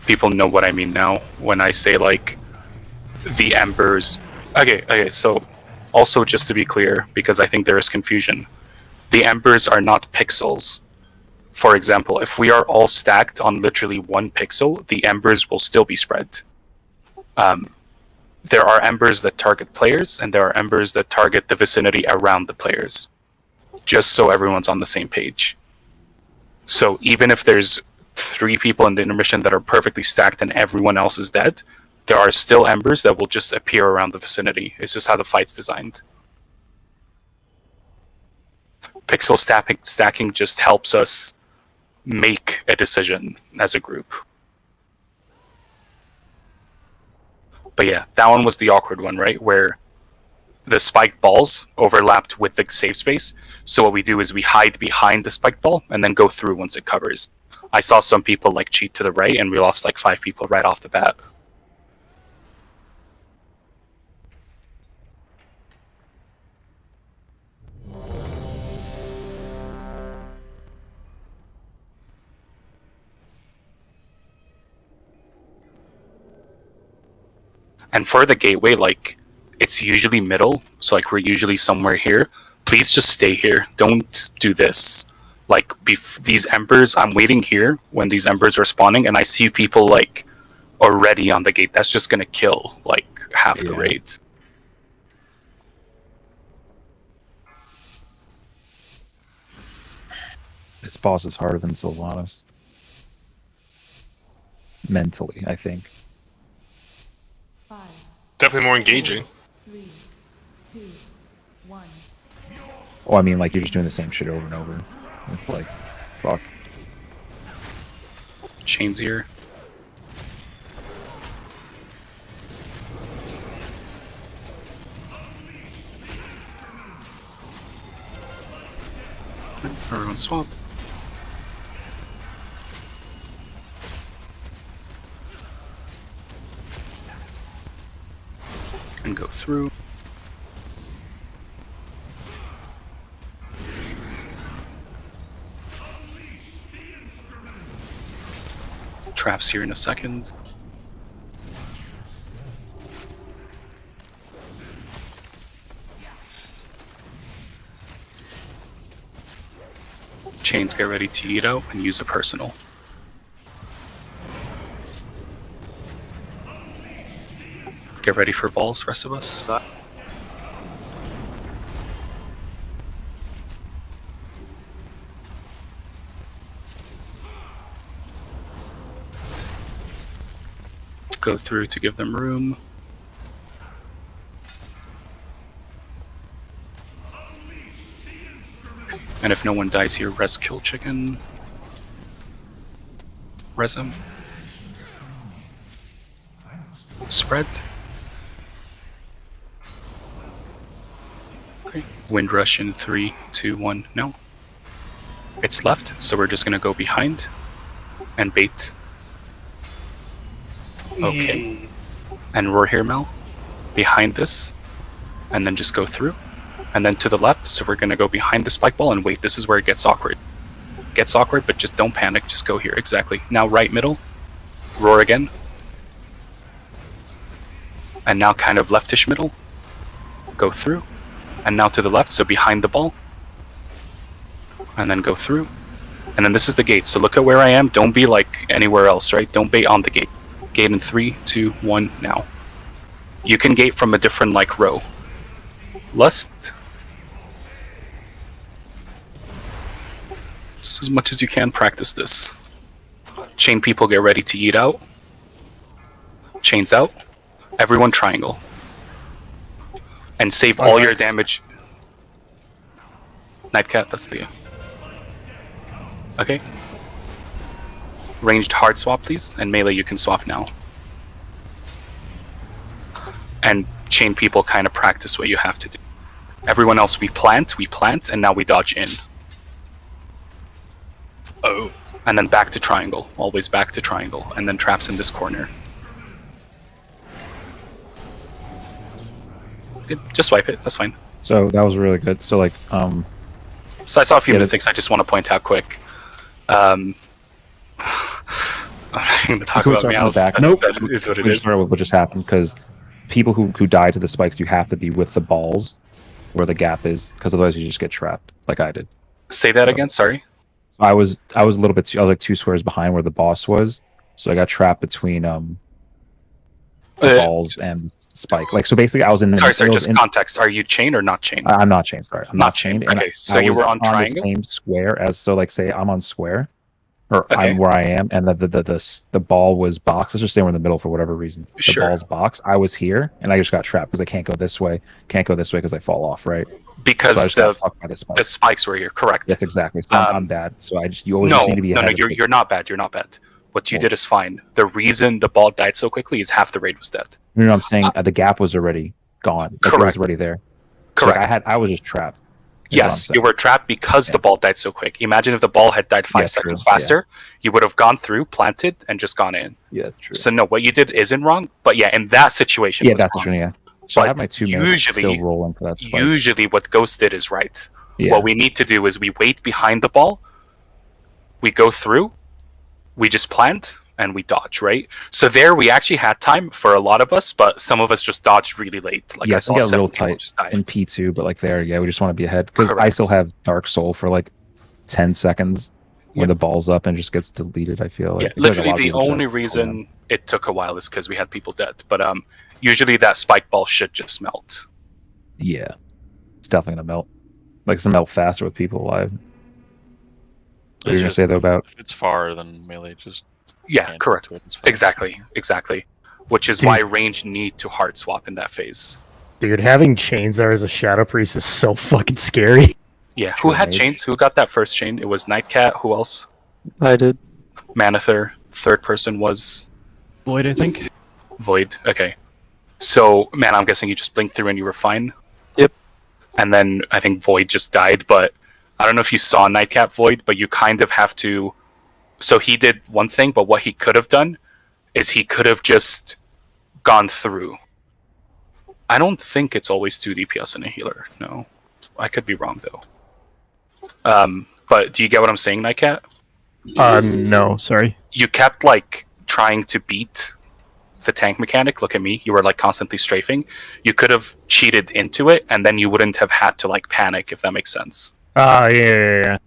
people know what I mean now when I say like the embers. Okay, so also just to be clear, because I think there is confusion, the embers are not pixels. For example, if we are all stacked on literally 1 pixel, the embers will still be spread. There are embers that target players, and there are embers that target the vicinity around the players. Just so everyone's on the same page. So even if there's 3 people in the intermission that are perfectly stacked and everyone else is dead, there are still embers that will just appear around the vicinity. It's just how the fight's designed. Pixel stacking just helps us make a decision as a group. But yeah, that one was the awkward one, right? Where the spiked balls overlapped with the safe space. So what we do is we hide behind the spiked ball and then go through once it covers. I saw some people like cheat to the right, and we lost like 5 people right off the bat. And for the gateway, like, it's usually middle, so like we're usually somewhere here. Please just stay here. Don't do this. Like, these embers, I'm waiting here when these embers are spawning, and I see people like already on the gate. That's just gonna kill like half the raids. This boss is harder than Sylvanas. Mentally, I think. Definitely more engaging. 3, 2, 1. Oh, I mean, like, you're just doing the same shit over and over. It's like, fuck. Chains here. Everyone swap. And go through. Traps here in a second. Chains, get ready to eat out and use a personal. Get ready for balls, rest of us. Go through to give them room. And if no one dies here, res kill chicken. Res him. Spread. Okay. Wind rush in 3, 2, 1. No. It's left, so we're just gonna go behind and bait. Okay. And roar here, Mel. Behind this. And then just go through. And then to the left, so we're gonna go behind the spike ball and wait. This is where it gets awkward. Gets awkward, but just don't panic. Just go here. Exactly. Now right middle. Roar again. And now kind of leftish middle. Go through. And now to the left, so behind the ball. And then go through. And then this is the gate. So look at where I am. Don't be like anywhere else, right? Don't bait on the gate. Gate in 3, 2, 1, now. You can gate from a different like row. Lust. Just as much as you can, practice this. Chain people, get ready to eat out. Chains out. Everyone triangle. And save all your damage. Nightcat, that's the... Okay. Ranged hard swap, please. And melee, you can swap now. And chain people kind of practice what you have to do. Everyone else, we plant, and now we dodge in. Oh. And then back to triangle. Always back to triangle. And then traps in this corner. Good. Just swipe it. That's fine. So that was really good. So like, So I saw a few mistakes I just want to point out quick. I'm going to talk about meows. Nope. That is what it is. What just happened, because people who die to the spikes, you have to be with the balls where the gap is, because otherwise you just get trapped, like I did. Say that again. Sorry. I was a little bit. I was like 2 squares behind where the boss was, so I got trapped between the balls and spike. Like, so basically, I was in. Sorry. Just context. Are you chained or not chained? I'm not chained. Sorry, I'm not chained. Okay, so you were on triangle. The same square as, so like, say I'm on square, or Okay. I'm where I am, and the ball was boxed. Let's just say we're in the middle for whatever reason. The Sure. ball's boxed. I was here, and I just got trapped because I can't go this way. Can't go this way because I fall off, right? Because so I just got fucked by the spike. the spikes were here, correct? Yes, exactly. So I'm bad. So you always no, just need to be no, ahead. you're not bad. You're not bad. What you did is fine. The reason the ball died so quickly is half the raid was dead. No, I'm saying the gap was already gone. Like, Correct. it was already there. Correct. So I was just trapped. Yes, you were trapped because the ball died so quick. Imagine if the ball had died 5 seconds faster, you would have gone through, planted, and just gone in. Yeah, that's true. So no, what you did isn't wrong, but yeah, in that situation, Yeah, was that's wrong. true. Yeah. So I But have my 2 minutes still rolling for that spike. Usually, what Ghost did is right. Yeah. What we need to do is we wait behind the ball, we go through, we just plant, and we dodge, right? So there, we actually had time for a lot of us, but some of us just dodged really late. Like I Yes, saw we got real 7 people tight just die. in P2, but like there, yeah, we just want to be ahead because I Correct. still have Dark Soul for like 10 seconds when the ball's up and just gets deleted. I feel like Yeah, I feel like a literally lot of the people just only have- reason it took a while is because we had people dead. But usually that spike ball should just melt. Yeah, it's definitely gonna melt. Like it's gonna melt faster with people alive. What are you gonna say though about? If it's far, then melee just. Yeah, can't correct. do it, it's fine. Exactly. Which is Dude. why range need to hard swap in that phase. Dude, having chains there as a Shadow Priest is so fucking scary. Yeah, who had chains? Who got that first chain? It was Nightcat. Who else? I did. Manather. Third person was Void, I think. Void. Okay. So, man, I'm guessing you just blinked through and you were fine. Yep. And then I think Void just died, but I don't know if you saw Nightcat Void, but you kind of have to. So he did one thing, but what he could have done is he could have just gone through. I don't think it's always 2 DPS in a healer. No. I could be wrong, though. But do you get what I'm saying, Nightcat? No, sorry. You kept, like, trying to beat the tank mechanic. Look at me. You were, like, constantly strafing. You could have cheated into it, and then you wouldn't have had to, like, panic, if that makes sense. Yeah.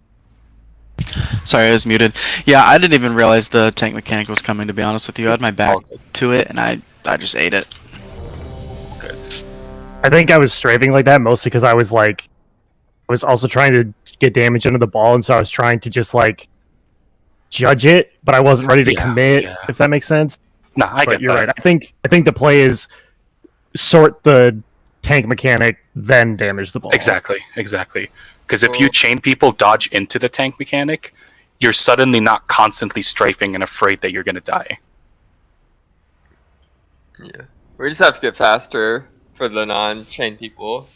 Sorry, I was muted. Yeah, I didn't even realize the tank mechanic was coming, to be honest with you. I had my back to it, and I just ate it. Good. I think I was strafing like that mostly because I was like, I was also trying to get damage into the ball, and so I was trying to just like judge it, but I wasn't ready to commit. If that makes sense. No, I but get you're that. right. I think the play is sort the tank mechanic, then damage the ball. Exactly. Because if you chain people dodge into the tank mechanic, you're suddenly not constantly strafing and afraid that you're going to die. Yeah. We just have to get faster for the non-chain people.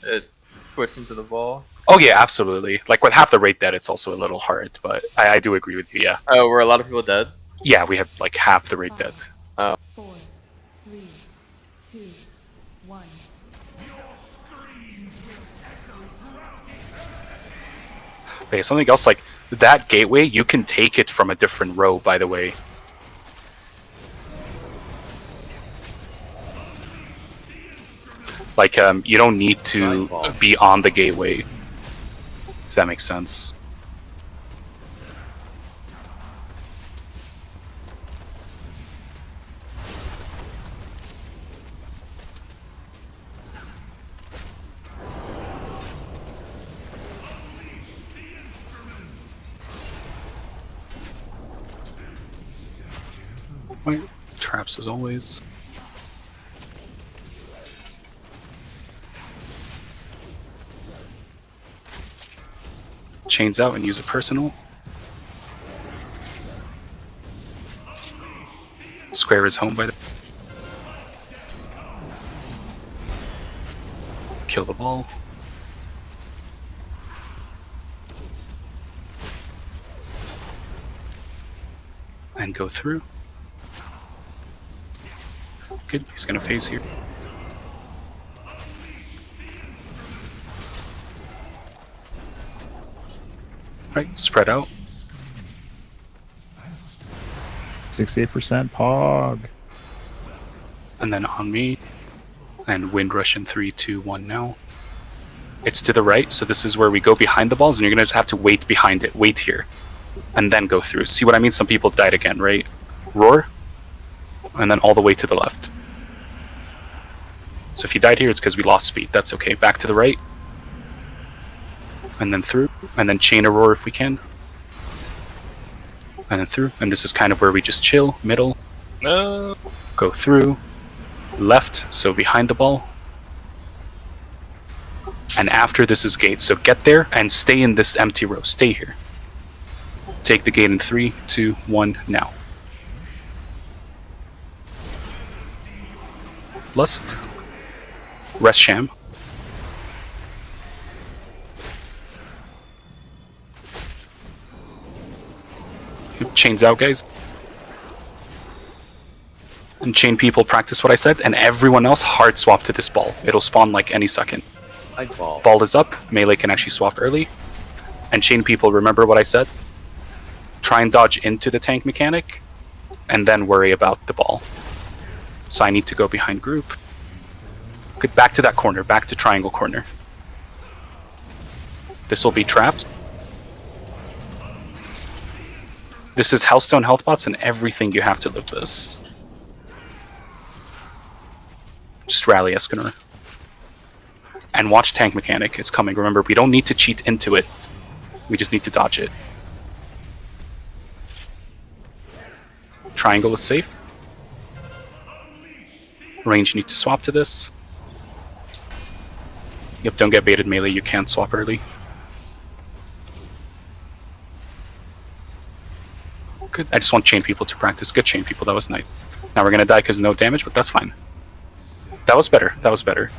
Switching to the ball. Oh yeah, absolutely. Like with half the rate dead, it's also a little hard, but I do agree with you, yeah. Oh, were a lot of people dead? Yeah, we have like half the rate dead. Oh. 4, 3, 2, 1. Okay, something else, like that gateway, you can take it from a different row, by the way. Like, you don't need to be on the gateway, if that makes sense. Wait, traps as always. Chains out and use a personal. Square is home by the. Kill the ball. And go through. Good, he's gonna phase here. Right, spread out. 68% Pog. And then on me. And wind rush in 3, 2, 1 now. It's to the right, so this is where we go behind the balls, and you're gonna just have to wait behind it. Wait here. And then go through. See what I mean? Some people died again, right? Roar. And then all the way to the left. So if you died here, it's because we lost speed. That's okay. Back to the right. And then through. And then chain a roar if we can. and then through. And this is kind of where we just chill, middle, No. go through, left, so behind the ball. And after this is gate, so get there and stay in this empty row. Stay here. Take the gate in 3, 2, 1, now. Lust. Rest sham. Chains out, guys. And chain people, practice what I said, and everyone else hard swap to this ball. It'll spawn like any second. Ball is up, melee can actually swap early. And chain people, remember what I said? Try and dodge into the tank mechanic, and then worry about the ball. So I need to go behind group. Get back to that corner, back to triangle corner. This will be traps. This is Hellstone health bots and everything you have to live this. Just rally Escanor. And watch tank mechanic, it's coming. Remember, we don't need to cheat into it. We just need to dodge it. Triangle is safe. Range need to swap to this. Yep, don't get baited melee, you can't swap early. Good. I just want chain people to practice. Good chain people, that was nice. Now we're gonna die because no damage, but that's fine. That was better, that was better.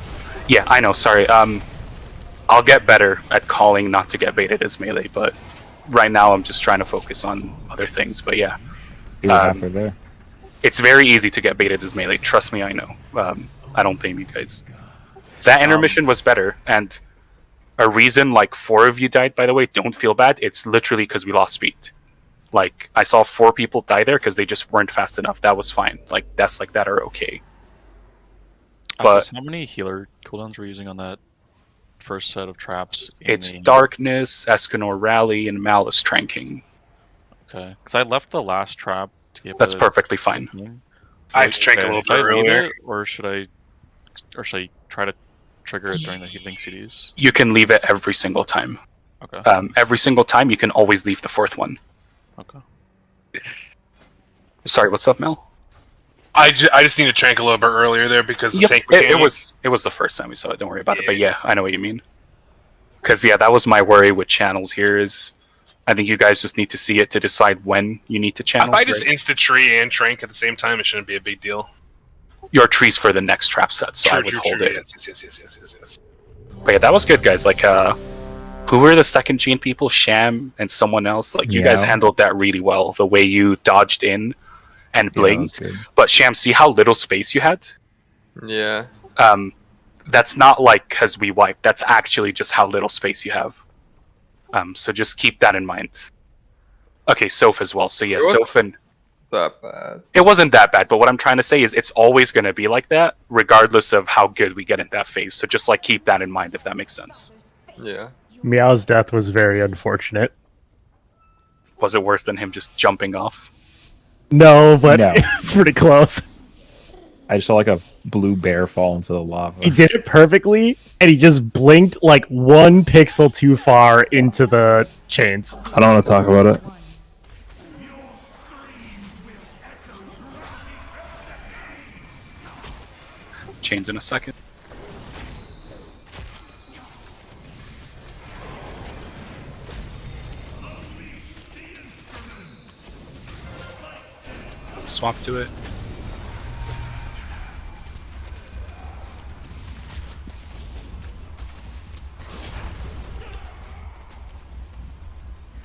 Yeah, I know, sorry. I'll get better at calling not to get baited as melee, but right now I'm just trying to focus on other things, but yeah. There. It's very easy to get baited as melee, trust me, I know. I don't blame you guys. That intermission was better, and a reason like 4 of you died, by the way, don't feel bad, it's literally because we lost speed. Like, I saw 4 people die there because they just weren't fast enough, that was fine. Like, deaths like that are okay. But how many healer cooldowns were you using on that first set of traps? It's Darkness, Escanor Rally, and Malice Tranking. Okay, because I left the last trap to get. That's perfectly fine. I have to trank a little bit earlier. Or should I try to trigger it during the healing CDs? You can leave it every single time. Okay. Every single time, you can always leave the 4th one. Okay. Sorry, what's up, Mel? I just need to trank a little bit earlier there because the tank it was the first time we saw it. Don't worry about it. But yeah, I know what you mean. Because yeah, that was my worry with channels here. Is I think you guys just need to see it to decide when you need to channel. If I just insta tree and trank at the same time, it shouldn't be a big deal. Your trees for the next trap set, so I would hold it. Yes. But yeah, that was good, guys. Like, who were the second gene people? Sham and someone else. Like, you guys handled that really well. The way you dodged in and blinked. But Sham, see how little space you had? Yeah. That's not like because we wiped. That's actually just how little space you have. So just keep that in mind. Okay, Soph as well. So yeah, Soph and... That bad. It wasn't that bad, but what I'm trying to say is it's always going to be like that, regardless of how good we get in that phase. So just like keep that in mind, if that makes sense. Yeah. Meow's death was very unfortunate. Was it worse than him just jumping off? No, but it's pretty close. I just saw like a blue bear fall into the lava. He did it perfectly, and he just blinked like 1 pixel too far into the chains. I don't want to talk about it. Chains in a second. Swap to it.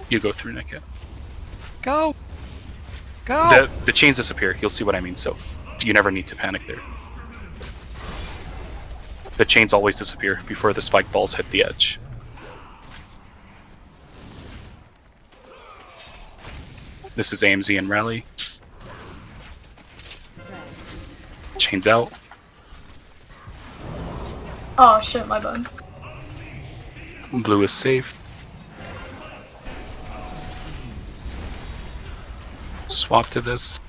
You go through Nick. Go! Go! The chains disappear. You'll see what I mean. So you never need to panic there. The chains always disappear before the spike balls hit the edge. This is AMZ and Rally. Chains out. Oh shit, my bad. Blue is safe. Swap to this.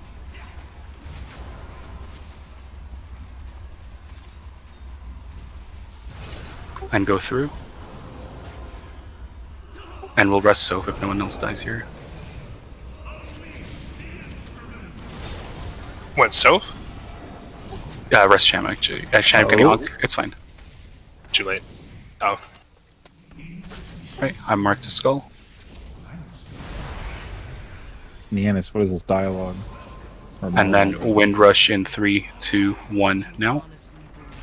And go through. And we'll rest Soph if no one else dies here. What, Soph? Rest Sham, actually. Sham getting honk. It's fine. Too late. Oh. Right, I'm marked to skull. Nianis, what is this dialogue? And then Wind Rush in 3, 2, 1 now.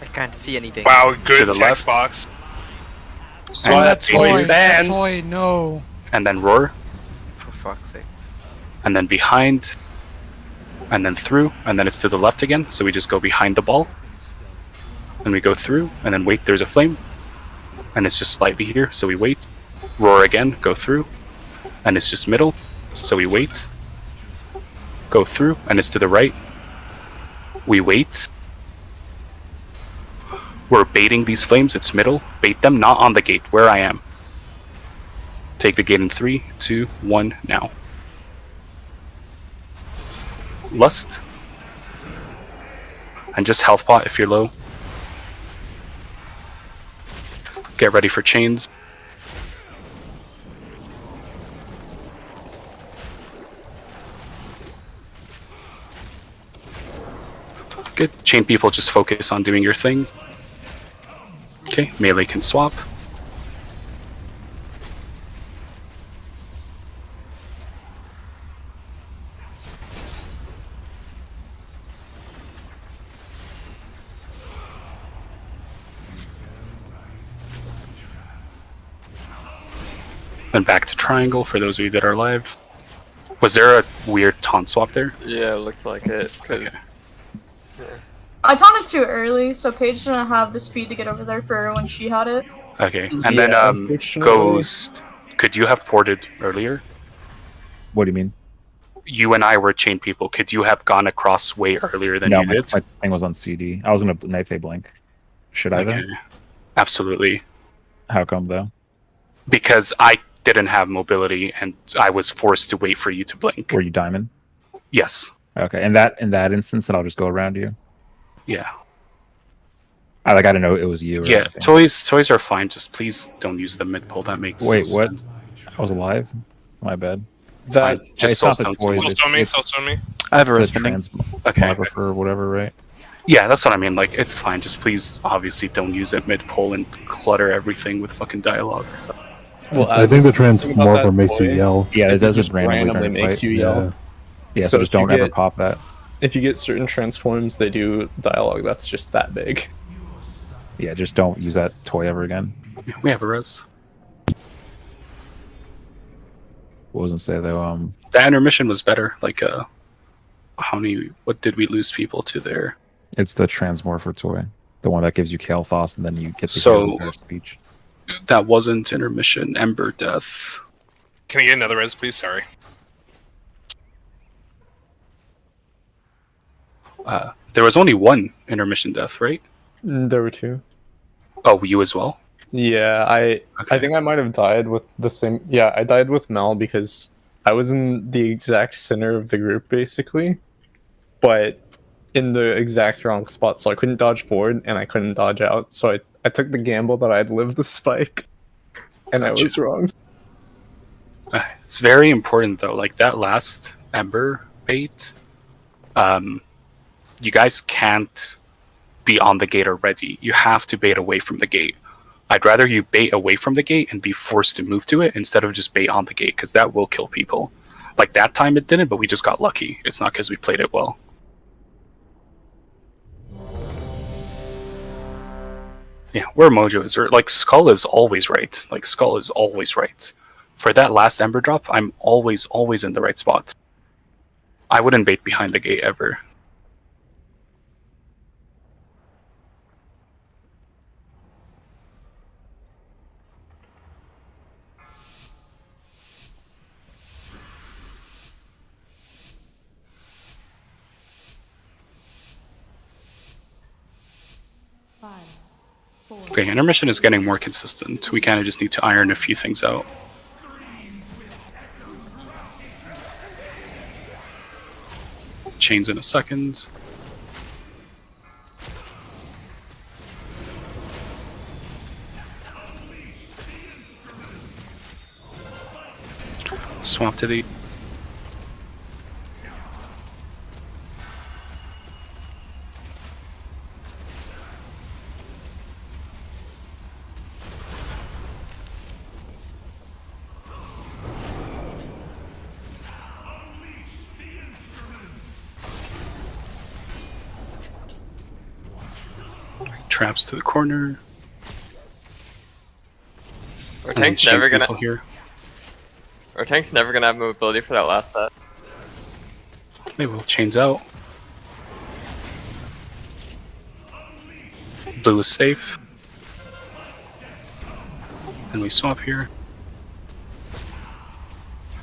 I can't see anything. Wow, good To the text left. box. That toy, Phase that toy, no. And then Roar. For fuck's sake. And then behind. And then through. And then it's to the left again. So we just go behind the ball. And we go through. And then wait, there's a flame. And it's just slightly here. So we wait. Roar again. Go through. And it's just middle. So we wait. Go through. And it's to the right. We wait. We're baiting these flames. It's middle. Bait them, not on the gate, where I am. Take the gate in 3, 2, 1, now. Lust. And just health pot if you're low. Get ready for chains. Good. Chain people, just focus on doing your thing. Okay, melee can swap. Then back to triangle for those of you that are live. Was there a weird taunt swap there? Yeah, it looks like it. Cause, I taunted too early, so Paige didn't have the speed to get over there for when she had it. Okay, and then Ghost, could you have ported earlier? What do you mean? You and I were chain people. Could you have gone across way earlier than No, you did? my thing was on CD. I was gonna knife a blink. Should I though? Absolutely. How come though? Because I didn't have mobility and I was forced to wait for you to blink. Were you diamond? Yes. Okay, in that instance, then I'll just go around you. Yeah. I didn't know it was you. Or Yeah, anything. toys are fine. Just please don't use the mid pull. That makes Wait, no what? sense. I was alive. My bad. It's fine. Just it's not the soulstone toys. Soulstone me. I have a it's the wrist transmographer or whatever, right? Yeah, that's what I mean. Like, it's fine. Just please, obviously, don't use it mid pull and clutter everything with fucking dialogue. So. Well, I think the transmographer makes you yell. Yeah, it does just just randomly makes fight. you yell. Yeah, so just if you don't ever get- pop that. If you get certain transforms, they do dialogue that's just that big. Yeah, just don't use that toy ever again. Yeah, we have a res. What was I say though? The intermission was better. Like, what did we lose people to there? It's the transmorpher toy, the one that gives you Kael'thas, and then you get the So- entire speech. That wasn't intermission. Ember Death. Can I get another res, please? Sorry. There was only one intermission death, right? There were two. Oh, you as well? Yeah, I think I might have died with the same. Yeah, I died with Mel because I was in the exact center of the group basically, but in the exact wrong spot. So I couldn't dodge forward and I couldn't dodge out. So I took the gamble that I'd live the spike, and I was wrong. It's very important though. Like that last Ember bait, you guys can't be on the gate already. You have to bait away from the gate. I'd rather you bait away from the gate and be forced to move to it instead of just bait on the gate, because that will kill people. Like that time it didn't, but we just got lucky. It's not because we played it well. Yeah, where Mojo is, or like Skull is always right. Like Skull is always right. For that last Ember drop, I'm always in the right spot. I wouldn't bait behind the gate ever. Okay, intermission is getting more consistent. We kind of just need to iron a few things out. Chains in a second. Swap to the... Traps to the corner. Our And then tank's chain never gonna. people here. Our tank's never gonna have mobility for that last set. They will. Chains out. Blue is safe. And we swap here.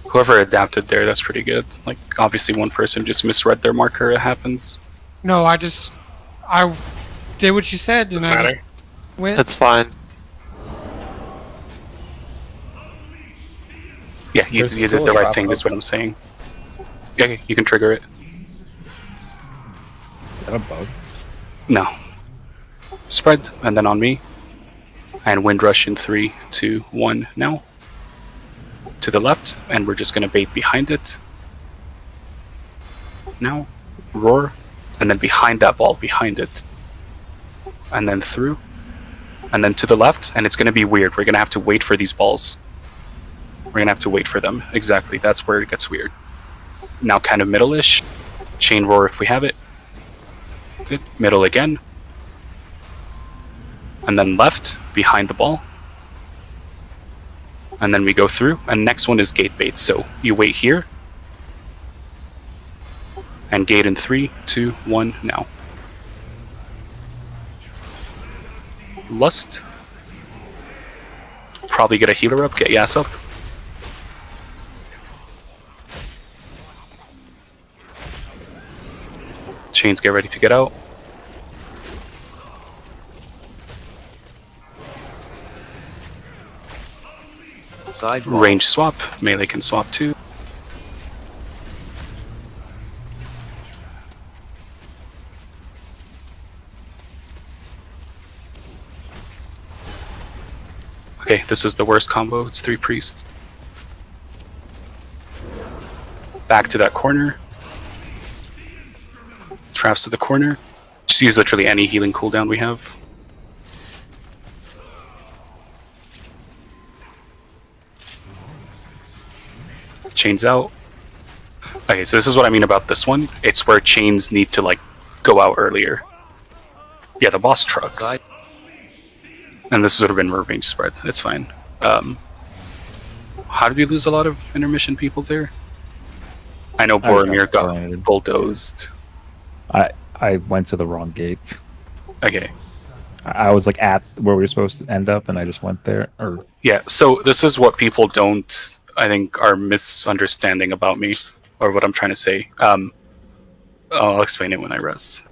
Whoever adapted there, that's pretty good. Like, obviously one person just misread their marker, it happens. No, I did what you said, and Doesn't I just matter. went. That's fine. Yeah, you There's did still the a right trap thing, up. that's what I'm saying. Yeah, you can trigger it. Is that a bug? No. Spread, and then on me. And wind rush in 3, 2, 1, now. To the left, and we're just gonna bait behind it. Now. Roar. And then behind that ball, behind it. And then through. And then to the left, and it's gonna be weird. We're gonna have to wait for these balls. We're gonna have to wait for them. Exactly, that's where it gets weird. Now kind of middle-ish. Chain roar if we have it. Good. Middle again. And then left, behind the ball. And then we go through, and next one is gate bait. So you wait here. And gate in 3, 2, 1, now. Lust. Probably get a healer up, get Yas up. Chains get ready to get out. Range swap, melee can swap too. Okay, this is the worst combo, it's 3 priests. Back to that corner. Traps to the corner. Just use literally any healing cooldown we have. Chains out. Okay, so this is what I mean about this one. It's where chains need to like go out earlier. Yeah, the boss trucks. And this would have been range spread. It's fine. How did we lose a lot of intermission people there? I know Boromir got bulldozed. I went to the wrong gate. Okay. I was like at where we were supposed to end up, and I just went there. Or Yeah, so this is what people don't, I think, are misunderstanding about me, or what I'm trying to say. I'll explain it when I res.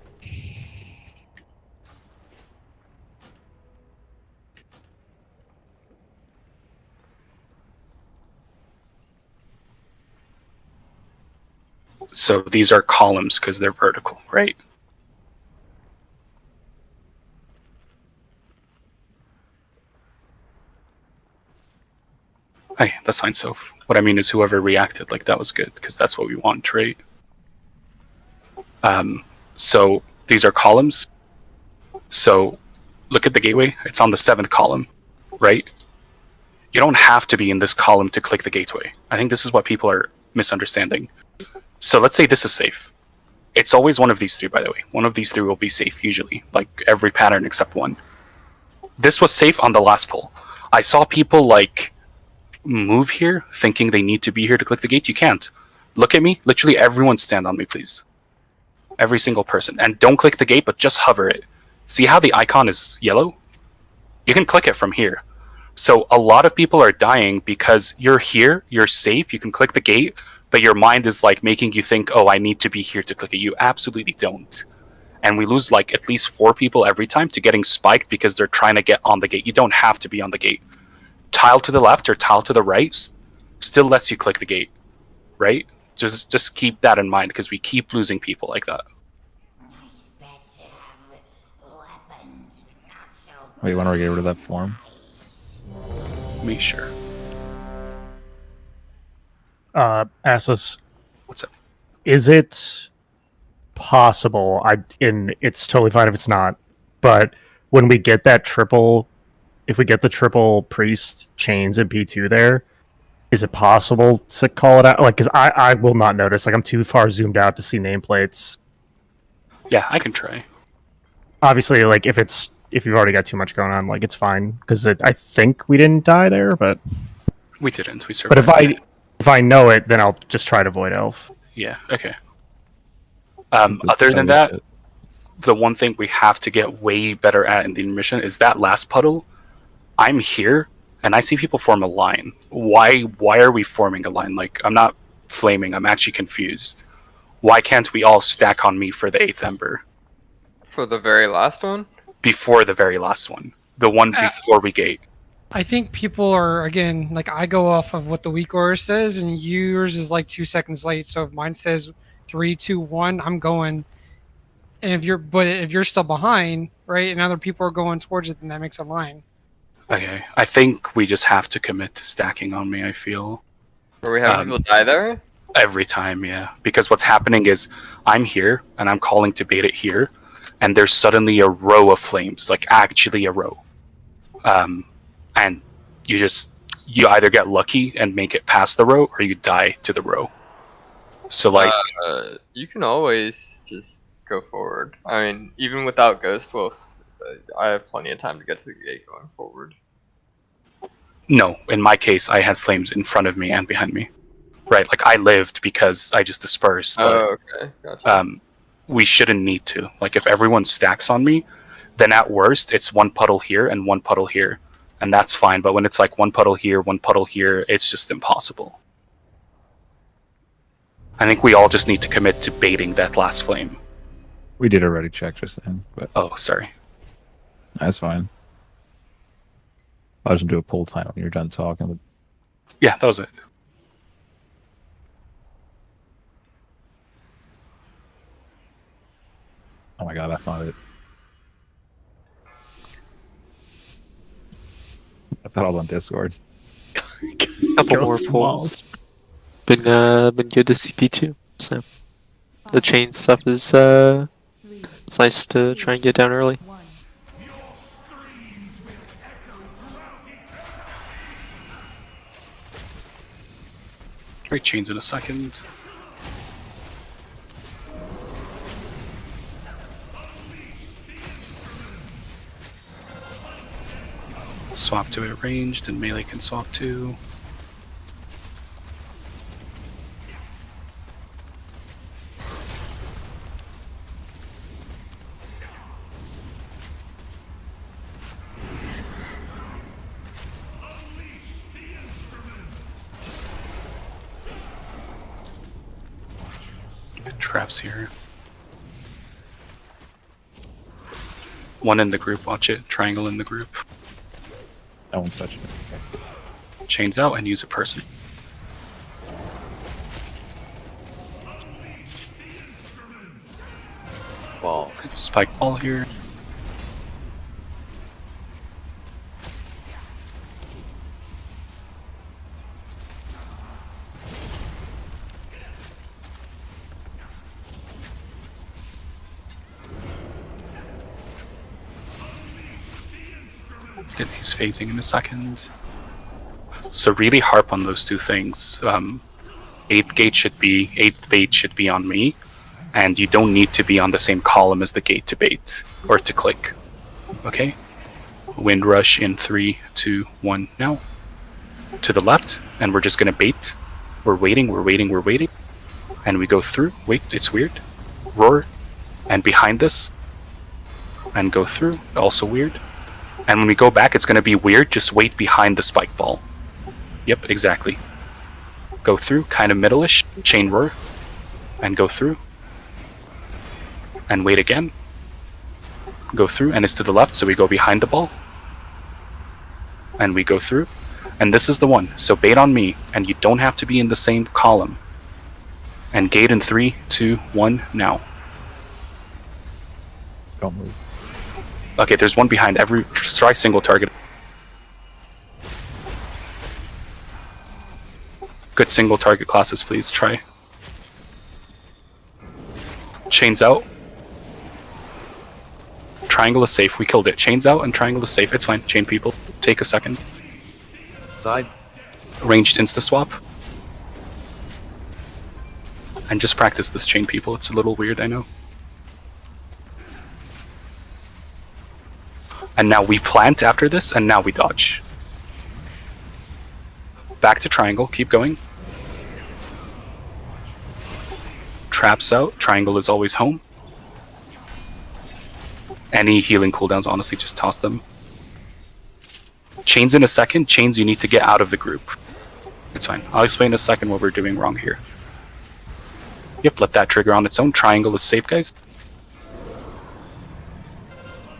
So these are columns because they're vertical, right? Hey, that's fine. So what I mean is whoever reacted, like that was good because that's what we want, right? So these are columns. So look at the gateway. It's on the 7th column, right? You don't have to be in this column to click the gateway. I think this is what people are misunderstanding. So let's say this is safe. It's always one of these 3, by the way. One of these 3 will be safe usually, like every pattern except one. This was safe on the last pull. I saw people like move here thinking they need to be here to click the gate. You can't. Look at me. Literally everyone stand on me, please. Every single person. And don't click the gate, but just hover it. See how the icon is yellow? You can click it from here. So a lot of people are dying because you're here, you're safe, you can click the gate, but your mind is like making you think, oh, I need to be here to click it. You absolutely don't. And we lose like at least 4 people every time to getting spiked because they're trying to get on the gate. You don't have to be on the gate. Tile to the left or tile to the right still lets you click the gate, right? Just keep that in mind because we keep losing people like that. wait, when do I get rid of that form? Me sure. Assless. What's up? Is it possible? It's totally fine if it's not. But when we get that triple, if we get the triple priest chains in P2 there, is it possible to call it out? Like, because I will not notice. Like, I'm too far zoomed out to see nameplates. Yeah, I can try. Obviously, like if it's if you've already got too much going on, like it's fine because I think we didn't die there, but We didn't. We but survived. if I know it, then I'll just try to void elf. Yeah. Okay. Other than that, the one thing we have to get way better at in the mission is that last puddle. I'm here and I see people form a line. Why are we forming a line? Like, I'm not flaming, I'm actually confused. Why can't we all stack on me for the 8th Ember? For the very last one? Before the very last one. The one before we gate. I think people are, again, like I go off of what the weak order says, and yours is like 2 seconds late. So if mine says 3, 2, 1, I'm going. And if you're still behind, right, and other people are going towards it, then that makes a line. Okay. I think we just have to commit to stacking on me, I feel. Where we have people die there? Every time, yeah. Because what's happening is I'm here and I'm calling to bait it here, and there's suddenly a row of flames, like actually a row. And you either get lucky and make it past the row, or you die to the row. So like, you can always just go forward. I mean, even without Ghost Wolf, I have plenty of time to get to the gate going forward. No, in my case, I had flames in front of me and behind me. Right, like I lived because I just dispersed. But, oh, okay, gotcha. We shouldn't need to. Like, if everyone stacks on me, then at worst, it's one puddle here and one puddle here. And that's fine, but when it's like one puddle here, it's just impossible. I think we all just need to commit to baiting that last flame. We did already check just then, but oh, sorry. That's fine. I'll just do a pull time when you're done talking. Yeah, that was it. Oh my god, that's not it. I thought I was on Discord. Couple more pulls. Been good to CP too. So the chain stuff is it's nice to try and get down early. Great chains in a second. Swap to it ranged, and melee can swap to. Traps here. One in the group, watch it. Triangle in the group. I won't touch it. Chains out and use a person. Balls. Spike ball here. Get these phasing in a second. So really harp on those two things. 8th bait should be on me, and you don't need to be on the same column as the gate to bait or to click. Okay? Wind rush in 3, 2, 1 now. To the left, and we're just gonna bait. We're waiting, and we go through. Wait, it's weird. Roar, and behind this, and go through. Also weird. And when we go back, it's going to be weird. Just wait behind the spike ball. Yep, exactly. Go through, kind of middle-ish. Chain roar. And go through. And wait again. Go through, and it's to the left, so we go behind the ball. And we go through. And this is the one. So bait on me, and you don't have to be in the same column. And gate in 3, 2, 1, now. Don't move. Okay, there's one behind every. Try single target. Good single target classes, please. Try. Chains out. Triangle is safe. We killed it. Chains out and triangle is safe. It's fine. Chain people. Take a second. Side. Ranged insta swap. And just practice this chain people. It's a little weird, I know. And now we plant after this, and now we dodge. Back to triangle, keep going. Traps out, triangle is always home. Any healing cooldowns, honestly, just toss them. Chains in a second. Chains, you need to get out of the group. It's fine. I'll explain in a second what we're doing wrong here. Yep, let that trigger on its own. Triangle is safe, guys.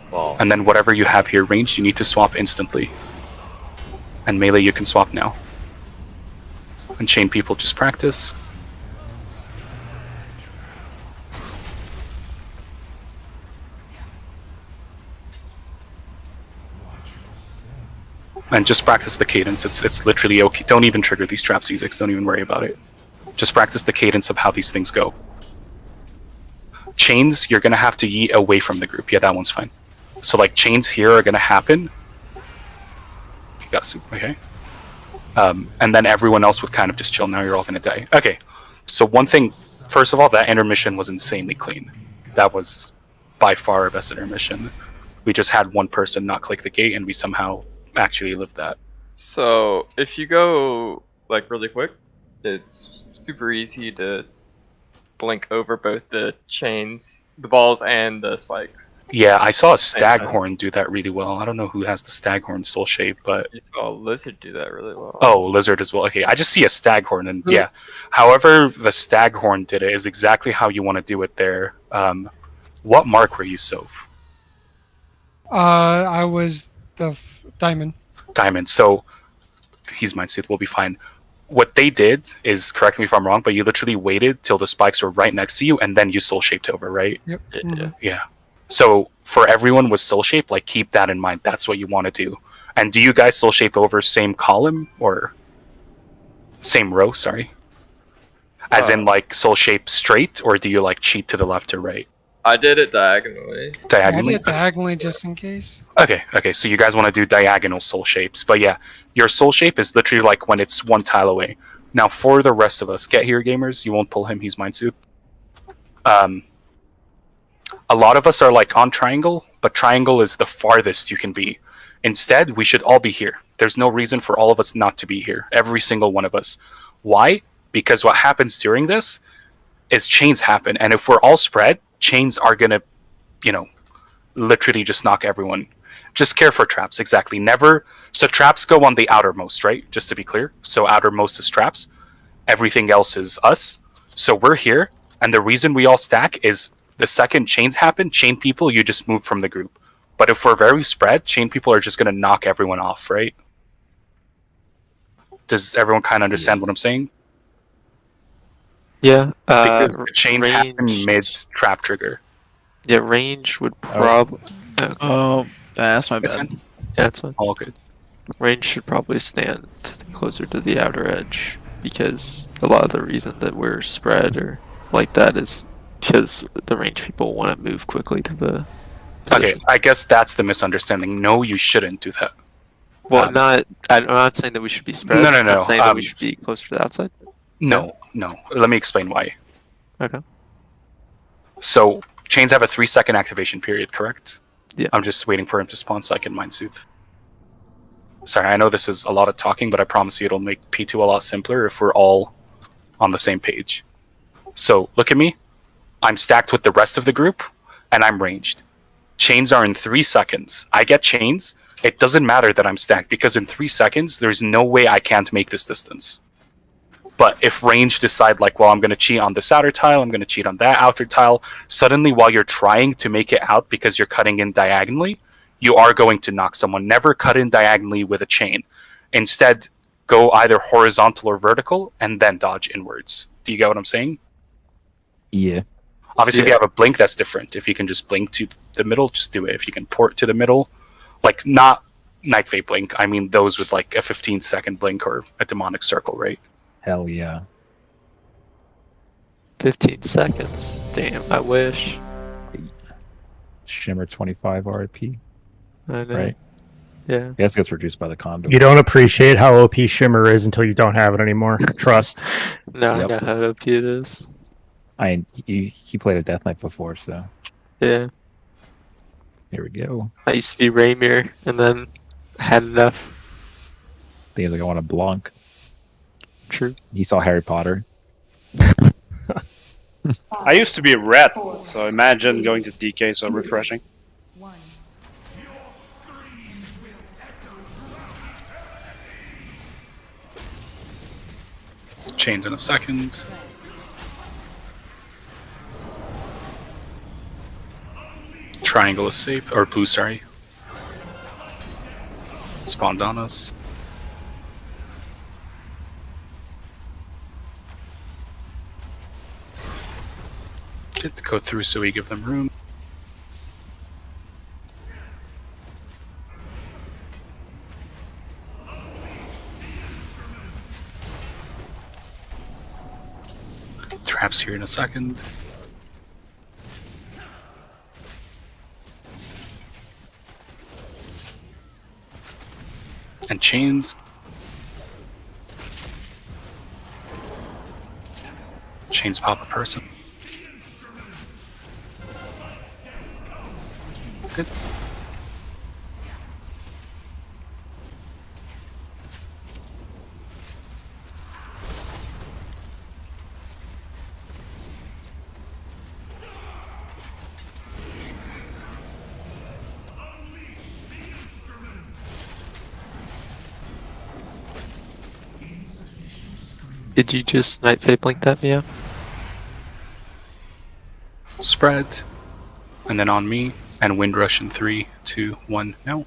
Balls. And then whatever you have here, range, you need to swap instantly. And melee, you can swap now. And chain people, just practice. And just practice the cadence. It's literally okay. Don't even trigger these traps, Ezix. Don't even worry about it. Just practice the cadence of how these things go. Chains, you're gonna have to yeet away from the group. Yeah, that one's fine. So like chains here are gonna happen. You got soup, okay. And then everyone else would kind of just chill. Now you're all gonna die. Okay. So one thing, first of all, that intermission was insanely clean. That was by far our best intermission. We just had one person not click the gate, and we somehow actually lived that. So if you go like really quick, it's super easy to blink over both the chains, the balls, and the spikes. Yeah, I saw a staghorn do that really well. I don't know who has the staghorn soul shape, but You saw a lizard do that really well. oh, lizard as well. Okay, I just see a staghorn, and yeah, however the staghorn did it is exactly how you want to do it there. What mark were you, Soph? I was the diamond. Diamond. So he's Mindsuit. We'll be fine. What they did is, correct me if I'm wrong, but you literally waited till the spikes were right next to you, and then you soul shaped over, right? Yep. Yeah. So for everyone with soul shape, like keep that in mind. That's what you want to do. And do you guys soul shape over same column or same row? Sorry. As in like soul shape straight, or do you like cheat to the left or right? I did it diagonally. I Diagonally. did it diagonally just in case. Okay, so you guys want to do diagonal soul shapes. But yeah, your soul shape is literally like when it's one tile away. Now for the rest of us, get here gamers, you won't pull him, he's Mindsuit. A lot of us are like on triangle, but triangle is the farthest you can be. Instead, we should all be here. There's no reason for all of us not to be here. Every single one of us. Why? Because what happens during this is chains happen. And if we're all spread, chains are gonna, literally just knock everyone. Just care for traps, exactly. Never. So traps go on the outermost, right? Just to be clear. So outermost is traps. Everything else is us. So we're here, and the reason we all stack is the second chains happen, chain people, you just move from the group. But if we're very spread, chain people are just gonna knock everyone off, right? Does everyone kind of understand what I'm saying? Yeah. Because the chains range, happen mid trap trigger. Yeah, range would probably. Oh, that's my It's bad. fine. Yeah, that's fine. All good. Range should probably stand closer to the outer edge, because a lot of the reason that we're spread or like that is because the range people want to move quickly to the Okay, position. I guess that's the misunderstanding. No, you shouldn't do that. Well, I'm not saying that we should be spread. No. I'm saying that we should be closer to the outside. No. Let me explain why. Okay. So chains have a 3-second activation period, correct? Yeah. I'm just waiting for him to spawn so I can mind soothe. Sorry, I know this is a lot of talking, but I promise you it'll make P2 a lot simpler if we're all on the same page. So look at me. I'm stacked with the rest of the group, and I'm ranged. Chains are in 3 seconds. I get chains. It doesn't matter that I'm stacked, because in 3 seconds, there's no way I can't make this distance. But if range decide like, well, I'm going to cheat on this outer tile, I'm going to cheat on that outer tile, suddenly while you're trying to make it out because you're cutting in diagonally, you are going to knock someone. Never cut in diagonally with a chain. Instead, go either horizontal or vertical, and then dodge inwards. Do you get what I'm saying? Yeah. Obviously, if you have a blink, that's different. If you can just blink to the middle, just do it. If you can port to the middle, like not Night Fate blink, I mean those with like a 15-second blink or a demonic circle, right? Hell yeah. 15 seconds. Damn, I wish. Shimmer 25 RP. I know. Right? Yeah. Yes, gets reduced by the condom. You don't appreciate how OP Shimmer is until you don't have it anymore. Trust. Now I Yep. know how OP it is. He played a Death Knight before, so. Yeah. Here we go. I used to be Raymir, and then had enough. Things like I want a Blanc. True. He saw Harry Potter. I used to be a rat, so imagine going to DK, so refreshing. Chains in a second. Triangle is safe, or blue, sorry. Spawned on us. Get to go through so we give them room. Traps here in a second. And chains. Chains pop a person. Good. Did you just Night Fate blink that, Mia? Spread. And then on me. And Wind Rush in 3, 2, 1, now.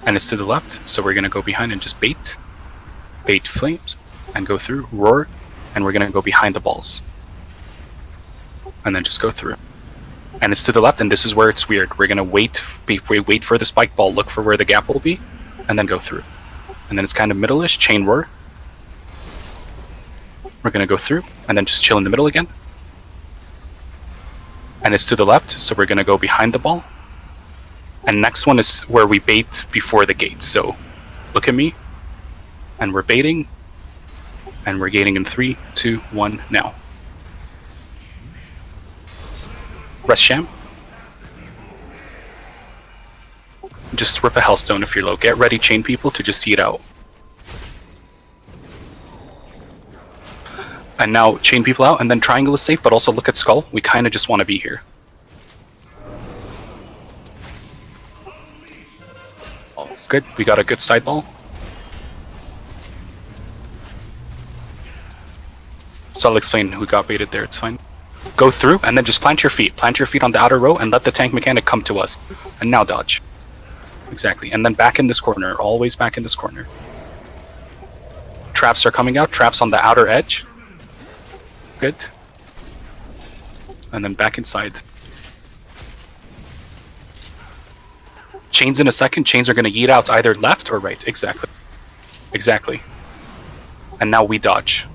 And it's to the left, so we're gonna go behind and just bait. Bait flames. And go through. Roar. And we're gonna go behind the balls. And then just go through. And it's to the left, and this is where it's weird. We're gonna wait for the spike ball, look for where the gap will be, and then go through. And then it's kind of middle-ish, chain roar. We're gonna go through, and then just chill in the middle again. And it's to the left, so we're gonna go behind the ball. And next one is where we bait before the gate. So look at me, and we're baiting, and we're gating in 3, 2, 1, now. Rest sham. Just rip a Hellstone if you're low. Get ready, chain people, to just see it out. And now chain people out, and then triangle is safe, but also look at Skull. We kind of just want to be here. Good, we got a good side ball. So I'll explain who got baited there, it's fine. Go through, and then just plant your feet. Plant your feet on the outer row, and let the tank mechanic come to us. And now dodge. Exactly, and then back in this corner, always back in this corner. Traps are coming out, traps on the outer edge. Good. And then back inside. Chains in a second. Chains are going to yeet out either left or right. Exactly. Exactly. And now we dodge.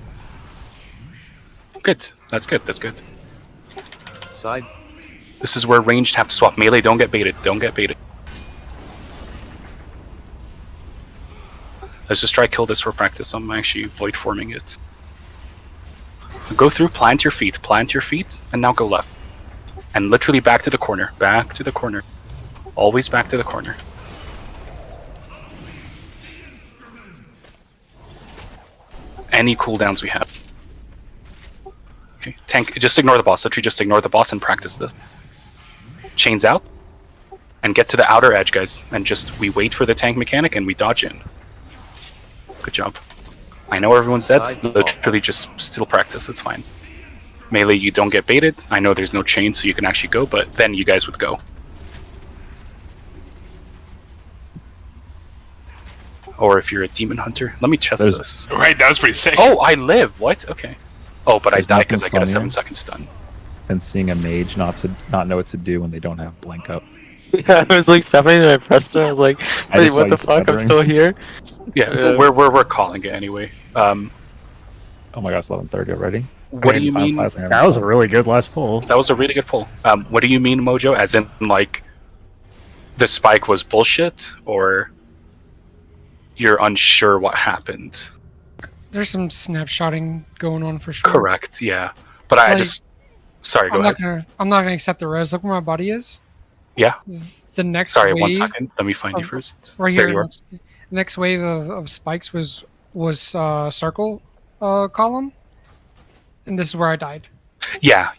Good. That's good. That's good. Side. This is where ranged have to swap. Melee, don't get baited. Don't get baited. Let's just try kill this for practice. I'm actually void forming it. Go through, plant your feet, and now go left. And literally back to the corner, back to the corner. Always back to the corner. Any cooldowns we have. Okay, tank, just ignore the boss, literally just ignore the boss and practice this. Chains out, and get to the outer edge, guys. And just, we wait for the tank mechanic and we dodge in. Good job. I know everyone's dead, literally just still practice, it's fine. Melee, you don't get baited. I know there's no chain, so you can actually go, but then you guys would go. Or if you're a demon hunter, let me chest this. Right, that was pretty sick. Oh, I live, what? Okay. Oh, but I There's die nothing because I get a funnier 7-second stun. than seeing a mage not know what to do when they don't have blink up. Yeah, I was like stepping and I pressed it. I was like, I wait, just what saw the you fuck? I'm stuttering. still here. Yeah, we're calling it anyway. Oh my god, it's 11:30 already. What do you mean? That was a really good last pull. That was a really good pull. What do you mean, Mojo? As in, like, the spike was bullshit, or you're unsure what happened? There's some snapshotting going on for sure. Correct, yeah. But I Like, just... Sorry, go ahead. I'm not gonna accept the res. Look where my body is. Yeah. The next Sorry, wave 1 second. Let me find you of- first. Right There here. you are. Next wave of spikes was circle column, and this is where I died. Yeah,